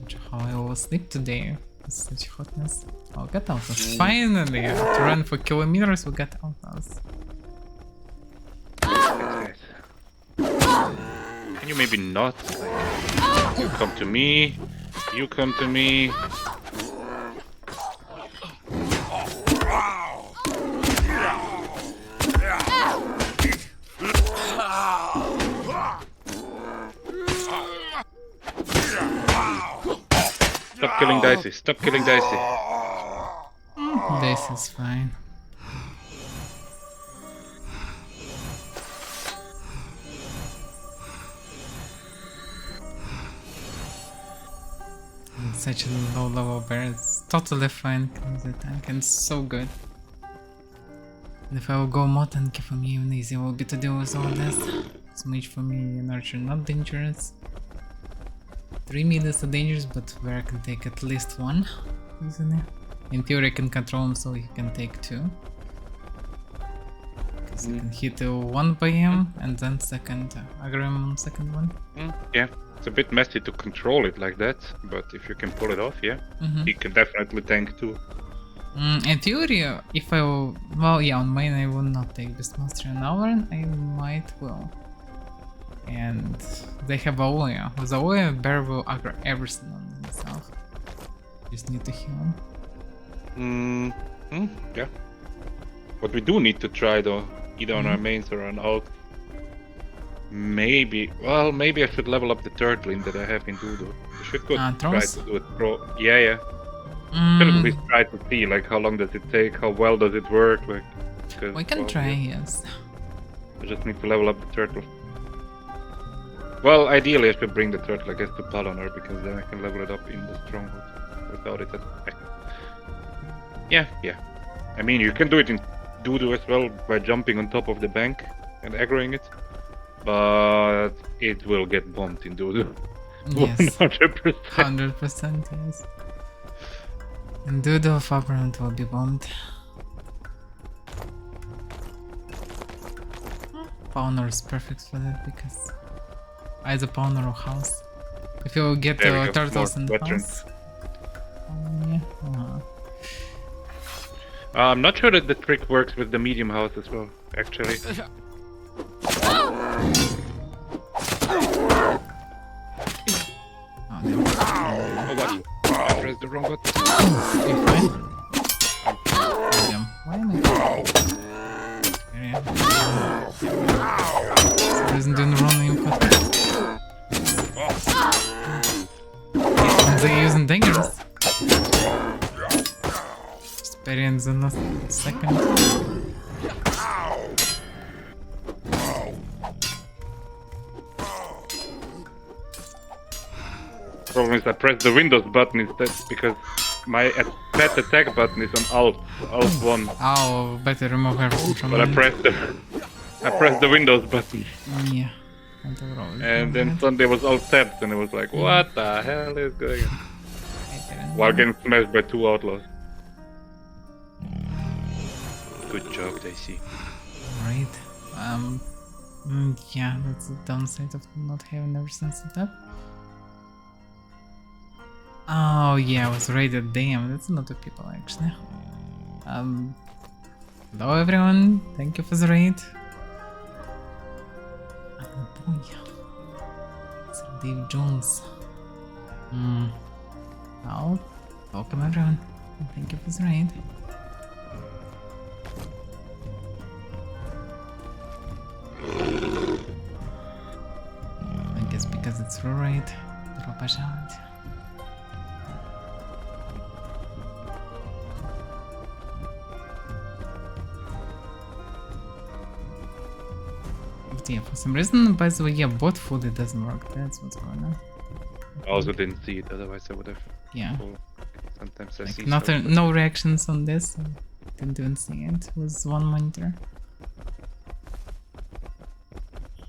Not sure how I will sleep today with such hotness. Oh, got outlaws. Finally! After run for kilometers, we got outlaws. Yes. Can you maybe not? Like, you come to me. You come to me. Stop killing Dicey. Stop killing Dicey. This is fine. Such a low level bear, it's totally fine because the tank is so good. And if I will go more tanky, for me even easier will be to deal with all this. Smudge for me and Archer not dangerous. 3 mid is dangerous, but where I can take at least 1 easily. In theory I can control him so he can take 2. Because I can hit 1 by him and then second aggro him on second one. Yeah. It's a bit messy to control it like that, but if you can pull it off, yeah, he can definitely tank too. In theory, if I will, well, yeah, on mine I will not take Beastmaster and Avaira, I might will. And they have Avaira. With Avaira, Bear will aggro everything on himself. Just need to heal him. Yeah. What we do need to try though, either on our mains or on alt. Maybe I should level up the turtling that I have in Doodle. I should go try to do it pro. Yeah. Should at least try to see like how long does it take, how well does it work, like. We can try, yes. I just need to level up the turtle. Well, ideally I should bring the turtle, I guess, to Palonar because then I can level it up in the stronghold without it attacking. Yeah. I mean, you can do it in Doodle as well by jumping on top of the bank and aggroing it. But it will get bombed in Doodle. Yes. 100%. 100%, yes. And Doodle of Opponent will be bombed. Pawner is perfect for that because either Pawner or House. If you get the turtles in the house. Yeah. I'm not sure that the trick works with the medium house as well, actually. Oh, what? I pressed the wrong button. You fine? Why am I... For reason doing the wrong input. They're using dangers. Experience in a second. Problem is I pressed the Windows button instead because my set attack button is on Alt 1. Oh, better remove everything from But I pressed the Windows button. Yeah. And then Sunday was Alt tapped and it was like, what the hell is going on? While getting smashed by 2 outlaws. Good job, Daisy. Right. Yeah, that's the downside of not having everything set up. Oh yeah, I was raided. Damn, that's a lot of people actually. Hello everyone. Thank you for the raid. Oh boy. Sir Dave Jones. Well, welcome everyone. Thank you for the raid. I guess because it's raid. Добро пожаловать. But yeah, for some reason, by the way, yeah, bot food it doesn't work. That's what's going on. I also didn't see it, otherwise I would have. Yeah. Told. Sometimes I see Like stuff, but- no reactions on this. So didn't even see it. It was one monitor.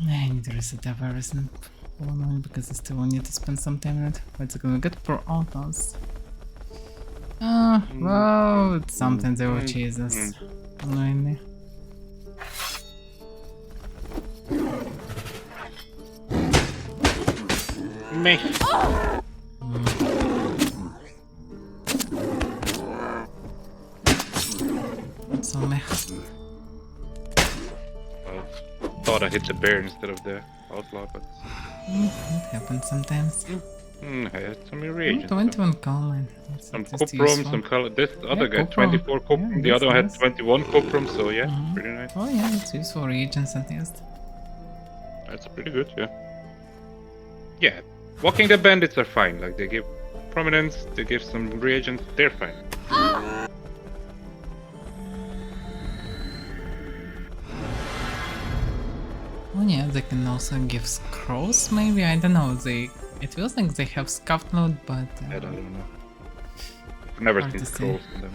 I need to reset everything. Annoying because I still need to spend some time on it. What's it gonna get per outlaws? Well, it's something they will chase us. Annoyingly. Meh. So meh. Well, thought I hit the bear instead of the outlaw, but It happens sometimes. I had some reagents. 21 common. Some coprom, some color. This other guy, coprom. 24 coprom. Yeah, The other one had that's 21 coprom, so yeah, Mhm. pretty nice. Oh yeah, it's useful reagents at least. That's pretty good, yeah. Yeah, walking the bandits are fine. Like they give prominence, they give some reagents, they're fine. Oh yeah, they can also give scrolls maybe, I don't know, it feels like they have scuffed loot, but I don't know. I've never Hard seen to say. scrolls in them.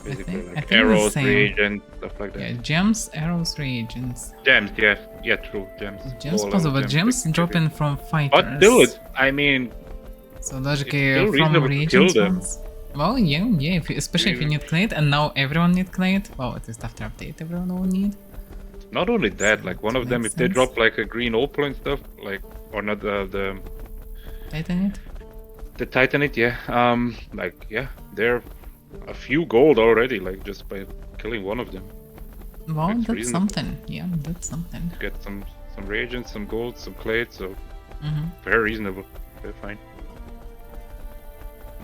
Basically, I like think the arrows, same. reagents, stuff like that. yeah, gems, arrows, reagents. Gems, yeah, true, gems. Gems All possible, level but gems basically. drop in from fighters. But still, I mean, So logically it's still from reasonable to kill reagents them. ones. Well, yeah, especially if you need clade, and now everyone need clade. Well, at least after update, everyone will need. not only that, So like one it of them, makes if they sense. drop like a green opal and stuff, like, or not the Titanite. Titanite, yeah, like, yeah, they're a few gold already, like, just by killing one of them. Well, It's that's reasonable. something. Yeah, that's something. Get some reagents, some gold, some clay, so very reasonable. They're fine.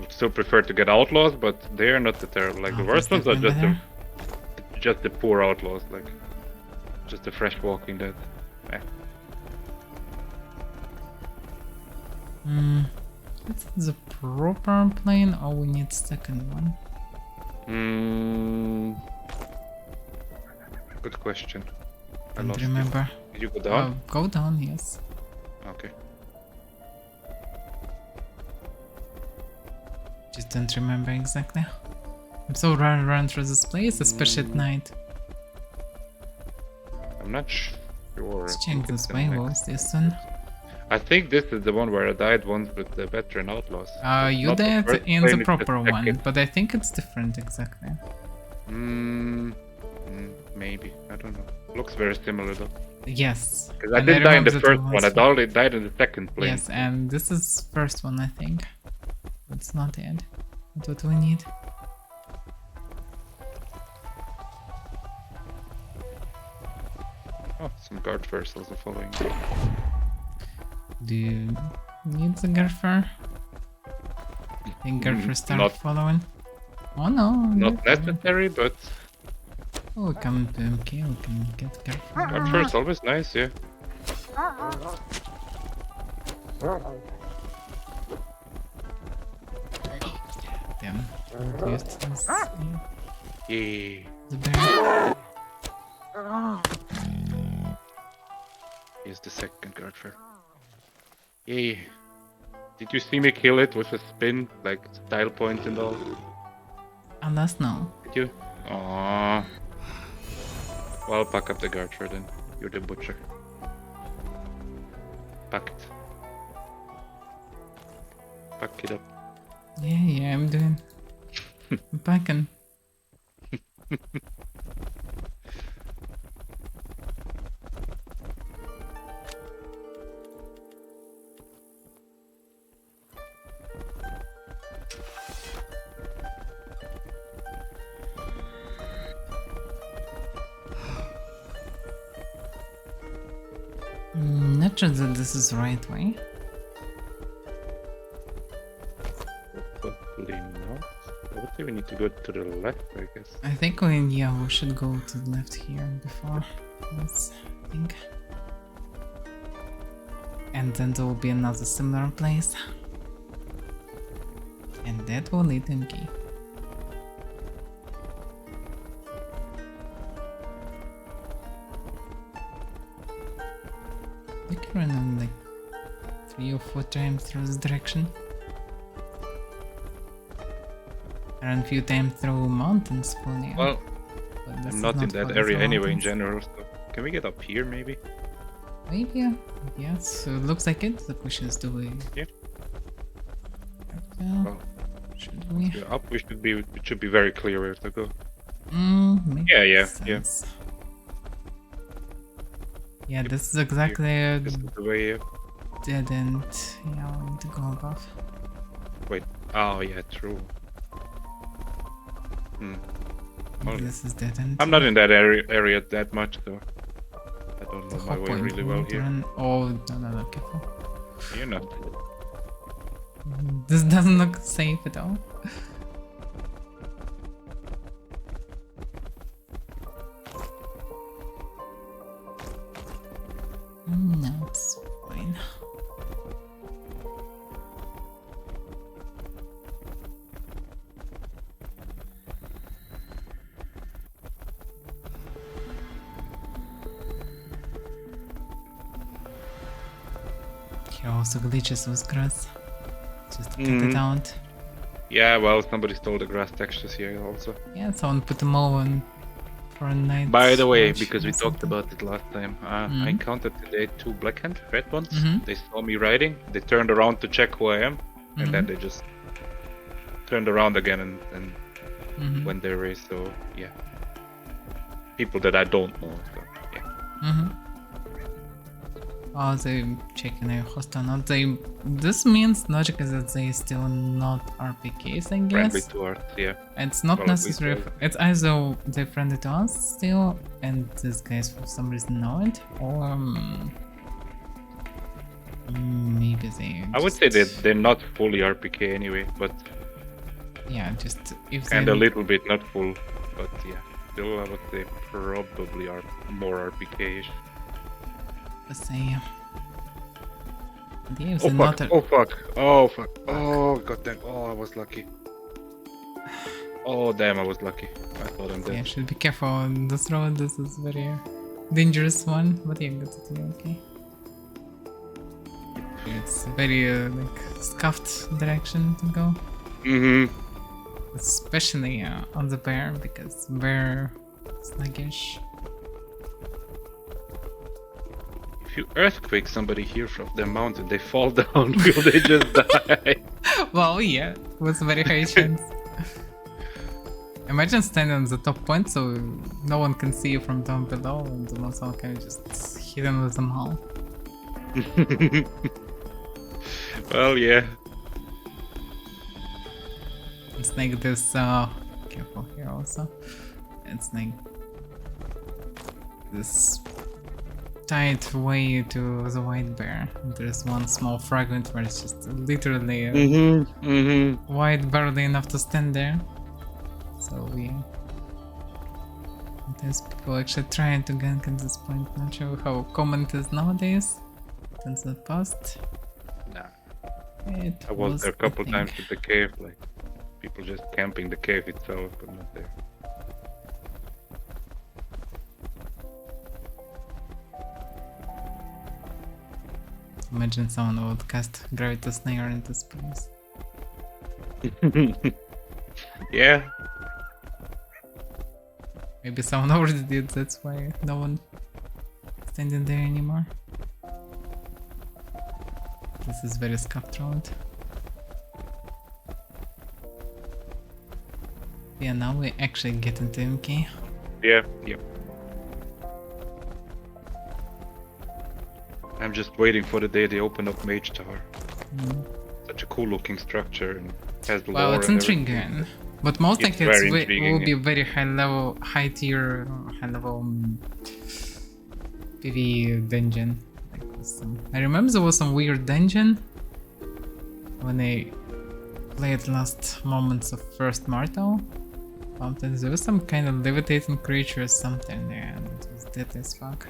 Would still prefer to get outlaws, but they're not the terrible. Like the worst ones are just the poor outlaws, like just the fresh walking dead. Is it the proper plane or we need second one? Good question. I Don't lost it. remember. Did you go down? Go down, yes. Okay. Just don't remember exactly. I'm so run through this place, especially at night. I'm not sure. Let's I check think this it's the way, next- what was this one? I think this is the one where I died once with the veteran outlaws. It's You not the did first in plane, the it's proper one, second. but I think it's different exactly. Maybe. I don't know. Looks very similar though. Yes. Because I and didn't die in remember the that first it one, was I fun. already died in the second plane. Yes, and this is first one, I think. It's not it. That's what we need. Oh, some guard first also following. Do you need the Garfer? I think Garfer start not- following. Oh no. Not they're fine. necessary, but Oh, we can PMK, we can get Garfer. guard first always nice, yeah. Damn. Used this. Yeah. The bear. Here's the second guard first. Yay. Did you see me kill it with a spin, like style point and all? Unless no. Did you? Aww. Well, pack up the Garcher then. You're the butcher. Pack it. Pack it up. Yeah, I'm doing. I'm packing. Not sure that this is the right way. Probably not. I would say we need to go to the left, I guess. I think we should go to the left here before this thing. And then there will be another similar place. And that will lead to key. We can run on like 3 or 4 times through this direction. I ran a few times through mountains for now. Well, but this I'm is not in for that the area anyway in mountains. general, so can we get up here maybe? Maybe, yeah, so it looks like it. The question is, do we... Yeah. Well, Should we? yeah, up it should be very clear where to go. Makes Yeah. sense. Yeah, this is exactly a This is the way up. dead end. Yeah, we need to go above. Wait. Oh yeah, true. Well, This is dead end. I'm not in that area that much, so I don't know The my whole way point really we well need to here. run- Oh, no, careful. You're not. This doesn't look safe at all. No, it's fine. Here also glitches with grass. Just to cut it out. Yeah, well, somebody stole the grass textures here also. Yeah, someone put them all on for a night. By the way, watch because we or talked something. about it last time, I encountered today 2 blackhand red ones. Mhm. They saw me riding, they turned around to check who I am, and then they just turned around again and went their way, so yeah. People that I don't know, so yeah. Oh, they checking a host or not. This means logically that they still not RPKs, I guess. Friendly towards, yeah. It's not Probably necessary. so. It's either they're friendly to us still, and these guys for some reason know it, or maybe they. I would say that they're not fully RPK anyway, but Yeah, just if kind they. of a little bit, not full, but yeah. Still, I would say probably are more RPK-ish. Let's say. Yeah, if Oh they're fuck, not. oh fuck, oh fuck, oh goddamn, oh I was lucky. Oh damn, I was lucky. I thought I'm Yeah, dead. should be careful on this road. This is very dangerous one, but yeah, good to be okay. It's very like scuffed direction to go, especially on the bear because bear sluggish. If you earthquake somebody here from the mountain, they fall down, will they just die? Well, yeah, with very high chance. Imagine standing on the top point so no one can see you from down below and the most can just hidden with them all. Well, yeah. It's like this, careful here also. It's like this tight way to the white bear. There's one small fragment where it's just literally wide, barely enough to stand there. So there's people actually trying to gank at this point. Not sure how common it is nowadays. Since the past. Nah. It I was there a couple thing. times at the cave, like people just camping the cave itself, but not there. Imagine someone would cast Gravity Snare into space. Yeah. Maybe someone already did, that's why no one standing there anymore. This is very scuffed road. Yeah, now we actually get into MK. Yeah, yep. I'm just waiting for the day they open up Mage Tower. Such a cool looking structure and has the Well, lore it's and everything. intriguing. But most It's likely very will intriguing, be very high level, high tier, high level PvE dungeon. Like I remember there was some weird dungeon when I played last moments of first Mortal. There was some kind of levitating creature or something there, and it was dead as fuck.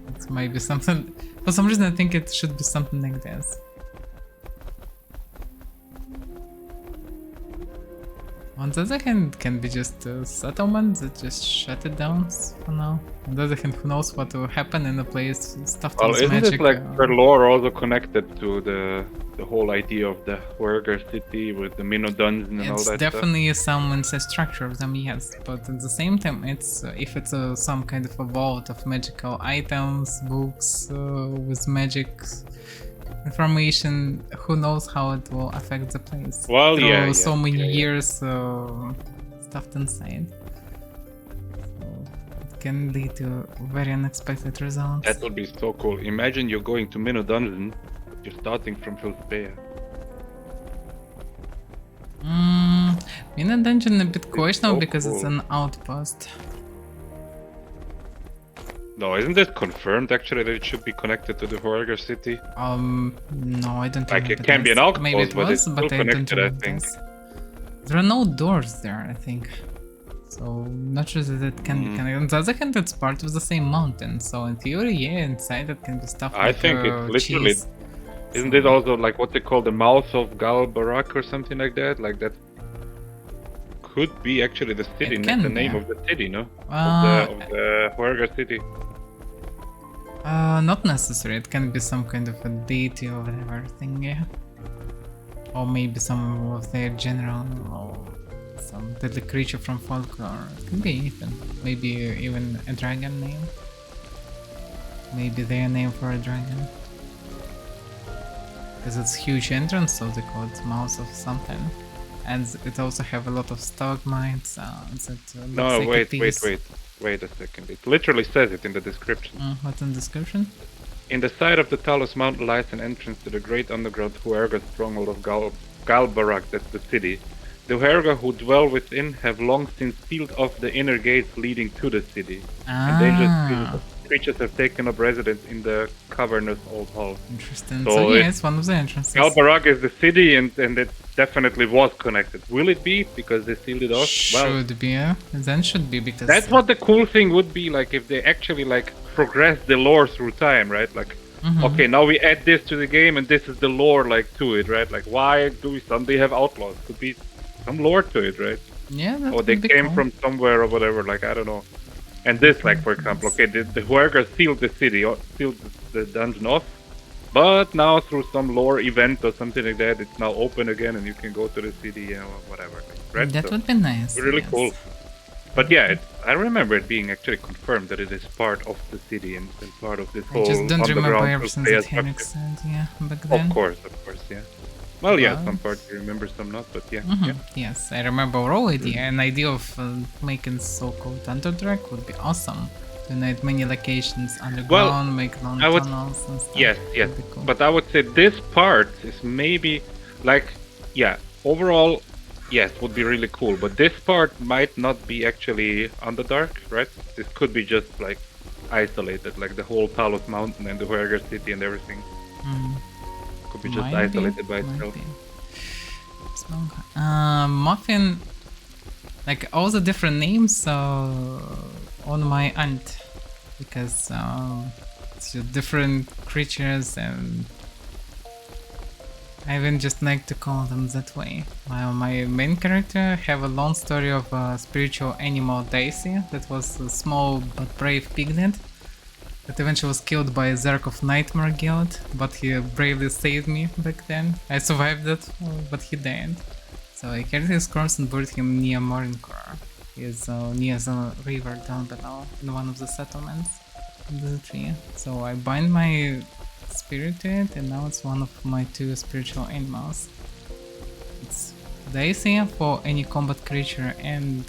It might be something. For some reason, I think it should be something like this. On the other hand, it can be just a settlement that just shut it down for now. On the other hand, who knows what will happen in a place stuffed Well, with isn't magic. it like her lore also connected to the whole idea of the Warrior City with the Minnow Dungeon and all It's that definitely some inside structure of them, yes, but at the same time, it's if it's some kind of a vault of magical items, books with magic information, who knows how it will affect the place. Well, through yeah, so many yeah. years stuffed inside. So it can lead to very unexpected results. That would be so cool. Imagine you're going to Minnow Dungeon, but you're starting from Philspea. In a dungeon a bit questionable so because it's cool. an outpost. No, isn't it confirmed actually that it should be connected to the Warrior City? No, I don't Like, remember it can be this. an outpost, Maybe it but was, it's still but I don't connected, I remember think. this. There are no doors there, I think. So, not sure that it can be connected. On the other hand, it's part of the same mountain, so in theory, yeah, inside it can be stuff I like think it's literally... cheese. Isn't it also like what they call the mouth of Galbarak or something like that? Like that could be actually the city, It not can the be. name of the city, no? Uh, of the Warrior City. Not necessary. It can be some kind of a deity or whatever thing, yeah. Or maybe some of their general or some deadly creature from folklore. It can be anything. Maybe even a dragon name. Maybe their name for a dragon. Because it's huge entrance, so they call it mouth of something. And it also have a lot of stalagmites that No, looks like a wait, piece. wait a second. It literally says it in the description. What's in the description? In the side of the Talos Mountain lies an entrance to the great underground Huerga stronghold of Galbarak, that's the city. The Huerga who dwell within have long since sealed off the inner gates leading to the city. Endangered creatures have taken up residence in the cavernous old hall. Interesting. So So yeah, it- it's one of the entrances. Galbarak is the city and it definitely was connected. Will it be? Because they sealed it off? Well, Should be, yeah. Then should be because that's what the cool thing would be, like if they actually like progress the lore through time, right? Like, okay, now we add this to the game and this is the lore like to it, right? Like, why do we suddenly have outlaws? Could be some lore to it, right? Yeah, that Or they would be came cool. from somewhere or whatever, like, I don't know. And this, like, for example, okay, the Huerga sealed the city, or sealed the dungeon off, but now through some lore event or something like that, it's now open again and you can go to the city or whatever, right? That So, would be nice. really yes. cool. But yeah, I remember it being actually confirmed that it is part of the city and part of this I whole just don't remember underground everything Philspea that Henrik structure. said, yeah, back then. Of course, yeah. Well, yeah, Well- some parts you remember, some not, but yeah. Mhm, yeah. Yes, I remember raw idea. An idea of making so-called Underdark would be awesome. To unite many locations underground, make long I would- tunnels and stuff. Yes, yes. Would be cool. But I would say this part is maybe like, yeah, overall, yes, would be really cool. But this part might not be actually Underdark, right? This could be just like isolated, like the whole Talos Mountain and the Huerga City and everything. Could be just Might be, isolated by might itself. be. Muffin, like all the different names on my aunt, because it's just different creatures and I even just like to call them that way. My main character have a long story of a spiritual animal Daisy that was a small but brave piglet that eventually was killed by a Zerk of Nightmare Guild, but he bravely saved me back then. I survived that, but he didn't. So I carried his corpse and buried him near Morincor. He is near the river down below in one of the settlements under the tree. So I bind my spirit to it and now it's one of my two spiritual animals. It's Daisy for any combat creature and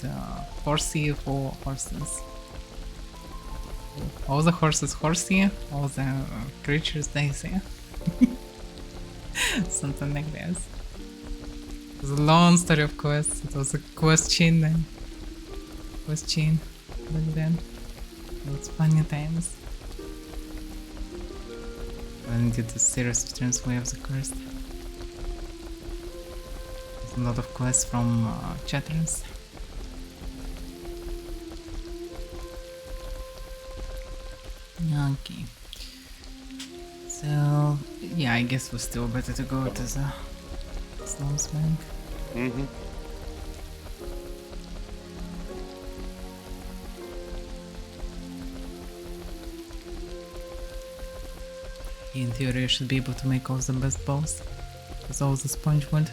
Horsey for horses. All the horses Horsey, all the creatures Daisy. Something like this. It was a long story of quests. It was a quest chain then. Quest chain back then. It was funny times. When did the series of Trans Way of the Cursed? There's a lot of quests from chatters. Okay. So yeah, I guess we're still better to go to the Slums Bank. Mm-hmm. In theory, I should be able to make all the best bows with all the sponge wood.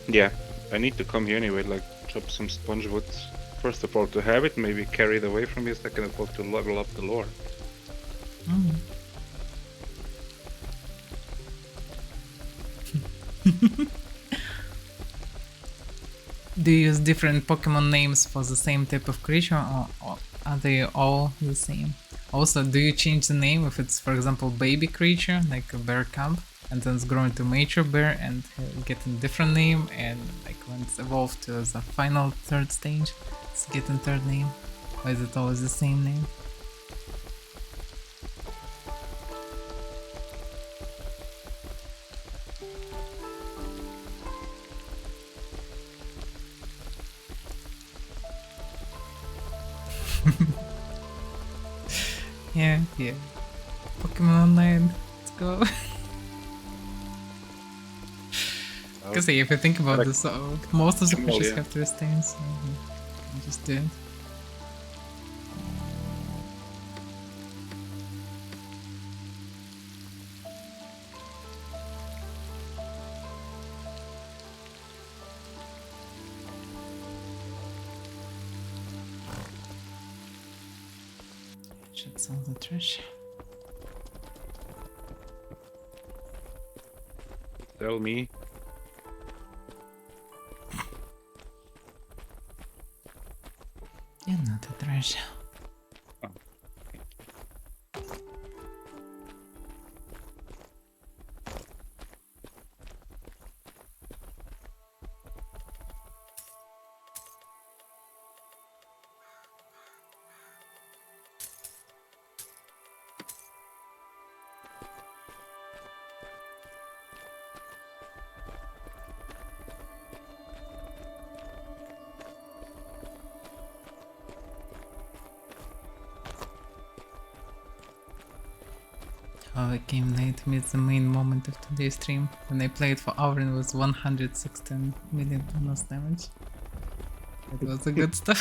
Yeah, I need to come here anyway, like chop some sponge wood. First of all, to have it, maybe carry it away from me. Second of all, to level up the lore. Mm. Do you use different Pokemon names for the same type of creature, or are they all the same? Also, do you change the name if it's, for example, baby creature, like a bear cub, and then it's grown to mature bear and get a different name, and like when it's evolved to the final third stage, it's getting third name? Or is it always the same name? Yeah. Pokemon Online, let's go. Because if you think about this, most of the creatures have 3 stains, so I just do it. Should sell the trash. Tell me. You're not a trash. Oh, I came late to miss the main moment of today's stream. When I played for Avaira, it was 116 million almost damage. That was the good stuff.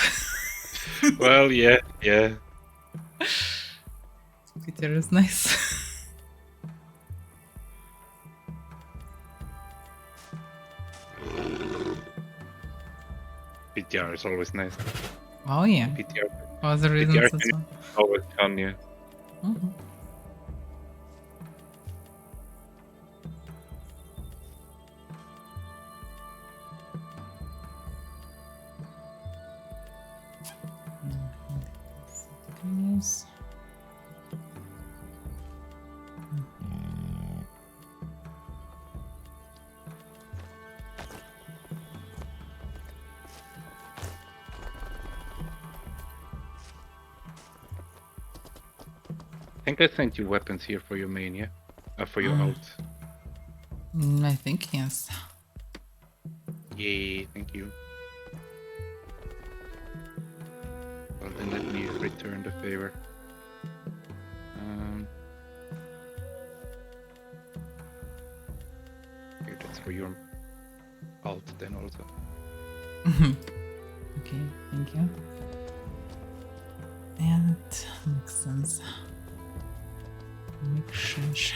Well, yeah. PTR is nice. PTR is always nice. Oh yeah. PTR, For the reasons PTR as well. always fun, yeah. Mhm. Yes. I think I sent you weapons here for your main, yeah? For your out. I think yes. Yay, thank you. Well, then let me return the favor. Okay, that's for your alt then also. Okay, thank you. Yeah, that makes sense. Makes sense.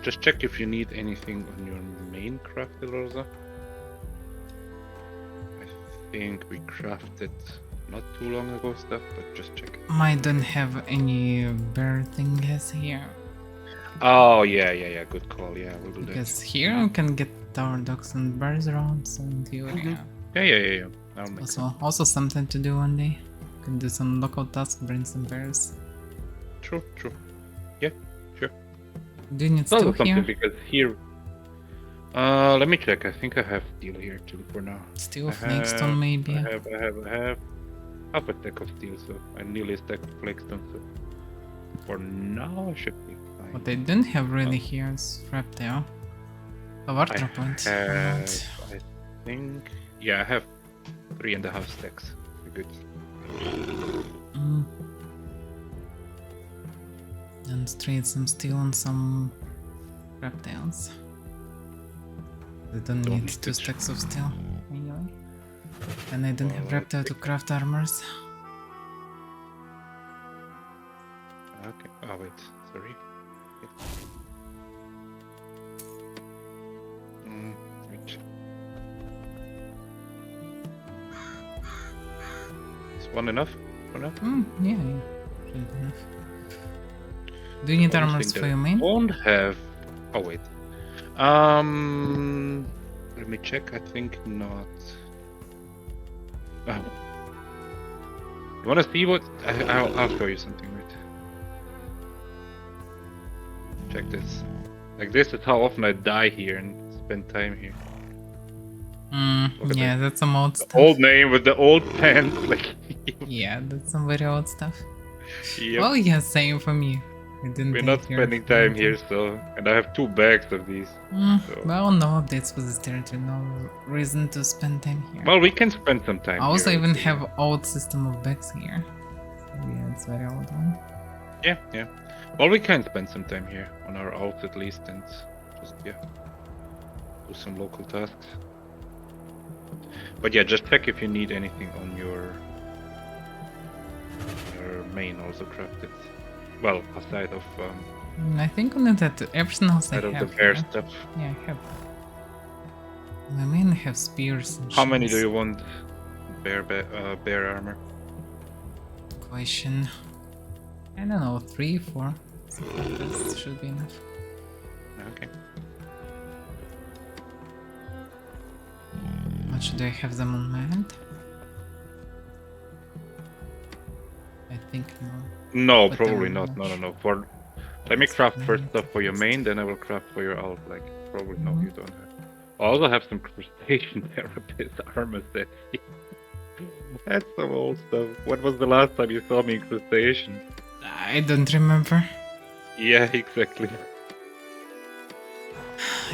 Just check if you need anything on your main crafted also. I think we crafted not too long ago stuff, but just check. I don't have any bear things here. Oh yeah, good call, yeah, we'll do Because here we can get our dogs and bears around, so in theory. Yeah. That'll make sense. Also something to do one day. Can do some local tasks, bring some bears. True. Yeah, sure. Do you need It's also still something here? because here, Let me check. I think I have steel here too for now. Steel I flagstone have- maybe. I have half a stack of steel, so I'm nearly a stack of flagstone. So for now, I should be fine. What I don't have really here is reptile. A water point. have, I think, yeah, I have 3.5 stacks. Good. Mm. And trade some steel and some reptiles. They don't Don't need need 2 it. stacks of steel anyway. And I don't have Well, reptile to craft armors. Okay. Oh wait, sorry. Wait. Is one enough? For now? Yeah, should be enough. Do you need Only armors thing for that your I main? Won't have. Oh wait. Let me check. I think not. Oh. You wanna see what? I'll show you something. Wait. Check this. Like this is how often I die here and spend time here. Look at Yeah, that's some old stuff. Old name with the old pants. Like. Yeah, that's some very old stuff. Yep. Well, yeah, same for me. I didn't We're take not care spending of time anything. here, so and I have 2 bags of these. So. Well, no updates for this territory, no reason to spend time here. Well, we can spend some time. I also here, even so- have old system of bags here. So yeah, it's very old one. Yeah, yeah. Well, we can spend some time here on our alt at least, and just do some local tasks. But yeah, just check if you need anything on your main also crafted. Well, aside of I think only that everything else I aside of the have bear here. stuff. Yeah, I have. I mainly have spears and How many do shields. you want? Bear armor. Question. I don't know, 3, 4. Something like this should be enough. Okay. What should I have them on my hand? I think no. No, But probably then not. much. No. Let me craft first Right. stuff for your main, then I will craft for your alt. Like probably no, Mhm. you don't have. I also have some crustacean therapist armor set. That's some old stuff. When was the last time you saw me in crustacean? I don't remember. Yeah, exactly.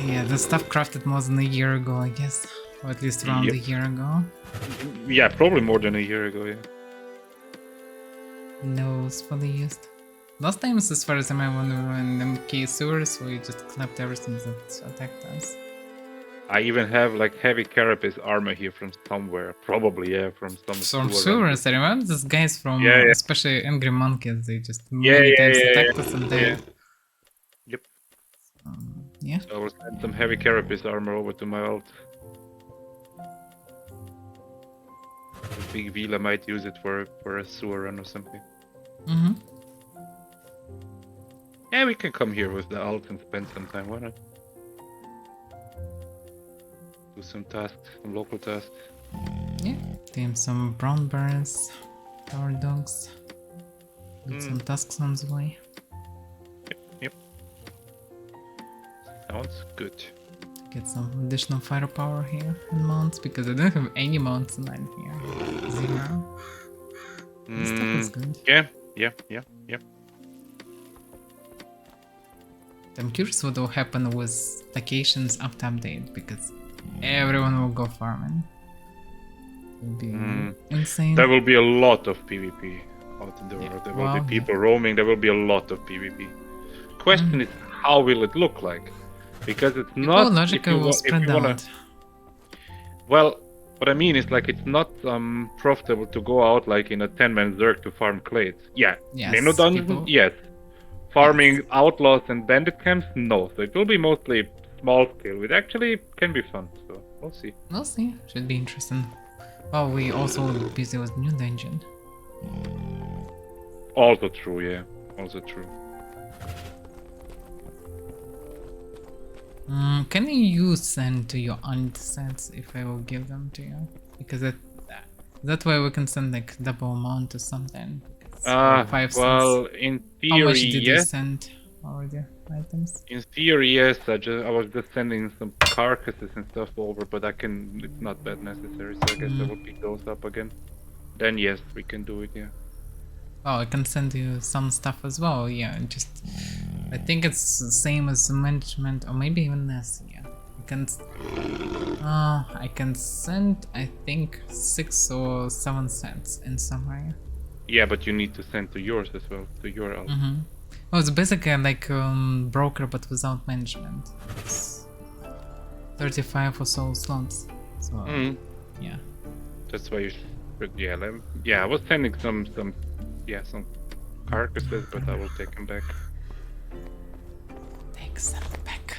Yeah, the stuff crafted more than a year ago, I guess. Or at least around a Yep. year ago. Yeah, probably more than a year ago. Yeah. No, it's fully used. Last times, as far as I remember, when we were in MK sewers, we just clapped everything that attacked us. I even have like heavy carapace armor here from somewhere. Probably from some From sewer run. sewers, I remember these guys from, Yeah. especially Angry Monkeys, they just Yeah, many yeah, times yeah, attacked yeah. us and Yeah. died. Yep. Yeah. So I will send some heavy carapace armor over to my alt. The big Vila might use it for a sewer run or something. Mm-hmm. Yeah, we can come here with the alt and spend some time. Why not? Do some tasks, some local tasks. Yeah. Tame some brown bears, tower dogs. Do some tasks on the way. Yep. Sounds good. Get some additional firepower here and mounts because I don't have any mounts in line here. 0. This stuff is good. Yeah. I'm curious what will happen with locations after update because everyone will go farming. It'll be insane. There will be a lot of PvP out in the Yeah, world. There will well, be people roaming. There will be a lot of PvP. Question is, how will it look like? Because it's People not. logically will spread out. Well, what I mean is like it's not profitable to go out like in a 10-man zerg to farm clades. Yeah, Yes, Nano dungeons, people- yes. Farming outlaws and bandit camps, no. So it will be mostly small scale, which actually can be fun. So we'll see. We'll see. Should be interesting. Well, we also busy with new dungeon. Also true, yeah. Also true. Can you send to your aunt sets if I will give them to you? Because that way we can send like double amount or something. Because 5 cents. Well, in How much theory, did you yes. send already? items. In theory, yes. I was just sending some carcasses and stuff over, but it's not that necessary. So I guess I will pick those up again. Then yes, we can do it. Yeah. Oh, I can send you some stuff as well. Yeah, just I think it's the same as the management, or maybe even less. Yeah, I can send I think 6 or 7 cents in somewhere. Yeah, but you need to send to yours as well, to your alt. Oh, it's basically like broker but without management. It's 35 or so slots. So yeah. That's why you should. Yeah, I was sending some carcasses, but I will take them back. Take them back.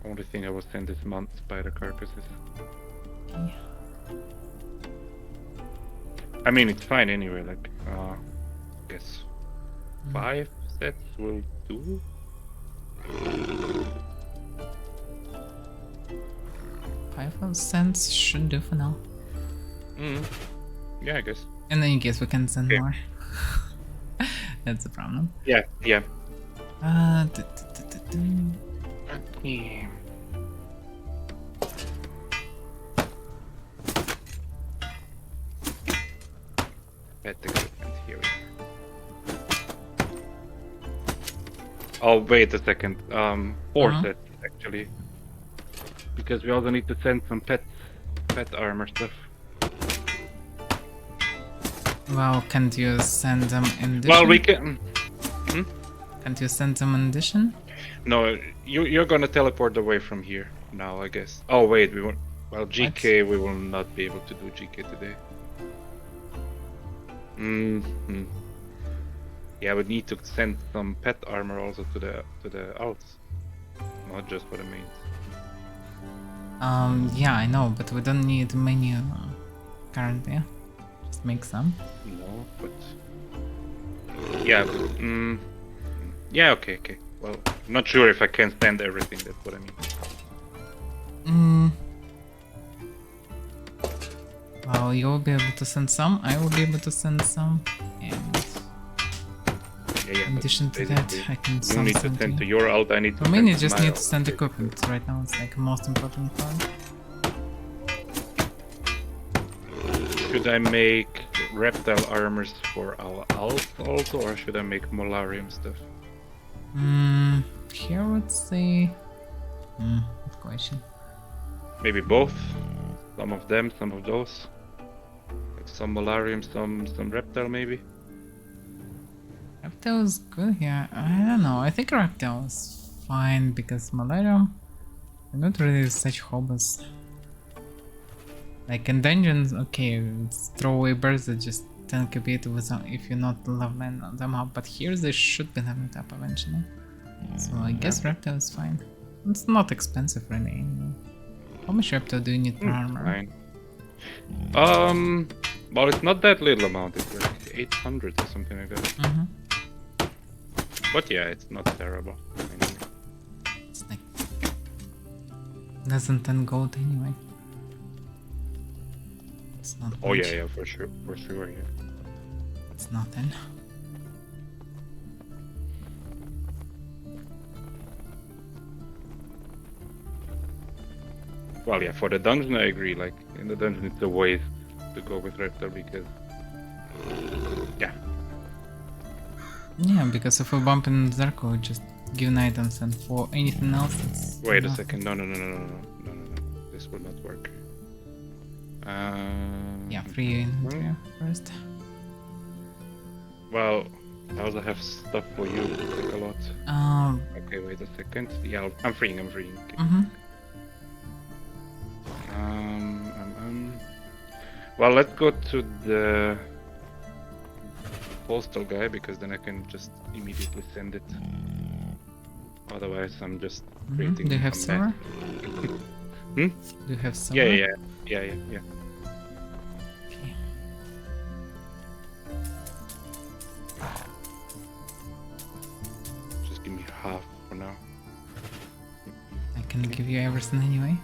Only thing I will send this month spider carcasses. Yeah. I mean, it's fine anyway. Like, guess 5 sets will do. 5 cents should do for now. Yeah, I guess. And then you guess we can send more. That's the problem. Yeah. Yeah. Pet equipment here. Oh, wait a second. 4 sets actually, because we also need to send some pet armor stuff. Well, can't you send them in addition? Well, we can. Can't you send them in addition? No, you're gonna teleport away from here now, I guess. Oh wait, we won't. Well, GK, we will not be able to do GK today. Yeah, we need to send some pet armor also to the alts, not just for the mains. Yeah, I know, but we don't need many currently. Just make some. No, but yeah, yeah, okay. Well, I'm not sure if I can send everything. That's what I mean. Well, you'll be able to send some. I will be able to send some, and in addition to that, I can you need to send to your alt. I need to. I mean, you just need to send equipment. Right now, it's like the most important part. Should I make reptile armors for our alt also, or should I make Molarium stuff? Here I would say. Good question. Maybe both. Some of them, some of those. Like some Molarium, some reptile maybe. Reptile is good here. I don't know. I think reptile is fine because Malarium, they're not really such hobbies. Like in dungeons, okay, it's throwaway birds that just tank a bit without if you're not leveling them up. But here they should be leveled up eventually. So I guess reptile is fine. It's not expensive really anyway. How much reptile do you need per armor? Fine. Well, it's not that little amount. It's like 800 or something like that. But yeah, it's not terrible. It's like less than 10 gold anyway. It's not Oh much. yeah, for sure, yeah. It's nothing. Well, yeah, for the dungeon I agree. Like in the dungeon, it's a waste to go with reptile because, yeah. Yeah, because if we bump in Zerko, we just give items, and for anything else, it's. Wait a nothing. second. No. This will not work. Yeah, free inventory first. Well, I also have stuff for you. Like a lot. Okay, wait a second. Yeah, I'm freeing. Okay. Well, let's go to the postal guy because then I can just immediately send it. Otherwise, I'm just creating. Do you have some silver? mess. Do you have silver? Yeah. Okay. Just give me half for now. I can give you everything anyway.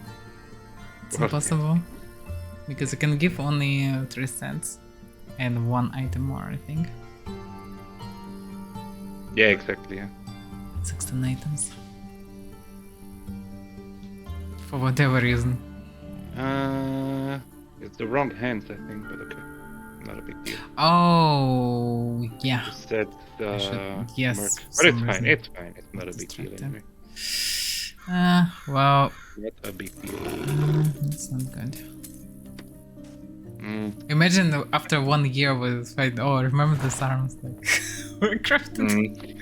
It's Okay. impossible. Because you can give only 3 cents and 1 item more, I think. Yeah, exactly. Yeah. 16 items. For whatever reason. It's the wrong hands, I think, but okay, not a big deal. Oh, yeah. You said Yes, merc, for but it's some fine. reason. It's fine. It's not a big deal Distracted. anyway. Well, Not a big deal. that's not good. Mm. Imagine after 1 year with fight. Oh, remember these arms? Like, we're crafted.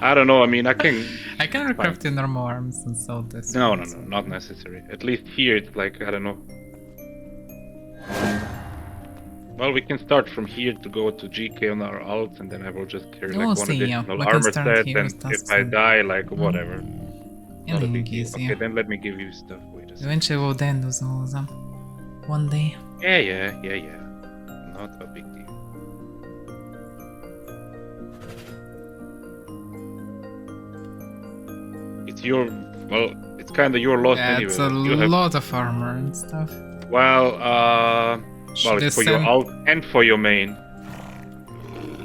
I don't know. I mean, I can. I can Fine. recraft the normal arms and sell this. No, one, no, so- no, not necessary. At least here, it's like I don't know. Well, we can start from here to go to GK on our alts, and then I will just carry We'll like one see, yeah. additional We can armor start set, here and with tasks if I and- die, like whatever. Not a Anything big deal. easy. Okay, then let me give you stuff. Wait a second. Eventually we'll then lose all of them. One day. Yeah. Not a big deal. It's your, well, it's kind of your loss Yeah, anyway. it's a You have, lot of armor and stuff. well, Should I it's for your send- alt and for your main.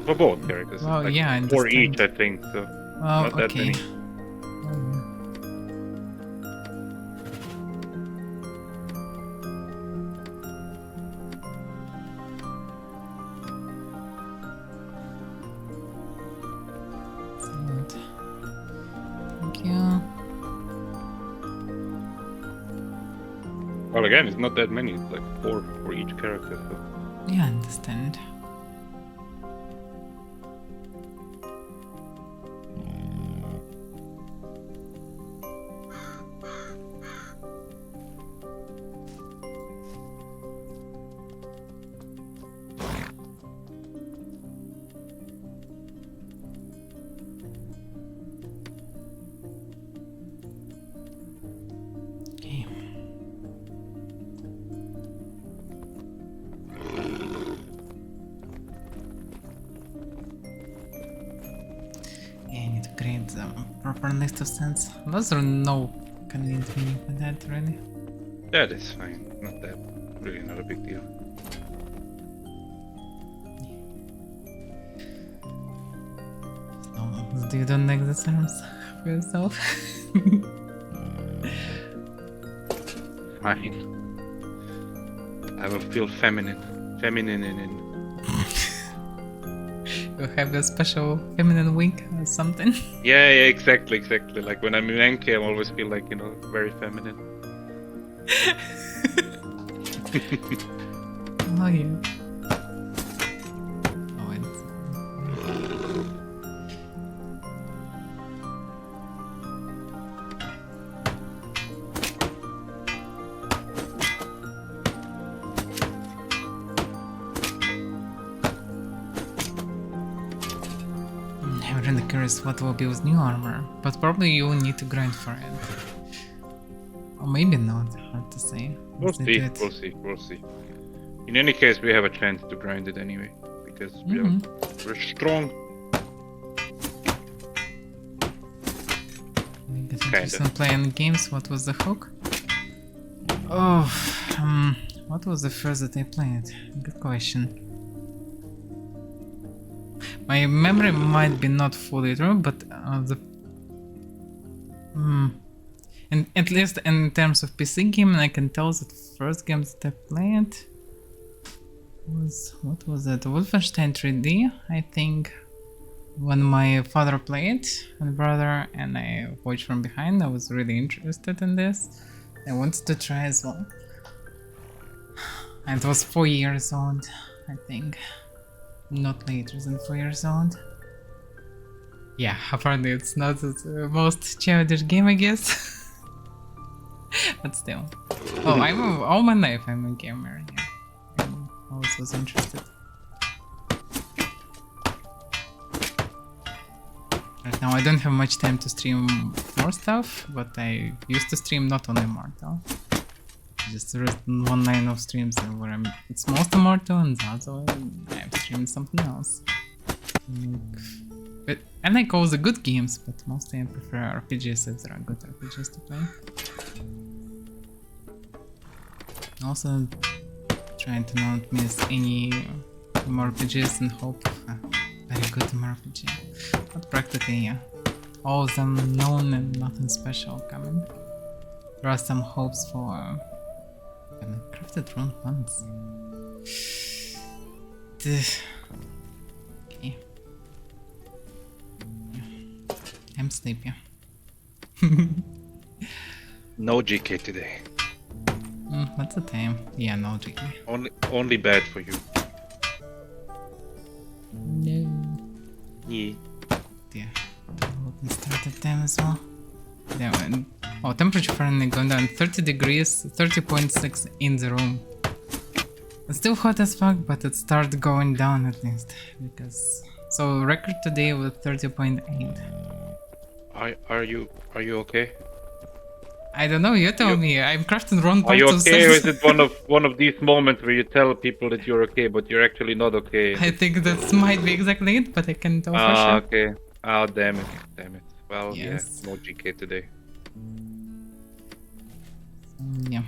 For both characters. It's Well, like yeah, I 4 each, I understand. think. So Well, not that okay. many. Excellent. Thank you. Well, again, it's not that many. It's like 4 for each character. So Yeah, I understand. Okay. Yeah, I need to create the proper list of sense. Those are no convenient meaning for that, really. that is fine. Not that, really not a big deal. So you don't like the terms for yourself? Fine. I will feel feminine. Feminine in. You have a special feminine wink or something? Yeah, exactly. Like when I'm in Enki, I always feel like, you know, very feminine. Oh yeah. Oh, it's... I'm really curious what will be with new armor, but probably you will need to grind for it. Or maybe not, hard to say. We'll Once they see. do it. We'll see. In any case, we have a chance to grind it anyway because we're strong. I get Kinda. interested in playing games. What was the hook? Oh, what was the first that I played? Good question. My memory might be not fully true, but and at least in terms of PC game, I can tell that first games that I played was, what was that? Wolfenstein 3D, I think. When my father played and brother, and I watched from behind, I was really interested in this. I wanted to try as well. And it was 4 years old, I think. Not later than 4 years old. Yeah, apparently it's not the most childish game, I guess. But still. Oh, all my life I'm a gamer. Yeah. I always was interested. Right now I don't have much time to stream more stuff, but I used to stream not only Immortal. Just one line of streams where it's most Immortal, and the other one I've streamed something else. But I like all the good games, but mostly I prefer RPGs if there are good RPGs to play. Also trying to not miss any MMORPGs and hope of a very good MMORPG. But practically, yeah. All of them known and nothing special coming. There are some hopes for crafted rune funds. Okay. Yeah. I'm sleepy. No GK today. What's the time? Yeah, no GK. Only bad for you. No. Yeah. Yeah. We started them as well. Yeah, and temperature finally gone down 30 degrees, 30.6 in the room. It's still hot as fuck, but it started going down at least. Because so record today was 30.8. Are you okay? I don't know, you tell me. I'm crafting wrong Are you parts of okay, or things. is it one of these moments where you tell people that you're okay, but you're actually not okay? I think that might be exactly it, but I can't tell for sure. Okay. Oh, damn it. Well, Yes. yeah, no GK today. Yeah.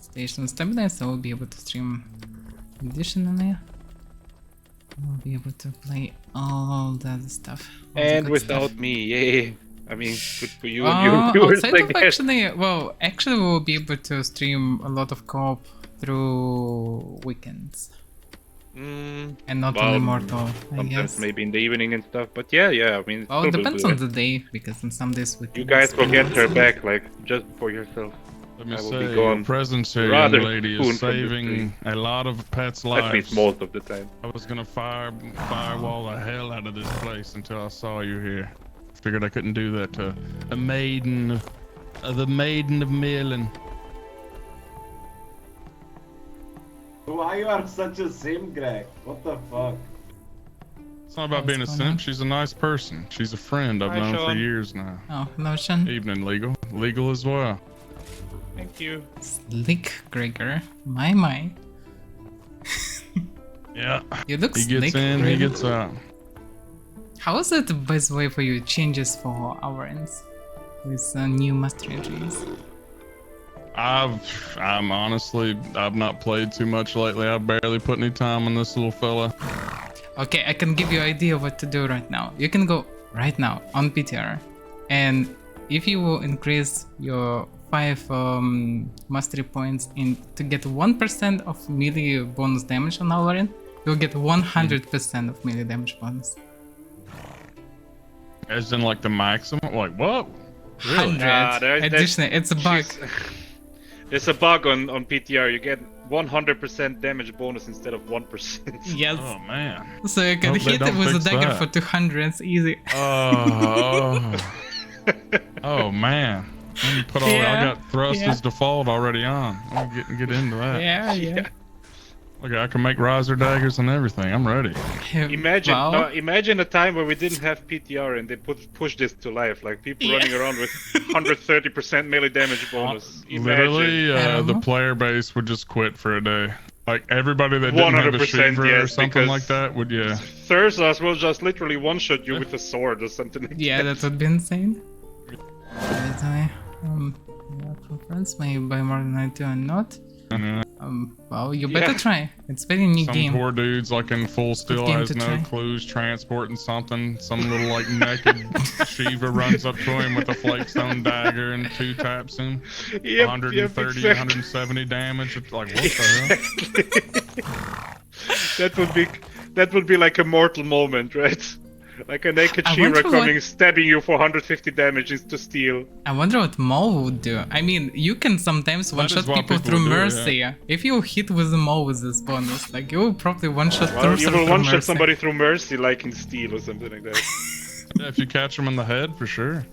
Station stabilized, so I will be able to stream additionally. I'll be able to play all the other stuff. All the And good without stuff. me, yay. I mean, good for you and your viewers, Outside I of guess. actually we'll be able to stream a lot of co-op through weekends. And not well, only Mortal, I Sometimes guess. maybe in the evening and stuff, but yeah, I mean, Well, it still will depends do on it. the day, because on some days we can You guys will spend get her lots. back, like, just for yourself. Let me I will say, be your gone presence here, rather young lady, soon is from the saving a lot of pets' At lives. least most of the time. I was gonna firewall the hell out of this place until I saw you here. Figured I couldn't do that to a maiden, the maiden of Merlin. Why you are such a sim, Greg? What the fuck? It's not about being a What's going on? simp. She's a nice person. She's a friend I've Hi, known for Sean. years now. Oh, Notion. Evening, legal as well. Thank you. Slick Gregor. My. Yeah. You look He slick. gets in, really. he gets out. How is it, by the way, for you changes for our ends with new mastery trees? I'm honestly, I've not played too much lately. I barely put any time on this little fella. Okay, I can give you an idea what to do right now. You can go right now on PTR, and if you will increase your 5 mastery points in to get 1% of melee bonus damage on our end, you'll get 100% of melee damage bonus. As in like the maximum? Like what? Really? 100. Nah, there's- Additionally, it's a bug. There's a bug on PTR. You get 100% damage bonus instead of 1%. Yes. Oh man. So you can Hope they hit it don't with a fix dagger that. for 200, it's easy. Oh man. Let me put all Yeah, I got thrust yeah. as default already on. I'll get into that. Yeah. Okay, I can make riser daggers and everything. I'm ready. Imagine, Wow. no, imagine a time where we didn't have PTR and they pushed this to life, like people running around with 130% melee damage bonus. Imagine. Literally, I the know. player base would just quit for a day. Like everybody that didn't have the 100% Shiva or yes, something because- like that would, yeah. Thursas will just literally one-shot you with a sword or something like Yeah, that. that would be insane. But preference may buy more than I do and not. Well, you better Yeah. try. It's very new Some game. poor dude's like in full still game has to no try. clues, transporting something. Some little like naked Shiva runs up to him with a flakestone dagger and 2 taps him. Yep, 130, exactly. 170 damage. It's like, what the hell? That would be like a mortal moment, right? Like a naked I Shira wonder coming, what- stabbing you for 150 damage is to steal. I wonder what Maul would do. I mean, you can sometimes one-shot is what people people through do, Mercy. If you hit with the Maul with this bonus, like you will probably one-shot Well, you will through one-shot Mercy. somebody through Mercy, like in Steel or something like that. Yeah, if you catch him in the head, for sure.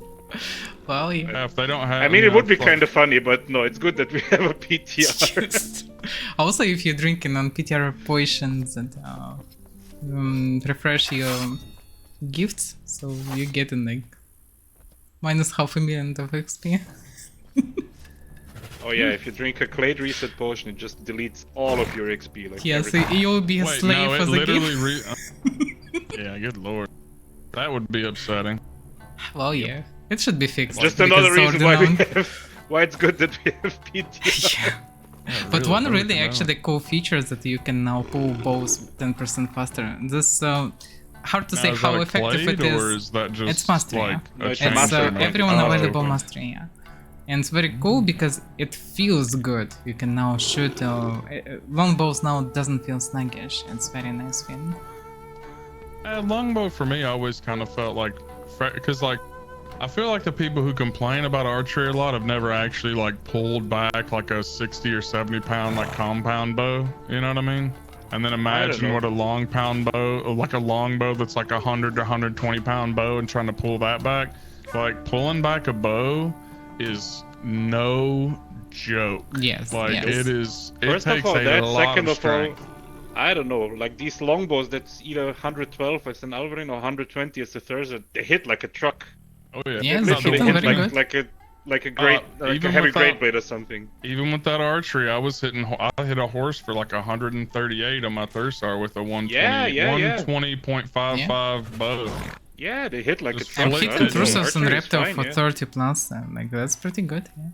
Well, yeah. Yeah, if they don't have, I mean, you it would know, be fuck- kind of funny, but no, it's good that we have a PTR. Yes. Also, if you're drinking on PTR potions and refresh your gifts, so you get in like minus 500,000 of XP. Oh yeah, if you drink a Clade Reset potion, it just deletes all of your XP. Like Yeah, so everything. you'll be a Wait, slave no, for it the literally game. yeah, good lord. That would be upsetting. Well, yeah, it should be fixed. Just because another it's reason why we already have, why it's good that we have PTR. Yeah. Yeah, But one don't really know. actually cool feature is that you can now pull bows 10% faster. This hard to Now, say is how that a effective it clade, is. or is that just It's mastery, like No, a it's a change It's mastery to mode. everyone Oh, available okay. mastery, yeah. And it's very cool because it feels good. You can now shoot. Longbows now doesn't feel sluggish. It's very nice feeling. Longbow for me always kind of felt like, because like, I feel like the people who complain about archery a lot have never actually like pulled back like a 60 or 70 pound like compound bow. You know what I mean? And then imagine know. what a long pound bow, like a longbow that's like 100 to 120 pound bow, and trying to pull that back. Like pulling back a bow is no joke. Yes, Like yes. it is. It First of takes all, a that. lot Second of of all, strength. I don't know. Like these longbows, that's either 112 as an Alvarin or 120 as a Thurza. They hit like a truck. Oh yeah. Yeah, No, they Literally hit the them one very thing- good. like a great, like a even heavy without- great blade or something. Even with that archery, I hit a horse for like 138 on my Thursar with a 120.55 bow. Yeah, they hit like Just a truck. I'm Flipped hitting it. Drusus and Archery is Reptile fine, for yeah. 30 plus. Like that's pretty good. Yeah.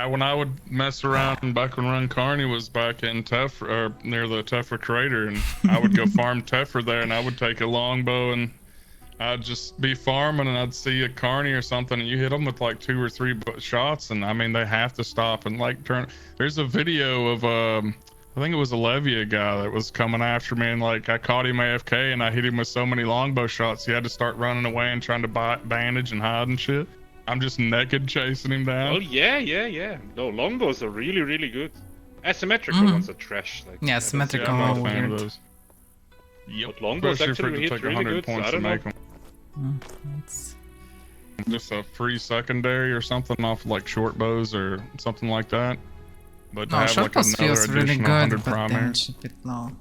When I would mess around back when Run Carney was back in Tefra, or near the Tefra crater, and I would go farm Tefra there, and I would take a longbow, and I'd just be farming, and I'd see a Carney or something, and you hit them with like 2 or 3 shots, and I mean they have to stop and like turn. There's a video of I think it was a Levia guy that was coming after me, and like I caught him AFK, and I hit him with so many longbow shots, he had to start running away and trying to bandage and hide and shit. I'm just naked chasing him down. Oh yeah. No, longbows are really, really good. Asymmetrical Mhm. ones are trash. Like, Yeah, that's- symmetrical Yeah, I'm are not a fan of weird. those. Yep. But longbows Especially for actually it to hit take really 100 good. So points I to don't know. make them. It's Just a free secondary or something off like short bows or something like that. But to no, have short like bows another feels really additional good, 100 but primary. damage a bit low.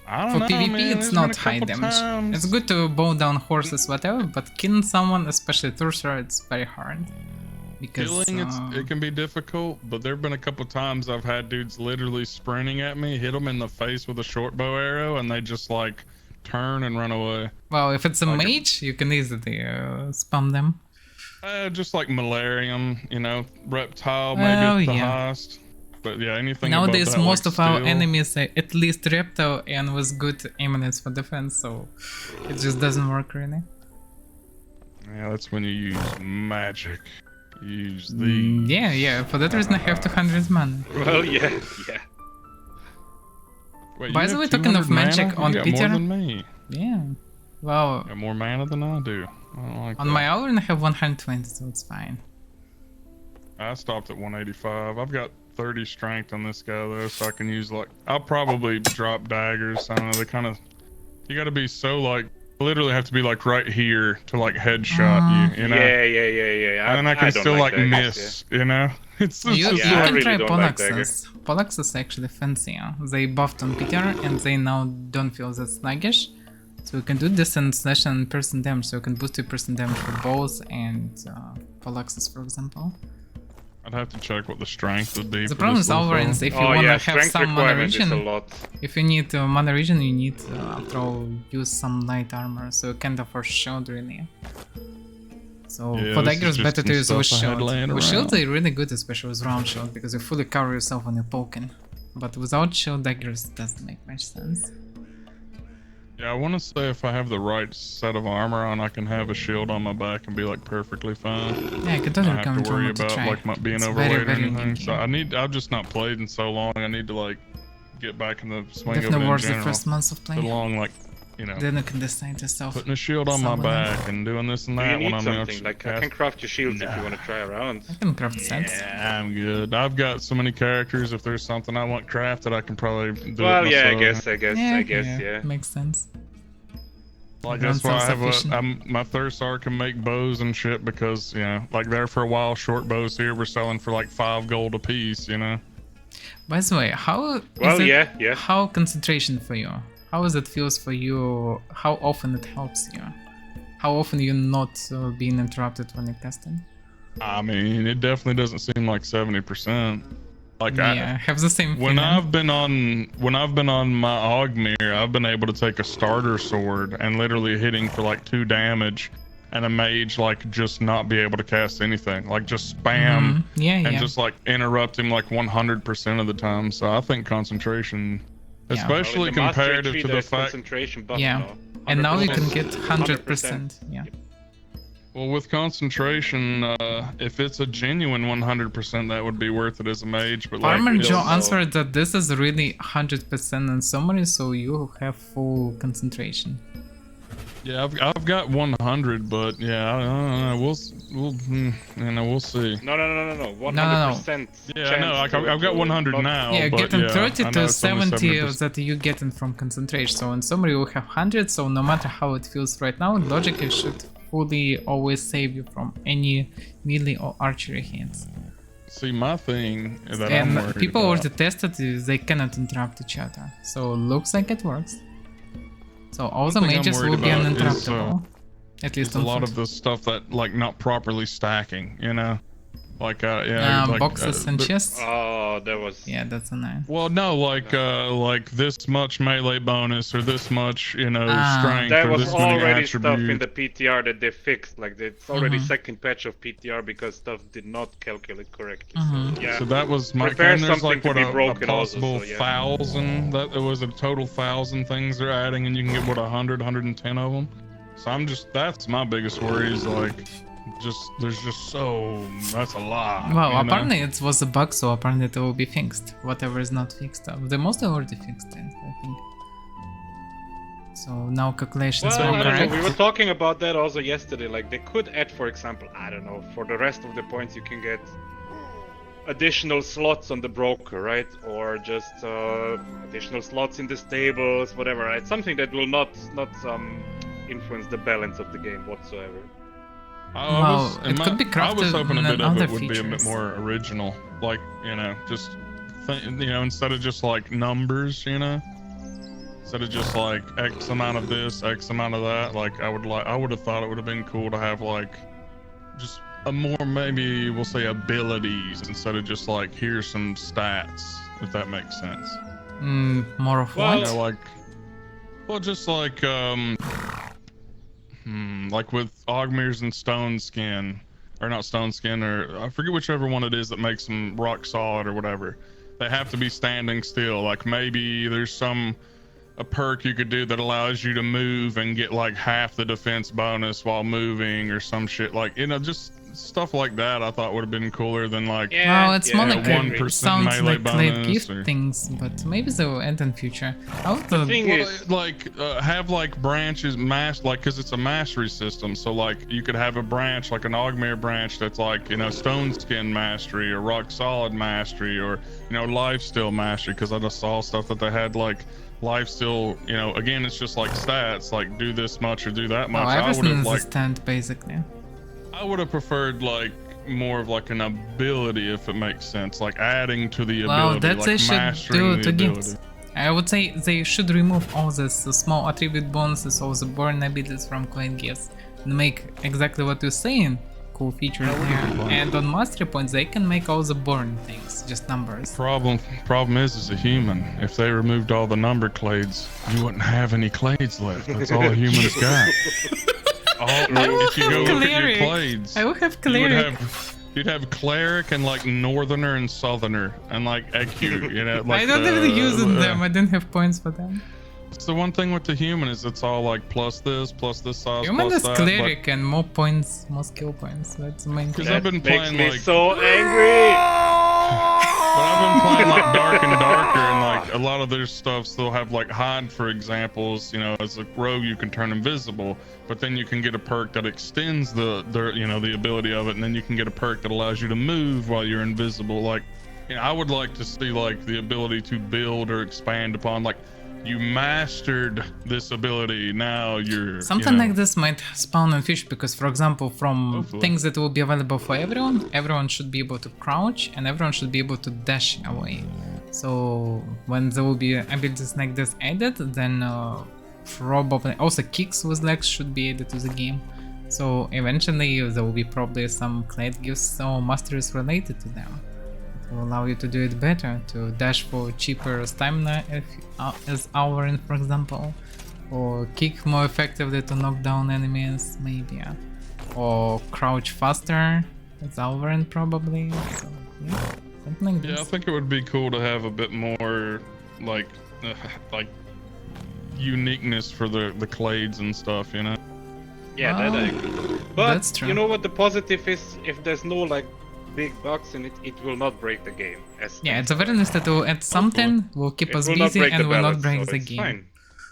I don't For know, PvP, man. it's There's not been a high couple damage. times- It's good to bow down horses, whatever, but killing someone, especially Thursa, it's very hard. Because Killing, it can be difficult, but there have been a couple times I've had dudes literally sprinting at me, hit them in the face with a short bow arrow, and they just like turn and run away. well, if it's a like a- mage, you can easily spam them. Just like Malarium, you know, Reptile, Well, maybe at the yeah. highest. But yeah, anything above Nowadays, that, most like of our steel- enemies are at least Reptile and with good aimness for defense, so it just doesn't work really. Yeah, that's when you use magic. Use the. Yeah, for that reason I have 200 mana. Well, yeah. Wait, By you the have way, talking of 200 mana? magic You on got PTR. more than me. Yeah. Well, You got more mana than I do. I don't like on that. my Auron I have 120, so it's fine. I stopped at 185. I've got 30 strength on this guy though, so I can use like. I'll probably drop daggers. I don't know. They kind of. You got to be so like. Literally have to be like right here to like headshot you. You know. Yeah. And then I can don't still like daggers, miss. You know. It's You just Yeah, I can really try don't like Pollaxes. Pollaxes actually fancier. They buffed on PTR and they now don't feel that sluggish. So you can do distance slash and person damage, so you can boost your person damage for bows and Pollaxes, for example. I'd have to check what the strength would be. The for problem this is little Alvarins, fella. if you Oh wanna yeah, have strength some mana requirement is a region, lot. if you need mana region, you need after all use some light armor, so you can't afford shield really. So Yeah, for this is daggers, just better to some use with stuff I had shield. laying With shield, around. they're really good, especially with round shield, because you fully cover yourself when you're poking. But without shield, daggers doesn't make much sense. Yeah, I want to say if I have the right set of armor on, I can have a shield on my back and be like perfectly fine. Yeah, I could I totally don't have recommend to worry Roma to about try. like being It's overweight very, or very anything. unique So game. I've just not played in so long. I need to like get back in the swing of it Definitely in worth the general. first months of So play. long, like, you know, Then you can decide yourself. putting a shield on my Someone else. back and doing this and Do you that when need I'm something? Like, I can craft your shields if you want to try around. I can craft sets. Yeah, I'm good. I've got so many characters. If there's something I want crafted, I can probably do Well, it yeah, I myself. guess, yeah. Makes sense. Like You're that's why I have self-sufficient. my Thursar can make bows and shit because, you know, like there for a while, short bows here were selling for like 5 gold a piece, you know. By the way, how is Well, it, yeah. how concentration for you? How is it feels for you? How often it helps you? How often you're not being interrupted when you're casting? I mean, it definitely doesn't seem like 70%. Like Yeah, have the same when feeling. I've been on my Augmere, I've been able to take a starter sword and literally hitting for like 2 damage, and a mage like just not be able to cast anything, like just spam Yeah, and yeah. just like interrupt him like 100% of the time. So I think concentration, Yeah. especially Well, in the mastery comparative tree, to the there's fact. concentration buff Yeah. now. And now you can 100%. get 100%. Yeah. Well, with concentration, if it's a genuine 100%, that would be worth it as a mage. But like, Farmer it's- Joe answered that this is really 100% in summary, so you have full concentration. yeah, I've got 100, but yeah, I don't know. We'll see. No. 100%. Yeah, I know. Like, I've got 100 now. Yeah, but getting yeah, 30 I know to it's only 70 70%. that you getting from concentration. So in summary, you have 100. So no matter how it feels right now, logic it should fully always save you from any melee or archery hits. See, my thing that I'm And worried people about, already tested it, they cannot interrupt each other. So looks like it works. So all the thing I'm mages worried will be about is, uninterruptible. At least it's a on lot foot. of the stuff that like not properly stacking, you know, like yeah, like, Boxes and chests. Oh, that was. Yeah, that's a 9. Well, no, like this much melee bonus or this much, you know, strength That or was this many already stuff in attributes. the PTR that they fixed. Like it's already Mhm. second patch of PTR because stuff did not calculate correctly. Mhm. So, yeah. So that was my. Prepare And there's something like to what be a broken also, possible so, yeah. 1,000. That it was a total 1,000 things they're adding, and you can get what 100, 110 of them. So I'm just that's my biggest worry is like, there's just so that's a lot. Well, you know? apparently it was a bug, so apparently it will be fixed. Whatever is not fixed, they mostly already fixed it, I think. So now calculations Well, were I don't know. correct. We were talking about that also yesterday. Like they could add, for example, I don't know, for the rest of the points you can get additional slots on the broker, right? Or just additional slots in the stables, whatever, right? Something that will not influence the balance of the game whatsoever. It could be I was crafted hoping a in bit of other it would be a bit features. more original, like you know, just instead of just like numbers, you know, instead of just like X amount of this, X amount of that. Like I would have thought it would have been cool to have like just a more maybe we'll say abilities instead of just like here's some stats, if that makes sense. More of Well, You what? know, like, well, just like like with Ogmir's and Stone Skin, or not Stone Skin, or I forget whichever one it is that makes them rock solid or whatever. They have to be standing still. Like maybe there's a perk you could do that allows you to move and get like half the defense bonus while moving or some shit. Like, you know, just stuff like that I thought would have been cooler than like Well, it's more like yeah, a 1% sounds melee like late bonus gift or- things, but maybe they will add in future. The thing Well, is, like have like branches like because it's a mastery system, so like you could have a branch like an Ogmere branch that's like, you know, stone skin mastery or rock solid mastery or, you know, lifesteal mastery, because I just saw stuff that they had like lifesteal, you know, again it's just like stats, like do this much or do that much. I would everything have is a like stand basically. I would have preferred like more of like an ability, if it makes sense, like adding to the Well, ability, that's like they should mastering do the to ability. gifts. I would say they should remove all these small attribute bonuses, all the burn abilities from coin gifts, and make exactly what you're saying. Cool features there. And on mastery points, they can make all the burn things, just numbers. Problem is, as a human, if they removed all the number clades, you wouldn't have any clades left. That's all humans got. If you go look at your clades, I will have you would cleric. you'd have cleric and like northerner and southerner and like EQ, you know. Like I don't even use them. I don't have points for them. It's the one thing with the human is it's all like plus this size, Human plus is that. cleric and more points, more skill points. That's the main Because thing. I've been makes playing me like so angry. But I've been playing like dark and darker, and like a lot of their stuffs they'll have like hide, for examples. You know, as a rogue you can turn invisible, but then you can get a perk that extends the you know, the ability of it, and then you can get a perk that allows you to move while you're invisible. Like, you know, I would like to see like the ability to build or expand upon, like, you mastered this ability, now you're Something like this might spawn in future because, for example, from Hopefully. things that will be available for everyone should be able to crouch and everyone should be able to dash away. So when there will be abilities like this added, then probably also kicks with legs should be added to the game. So eventually there will be probably some clade gifts or masteries related to them. Will allow you to do it better, to dash for cheaper stamina as Avaira, for example, or kick more effectively to knock down enemies, maybe, or crouch faster as Avaira probably. So yeah, something like Yeah, I this. think it would be cool to have a bit more like uniqueness for the clades and stuff, you know. Yeah, that I agree. But that's true. you know what the positive is? If there's no like big bugs in it, it will not break the game. Yeah, at the very least it will add something, will keep It us will not busy break and the will balance, not break so the that's game. fine.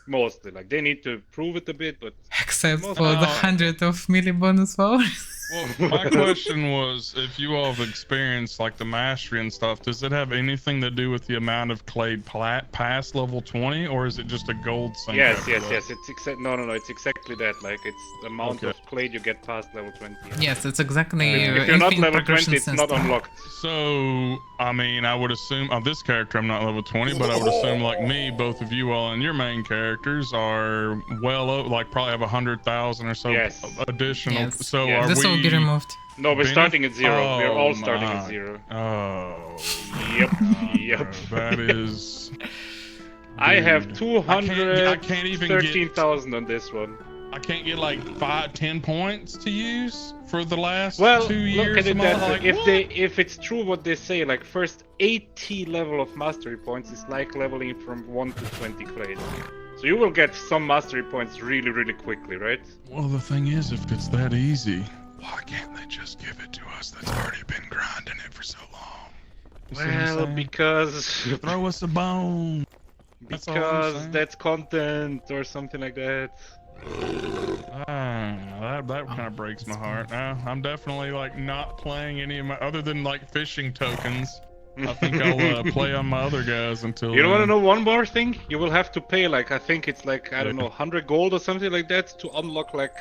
Mostly, like they need to prove it a bit, but Except Most for the of- 100 of melee bonus powers. Well, my question was, if you all have experienced like the mastery and stuff, does it have anything to do with the amount of clade past level 20, or is it just a gold thing? yes. It's no. It's exactly that. Like it's the amount Okay. of clade you get past level 20. Yes, it's exactly If you're not infinite level 20, progression it's not system. unlocked. So, I mean, I would assume on this character I'm not level 20, but I would assume like me, both of you all and your main characters are well over, like probably have 100,000 or so Yes. additional. Yes. So Yeah. are This we? will be removed. No, we're starting at 0. We're all Oh starting at my- 0. Oh, Yep. Yep. that is. I have Dude. I can't even get. 213,000 on this one. I can't get like 5-10 points to use for the last Well, 2 years. look at it of my that life. way. Like, If it's true what they say, like first 80 level of mastery points is like leveling from 1 to 20 clades. So you will get some mastery points really, really quickly, right? well, the thing is, if it's that easy, why can't they just give it to us that's already been grinding it for so long? You see what I'm Well, saying? because Throw us a bone. That's all I'm because saying. that's content or something like that. That kind of breaks my heart. I'm definitely like not playing any of my other than like fishing tokens. I think I'll play on my other guys until. You want to know one more thing? You will have to pay like I think it's like I don't know 100 gold or something like that to unlock like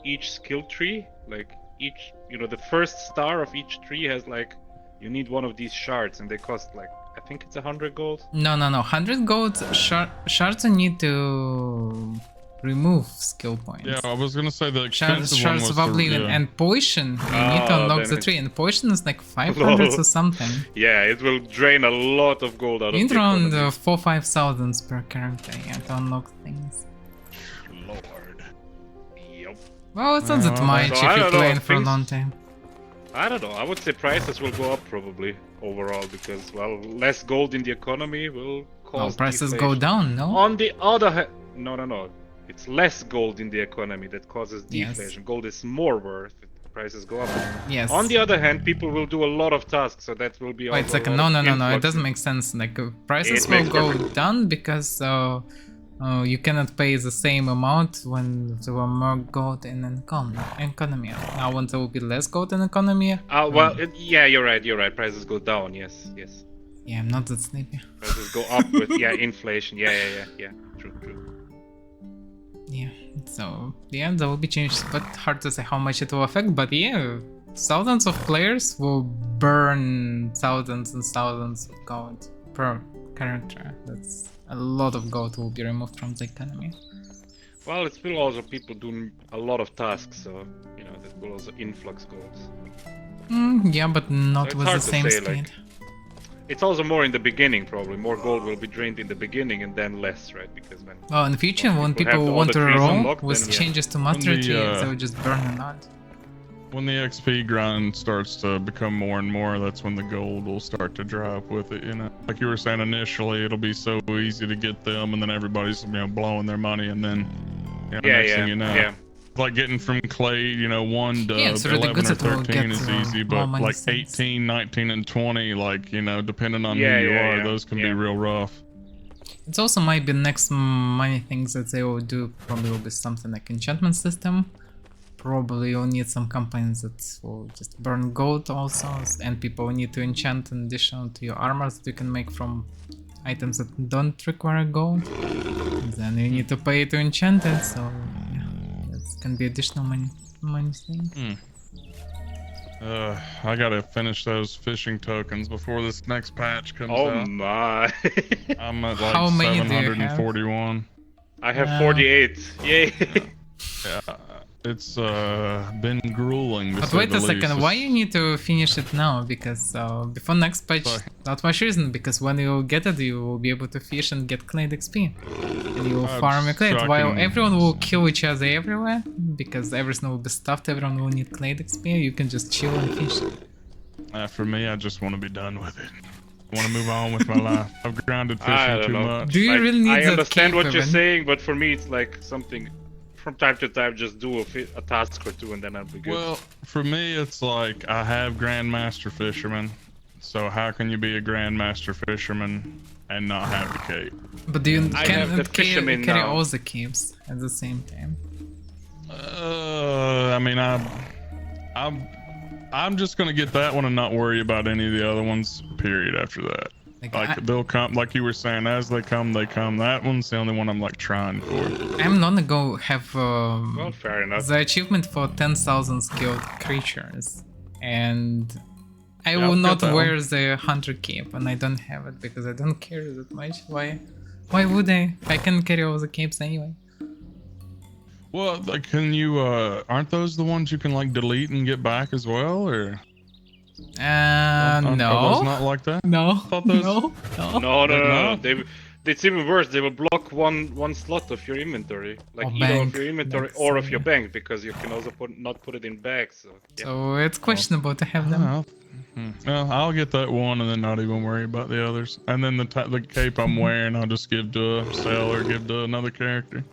each skill tree. Like each the first star of each tree has like you need one of these shards and they cost like I think it's 100 gold. No. 100 gold shards you need to remove skill points. Yeah, I was gonna say the Shards expensive one was of the, Oblivion yeah. and Potion, you need to Oh, unlock then the it's- tree, and Potion is like 500 or something. Yeah, it will drain a lot of gold out You of need the around economy. 4-5 thousands per character, yeah, to unlock things. Lord. Yep. Well, it's not that well, much so I if you don't know, play it for a things- long time. I don't know. I would say prices will go up probably overall because well, less gold in the economy will Well, cause prices go deflation. down, no? On the other hand, no. It's less gold in the economy that causes Yes. deflation. Gold is more worth. Prices go up. Yes. On the other hand, people will do a lot of tasks, so that will be. Wait, it's also like a no, lot of it influx. doesn't make sense. Like prices It will makes go perfect- down because you cannot pay the same amount when there were more gold in economy. Now when there will be less gold in economy, Well, yeah, you're right. Prices go down. Yes. yeah, I'm not that sleepy. Prices go up with inflation. Yeah. True. Yeah, so yeah, there will be changes, but hard to say how much it will affect. But yeah, thousands of players will burn thousands and thousands of gold per character. That's a lot of gold will be removed from the economy. Well, it's still also people doing a lot of tasks, so that will also influx gold. Yeah, but not It's with the hard to same say, speed. like- It's also more in the beginning, probably. More gold will be drained in the beginning and then less, right? Because when Well, in the future, when people have people all want the to trees roll unlocked, with then yeah. changes to mastery the, tree, they will just burn a lot. When the XP grind starts to become more and more, that's when the gold will start to drop with it, Like you were saying initially, it'll be so easy to get them, and then everybody's, blowing their money, and then, next thing you know. yeah. Like getting from clay, 1 to Yeah, it's really 11 good or that we'll 13 get, is easy, more but money like since- 18, 19, and 20, like, depending on Yeah, who you yeah, are, yeah, those can yeah. be real rough. It also might be next money things that they will do. Probably will be something like enchantment system. Probably you'll need some companies that will just burn gold also, and people need to enchant in addition to your armor that you can make from items that don't require gold. And then you need to pay to enchant it, so yeah, that can be additional money thing. I gotta finish those fishing tokens before this next patch comes Oh out. my! I'm at like How many do you have? 741. I have 48. Yay! Yeah, it's been grueling. To But say wait the a second, least. why you need to finish it now? Because before next patch, Sorry. not much reason, because when you get it, you will be able to fish and get clade XP. And you will farm your clade, so I while can- everyone will kill each other everywhere, because everything will be stuffed, everyone will need clade XP, you can just chill and fish. For me, I just want to be done with it. want to move on with my life. I've grounded I fishing don't too know. much. Do you Like, really need I that understand cape, what you're Evan? saying, but for me it's like something from time to time. Just do a task or two, and then I'll be good. Well, for me, it's like I have Grandmaster Fisherman. So how can you be a Grandmaster Fisherman and not have the cape? But do you I can have the carry fisherman now. all the capes at the same time? I mean, I'm just gonna get that one and not worry about any of the other ones. Period. After that, like they'll come, like you were saying, as they come, they come. That one's the only one I'm like trying for. I'm gonna go have Well, fair enough. the achievement for 10,000 skilled creatures, and I Yeah, will I've got not that wear one. the hunter cape, and I don't have it because I don't carry that much. Why? Why would I? I can carry all the capes anyway. Well, like, can you? Aren't those the ones you can like delete and get back as well, or? Are those No. not like that? No. thought those- No. No. No. not? It's even worse. They will block one slot of your inventory, like Or either bank, of your inventory like or of so, your yeah. bank, because you can also not put it in bags. So, yeah. So it's questionable to have them. Well, I'll get that one and then not even worry about the others. And then the cape I'm wearing, I'll just give to Sel or give to another character.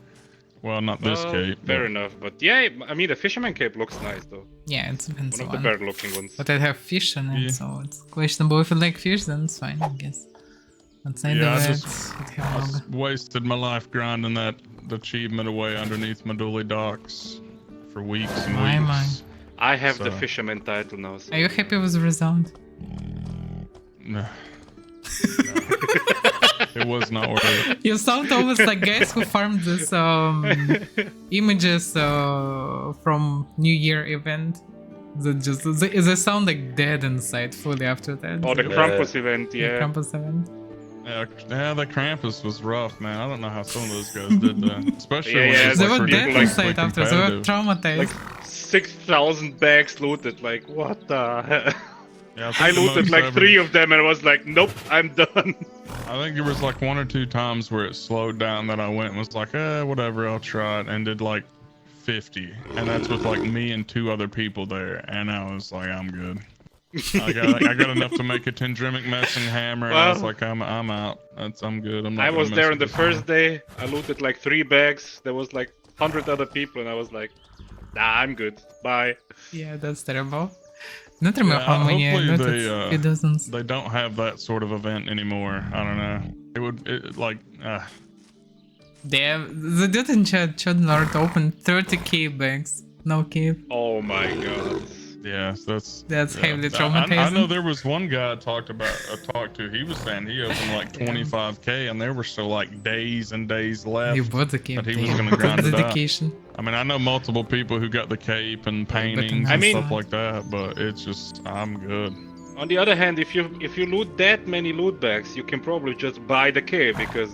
Well, not this cape. Fair but- enough, but yeah, I mean the fisherman cape looks nice though. Yeah, it depends One of the on. better looking ones. But I have fish in it, Yeah. so it's questionable. If you like fish, then it's fine, I guess. Outside Yeah, of I it, just- it I have logo. wasted my life grinding that achievement away underneath my Dooley docks for weeks and My, weeks. my. I have the So- fisherman title now. So. Are you happy with the result? No. It was not worth it. You sound almost like guys who farmed this images from New Year event. They sound like dead inside fully after that. Oh, the Krampus event, The yeah. Krampus event. Yeah, the Krampus was rough, man. I don't know how some of those guys did that. Especially Yeah, when yeah, it's They like were dead ridiculously inside after. They were competitive. traumatized. Like 6,000 bags looted. Like what the hell? Yeah, I think the looted most like ever- 3 of them and was like, nope, I'm done. I think there was like 1 or 2 times where it slowed down that I went and was like, whatever, I'll try it, and did like 50, and that's with like me and 2 other people there, and I was like, I'm good. I got enough to make a Tendrimic messing hammer, and I was Well, like, I'm out. I'm good. I'm not I gonna was mess there with on the this first hammer. day. I looted like 3 bags. There was like 100 other people, and I was like, nah, I'm good. Bye. Yeah, that's terrible. Not remember Yeah, how many I hopefully looted. Few dozens. they don't have that sort of event anymore. I don't know. The dude in chat Lord opened 30k bags. No cape. Oh my god. Yeah, that's heavily I traumatizing. know there was one guy I talked to. He was saying he opened like 25k, and there were still like days and days left. You bought the cape. But he was damn. gonna grind That's it out. dedication. I mean, I know multiple people who got the cape and paintings I and mean- stuff like that, but it's just I'm good. On the other hand, if you loot that many loot bags, you can probably just buy the cave because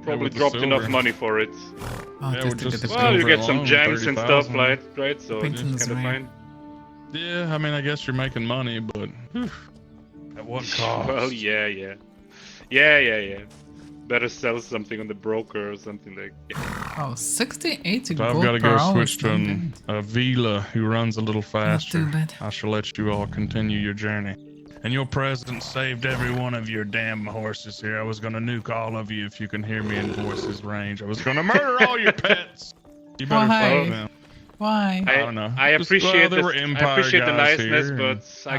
probably with the dropped enough silver. money for it. Oh, Yeah, just we're to get just- the Well, Well, you Silver get some alone, gems and stuff, 30,000. right? So it's Paintings kind of rare. fine. Yeah, I mean, I guess you're making money, but whew, at what cost? Well, yeah. Better sell something on the broker or something like. Yeah. Oh, 60, So gold I've got to per go hour. switch to is not bad. a Vila who runs a little faster. too bad. I shall let you all continue your journey. And your presence saved every one of your damn horses here. I was gonna nuke all of you if you can hear me in voice's range. I was gonna murder all your pets. You better Why? follow them. Why? I don't know. I Just- appreciate well, there were I Empire appreciate the guys niceness, here, but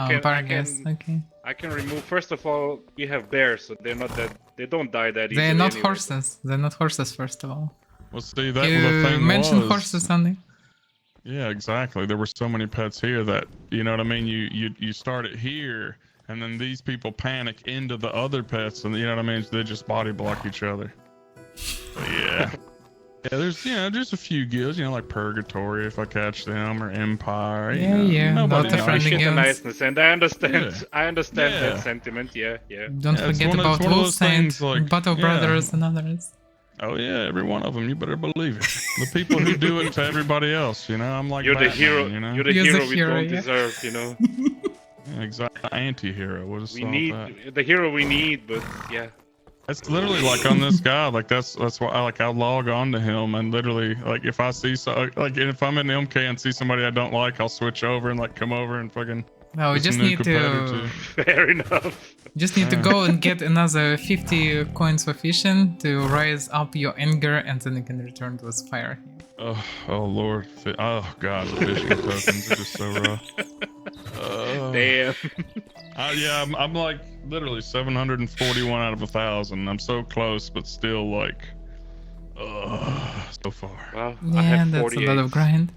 Okay. I can remove. First of all, we have bears, so they're not that. They don't die that easily. They're not anyway. horses. They're not horses, first of all. Well, see, that You the thing mentioned was. horses, Sunday. Yeah, exactly. There were so many pets here that you know what I mean. You start it here, and then these people panic into the other pets, and you know what I mean. They just body block each other. But yeah, yeah. There's a few guilds, like Purgatory if I catch them, or Empire. Yeah, Nobody not a knows. friendly Appreciate the guilds. niceness, and I understand. Yeah. I understand Yeah. that sentiment. Yeah. Don't Yeah, it's forget one of- about it's one of those Wolfsaint, things, like, Battle yeah. Brothers, and others. Oh yeah, every one of them. You better believe it. The people who do it to everybody else, I'm like You're the Batman, hero. You know? You're the You're the hero we hero, don't yeah. deserve. Yeah, exactly. Anti-hero. What is We that? need the hero we need, but yeah. It's literally like on this guy, like that's why I log on to him and literally like if I see if I'm in MK and see somebody I don't like, I'll switch over and like come over and fucking No, we It's a just new need competitor, to too. Fair enough. go and get another 50 coins for fishing to rise up your anger, and then you can return to this fire. Oh Lord. Oh God, the fishing tokens are just so rough. Damn. Yeah, I'm like literally 741 out of 1,000. I'm so close, but still like, so far. Well, I Yeah, have that's a 48. lot of grind.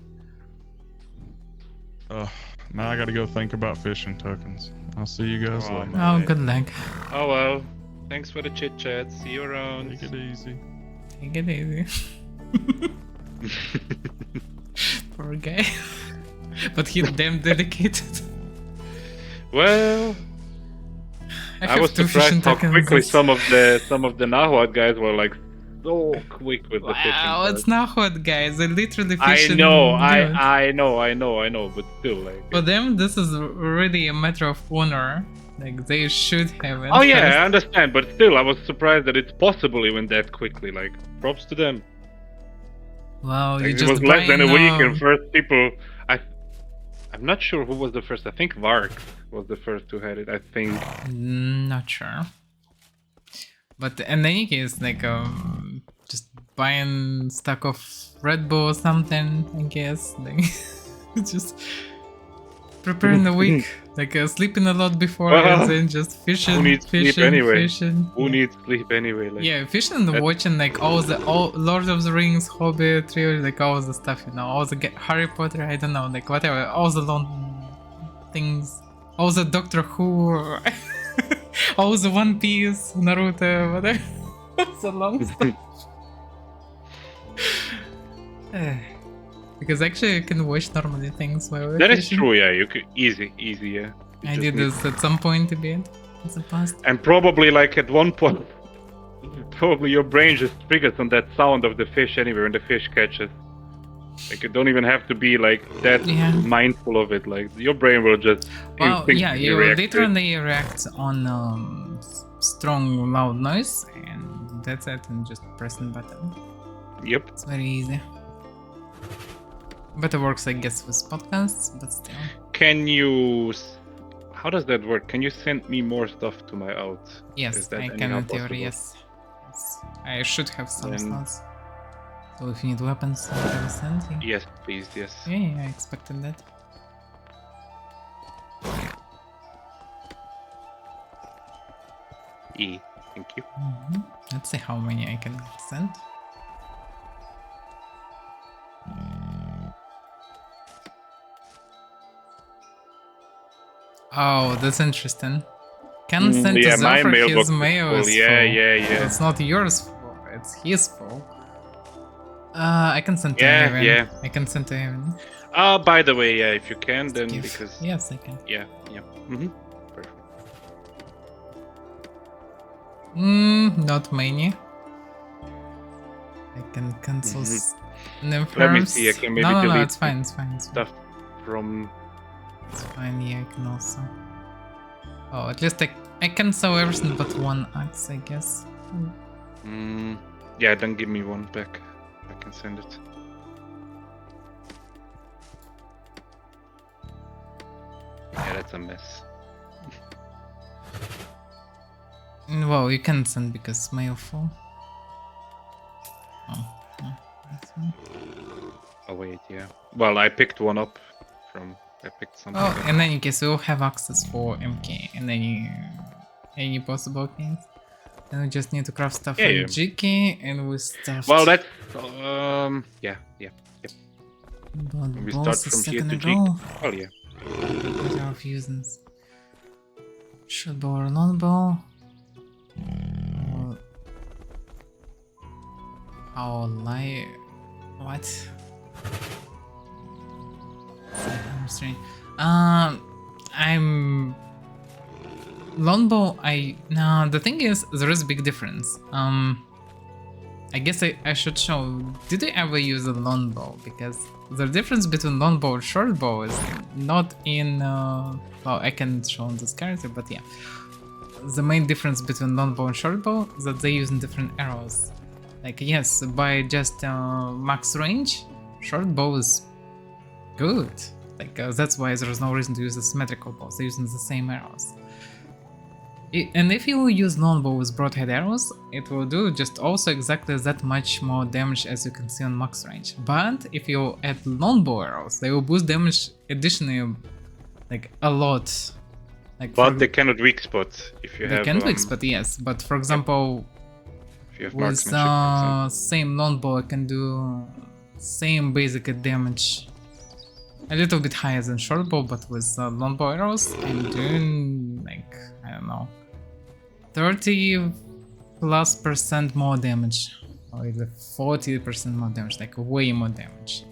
Now I gotta go think about fishing tokens. I'll see you guys Oh, later. man. Oh, good luck. Oh well. Thanks for the chit chat. See you around. Take it easy. Take it easy. Poor guy. But he's damn dedicated. Well, I was have two fishing surprised how tokens. quickly That's- some of the Nahuatl guys were like so quick with the fishing. Wow, it's cards. not hot, guys. They literally I fish know, and do it. I know, but still, like. For them, this is really a matter of honor. Like, they should have it. Oh yeah, first. I understand, but still, I was surprised that it's possible even that quickly. Like, props to them. Wow, Like, you it just was less than a buying, week, and first people. I'm not sure who was the first. I think Vark was the first to had it. I think. Not sure. But in any case, like, just buying stock of Red Bull or something, I guess. Like, just preparing the week. Like, sleeping a lot before Well, and then just fishing, who needs sleep fishing, anyway? fishing. Who needs sleep anyway? Like, Yeah, fishing and That- watching like all Lord of the Rings, Hobbit, trilogy, like all the stuff, you know, all the Harry Potter, I don't know, like whatever, all the long things, all the Doctor Who, all the One Piece, Naruto, whatever, all the long stuff. Because actually you can watch normally things while we're that is fishing. true. Yeah, you could easy, yeah. You I just did need- this at some point a bit in the past. And probably like at one point, probably your brain just triggers on that sound of the fish anyway when the fish catches. Like you don't even have to be like that Yeah. mindful of it. Like your brain will just Well, yeah, instinctively you react to it. literally react on strong, loud noise, and that's it, and just pressing button. Yep. It's very easy. Better works, I guess, with podcasts, but still. Can you? How does that work? Can you send me more stuff to my out? Yes, Is that I can anyhow in theory, possible? yes. I should have some Then- slots. So if you need weapons, I will send you. Yes, please. Yes. Yeah, I expected that. Thank you. Let's see how many I can send. Oh, that's interesting. Can send yeah, to my Zephyr, mailbox his is mail full. is Yeah, full. yeah. It's not yours full, it's his full. I can send to Yeah, Evan. yeah. I can send to Evan. By the way, yeah, if you can, then Give. because Yes, I can. yeah. Perfect. Not many. I can cancel Let me first. see, I can maybe no, delete it's fine, it's fine, it's fine. stuff from. It's fine, yeah, I can also. Oh, at least I can sell everything but one axe, I guess. Yeah, then give me one back. I can send it. Yeah, that's a mess. Well, you can send because mail full. Oh, that's fine. Oh wait, yeah. Well, I picked one up from. I picked something. Oh, in any case, we'll have access for MK in any possible case. Then we just need to craft stuff Yeah, in yeah. GK and we start. Well, that's yeah. But We balls start a from here second to G. ago. Well, yeah. Better of using short bow or long bow. Oh, lie. What? I'm strange. I'm longbow. No. The thing is, there is a big difference. I guess I should show. Did I ever use a longbow? Because the difference between longbow and shortbow is not in. Well, I can show on this character, but yeah. The main difference between longbow and shortbow is that they use different arrows. Like yes, by just max range, shortbow is good. Like that's why there's no reason to use the symmetrical bows. They're using the same arrows. And if you use longbow with broadhead arrows, it will do just also exactly that much more damage as you can see on max range. But if you add longbow arrows, they will boost damage additionally, like a lot. Like But they cannot weak spot if you they have. can weak spot, yes. But for example, If you have with marksmanship, for example. same longbow, I can do same basic damage. A little bit higher than shortbow, but with longbow arrows, I'm doing like, I don't know, 30+% more damage, or either 40% more damage, like way more damage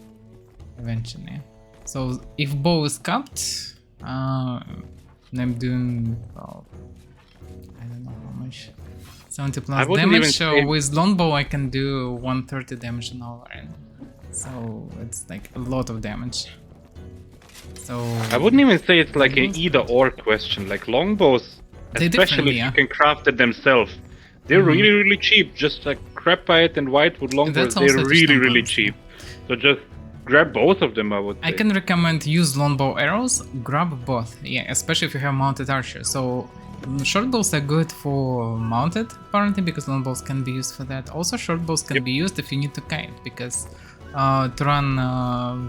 eventually. So if bow is capped, I'm doing, well, I don't know how much, 70 I plus wouldn't even damage. So say- with longbow I can do 130 damage an hour, and so it's like a lot of damage. So I wouldn't even say it's like an either-or question. Like longbows, They especially differently, if you can craft it themselves, they're Mhm. really, really cheap. Just like Crapite and Whitewood longbows, That's also they're really, additional really bonus, cheap. So just grab both of them, I would say. I can recommend use longbow arrows, grab both, yeah, especially if you have mounted archer. So short bows are good for mounted apparently, because longbows can be used for that. Also short bows can be used if you need to kite, because to run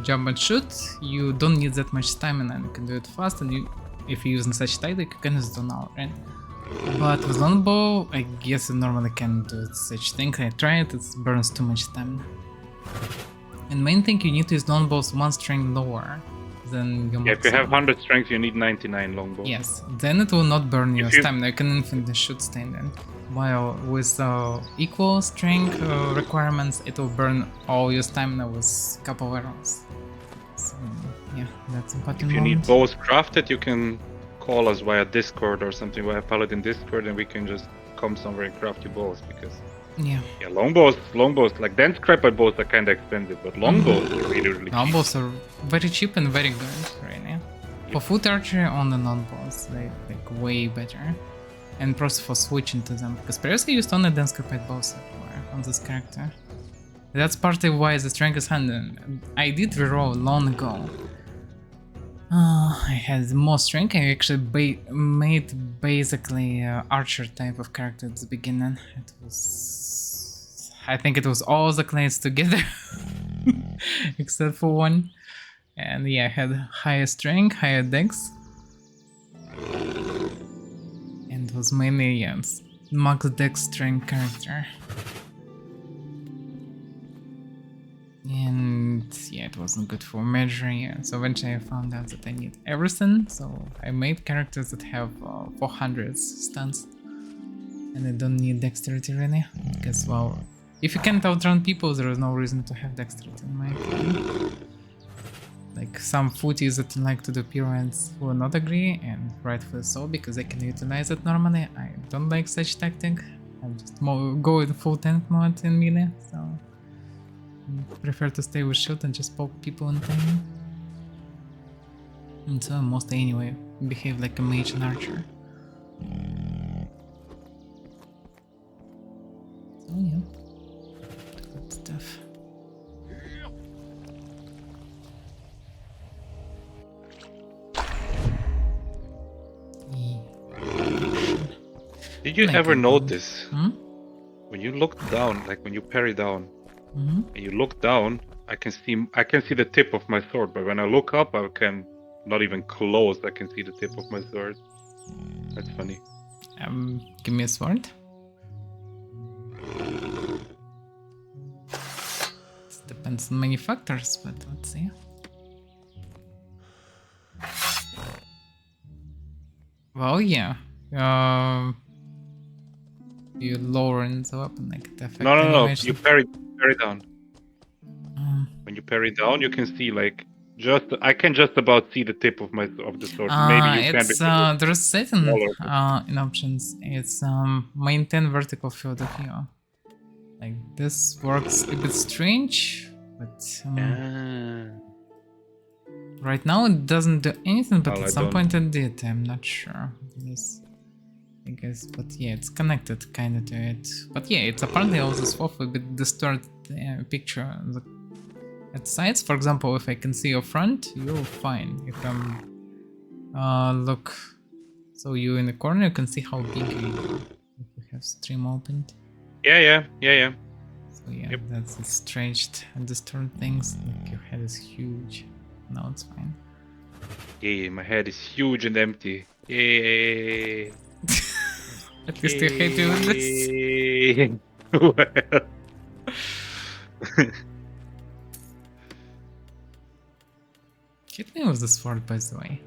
jump and shoot, you don't need that much stamina and you can do it fast, and if you're using such tactic, you can use it on hour, right? But with longbow, I guess you normally can do such thing. I tried, it burns too much stamina. And main thing, you need to use longbows one string lower than your Yeah, if you have maximum. 100 strength, you need 99 longbow. Yes, then it will not burn your If you- stamina. You can infinitely shoot standing. While with equal strength requirements, it will burn all your stamina with couple arrows. So yeah, that's important. If you need moment. bows crafted, you can call us via Discord or something, via Paladin Discord, and we can just come somewhere and craft you bows, because Yeah, yeah, longbows, like dense Crapite bows are kind of expensive, but longbows are really, really cheap. longbows are very cheap and very good right now. For foot archery, on the longbows, they like way better. And process for switching to them, because previously I used only dense Crapite bows everywhere on this character. That's partly why the strength is handled. I did reroll long ago. I had more strength. I actually made basically archer type of character at the beginning. It was, I think it was all the clans together, except for one. And yeah, I had higher strength, higher dex. And it was mainly, yes, max dex strength character. And yeah, it wasn't good for measuring, yeah. So eventually I found out that I need everything, so I made characters that have 400 stunts. And I don't need dexterity really, because, well, if you can't outrun people, there is no reason to have dexterity in my opinion. Like some footies that like to do pirouettes will not agree, and rightfully so, because they can utilize it normally. I don't like such tactic. I just go in full tank mode in melee, so I prefer to stay with shield and just poke people in time. And so mostly anyway, behave like a mage and archer. So yeah, good stuff. Did you Like ever a- notice Hmm? when you look down, like when you parry down, Mm-hmm. and you look down, I can see the tip of my sword, but when I look up, I can not even close. I can see the tip of my sword. That's funny. Give me a sword. It depends on many factors, but let's see. Well, yeah. You lower in the weapon, like it affects No. animation. You parry down. Um, When you parry down, you can see like I can just about see the tip of the sword. Maybe you can. it's because there's certain smaller. in options. It's maintain vertical field of view. Like this works a bit strange, but right now it doesn't do anything. But Well, at I some don't- point it did. I'm not sure. Yes, I guess, but yeah, it's connected kind of to it. But yeah, it's apparently also swap a bit distorted picture. at sides. For example, if I can see your front, you're fine. If I'm look, so you in the corner, you can see how big you are. If you have stream opened. Yeah. So yeah, Yep. that's a stretched and distorted things. Like your head is huge. No, it's fine. Yeah, my head is huge and empty. Yay. At least you're happy with this. Yay. Well. Hit me with the sword, by the way.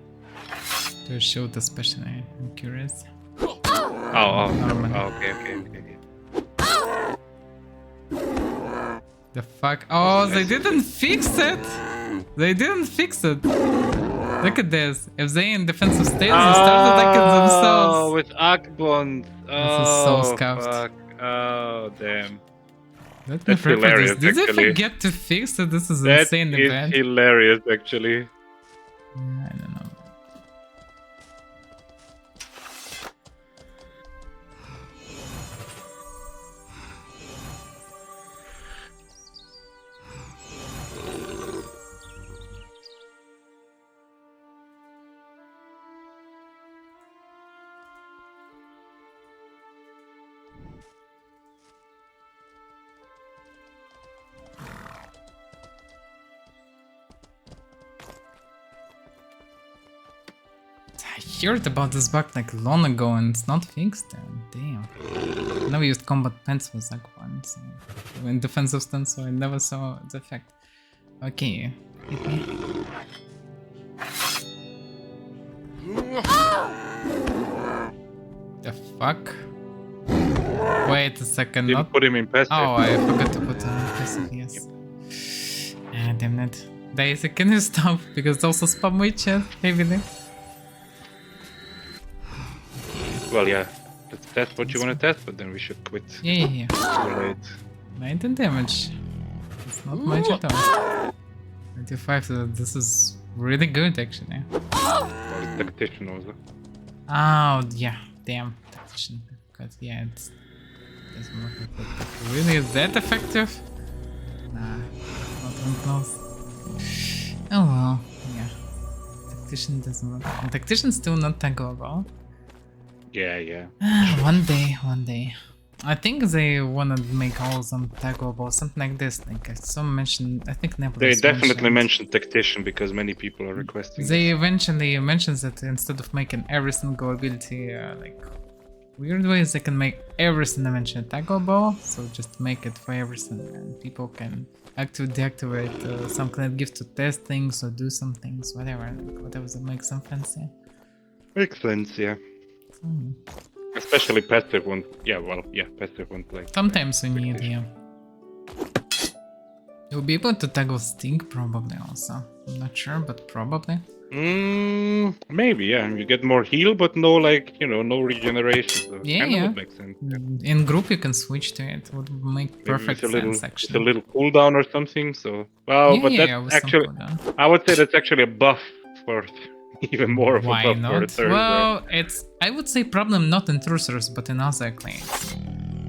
To show the special, I'm curious. Norman. Okay. The fuck? Oh, they didn't fix it! They didn't fix it! Look at this. If they in defensive state, they start attacking Oh, themselves. with Akbond. This is so Oh, scuffed. fuck. Oh, damn. Let me That's prepare this. hilarious, Did they actually. forget to fix it? This is That insane is event. hilarious, actually. Yeah, I don't know. I heard about this bug like long ago and it's not fixed. Damn. I never used combat pants with like one, so in defensive stance, so I never saw the effect. Okay, hit me. The fuck? Wait a second, Didn't not. put him in passive. Oh, I forgot to put on passive, yes. Ah, damn it. Daisy, can you stop? Because it's also spam my chat heavily. Well, yeah. Let's test what you want to test, but then we should quit. Yeah. Too late. 19 damage. It's not much at all. 25, so this is really good actually. Well, it's tactician also. Oh, yeah. Damn. Tactician. Because, yeah, it's. Doesn't look like that. Really, is that effective? Nah, not even close. Oh well, yeah. Tactician doesn't look. And Tactician's still not taggable. Yeah. One day. I think they wanna make all of them taggable, something like this. Like I saw mentioned, I think Nave They definitely mentioned tactician because many people are requesting. They eventually mentions that instead of making every single ability like weird ways, they can make every single eventually taggable. So just make it for everything, and people can deactivate some kind of gift to test things or do some things, whatever that makes them fancy. Makes sense, yeah. Hmm. Especially passive ones. Yeah, passive ones like. Sometimes you need, yeah. You'll be able to toggle Sting probably also. I'm not sure, but probably. Maybe, yeah. You get more heal, but no, like, no regeneration. So Yeah. would make sense. Yeah. In group you can switch to it. Would make Maybe perfect with sense It's a actually. little cooldown or something. So, well, but with that's some actually. cooldown. I would say that's actually a buff for even more of Why a buff for a not? third. Well, it's I would say problem not in Trucers, but in other clans.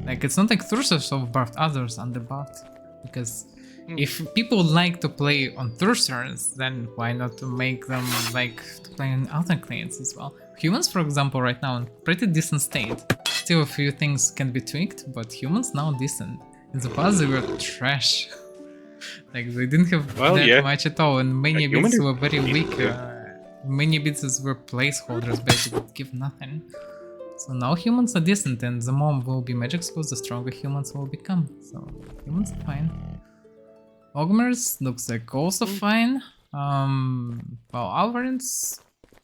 Like it's not like Trucers buffed, others underbuffed. Because if people like to play on Trucers, then why not to make them like to play in other clans as well? Humans, for example, right now in pretty decent state. Still a few things can be tweaked, but humans now decent. In the past they were trash. Like they didn't have that much at all, and many bits were very weak. Many bits were placeholders, basically that give nothing. So now humans are decent, and the more will be magic schools, the stronger humans will become. So humans are fine. Ogmers looks like also fine. Well, Alvarins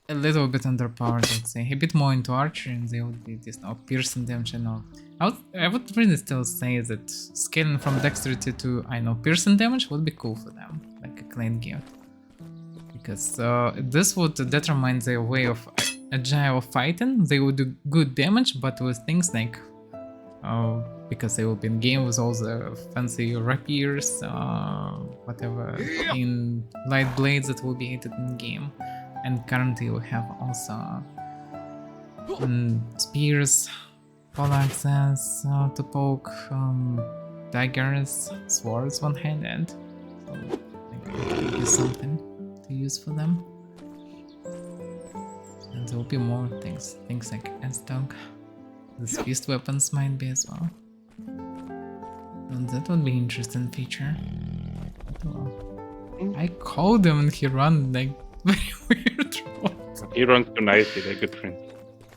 a little bit underpowered, I'd say. A bit more into archery, and they would be this now piercing damage. I would really still say that scaling from dexterity to piercing damage would be cool for them, like a clan gift. Because this would determine their way of agile fighting. They would do good damage, but with things like because they will be in game with all the fancy rapiers, whatever in light blades that will be hated in game. And currently we have also spears, poleaxes to poke, daggers, swords one-handed. So It will be something to use for them. And there will be more things like S-Dog. These feast weapons might be as well. And that would be an interesting feature. But well. I called him and he ran like very weird. He runs too nicely, they're good friends.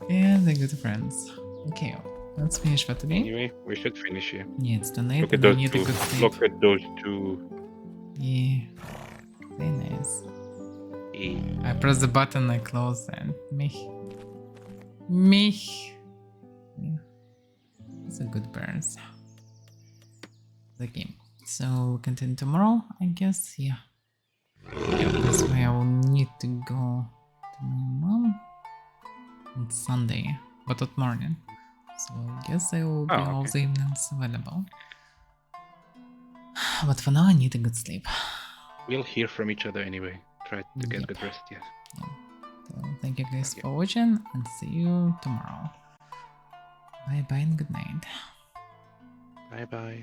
Yeah, they're good friends. Okay, let's finish for today. Anyway, we should finish here. Yeah, it's too late Look at and I those need two. a good sleep. Look at those two. Yeah, very nice. Eh. I press the button, I close and me. Yeah. It's a good burns. The game. So we'll continue tomorrow, I guess. Yeah. This way I will need to go to my mom on Sunday, but at morning. So I guess I will be all the evenings available. But for now I need a good sleep. We'll hear from each other anyway. Try to get good rest, yes. Yeah. So thank you guys for watching and see you tomorrow. Bye bye and good night. Bye bye.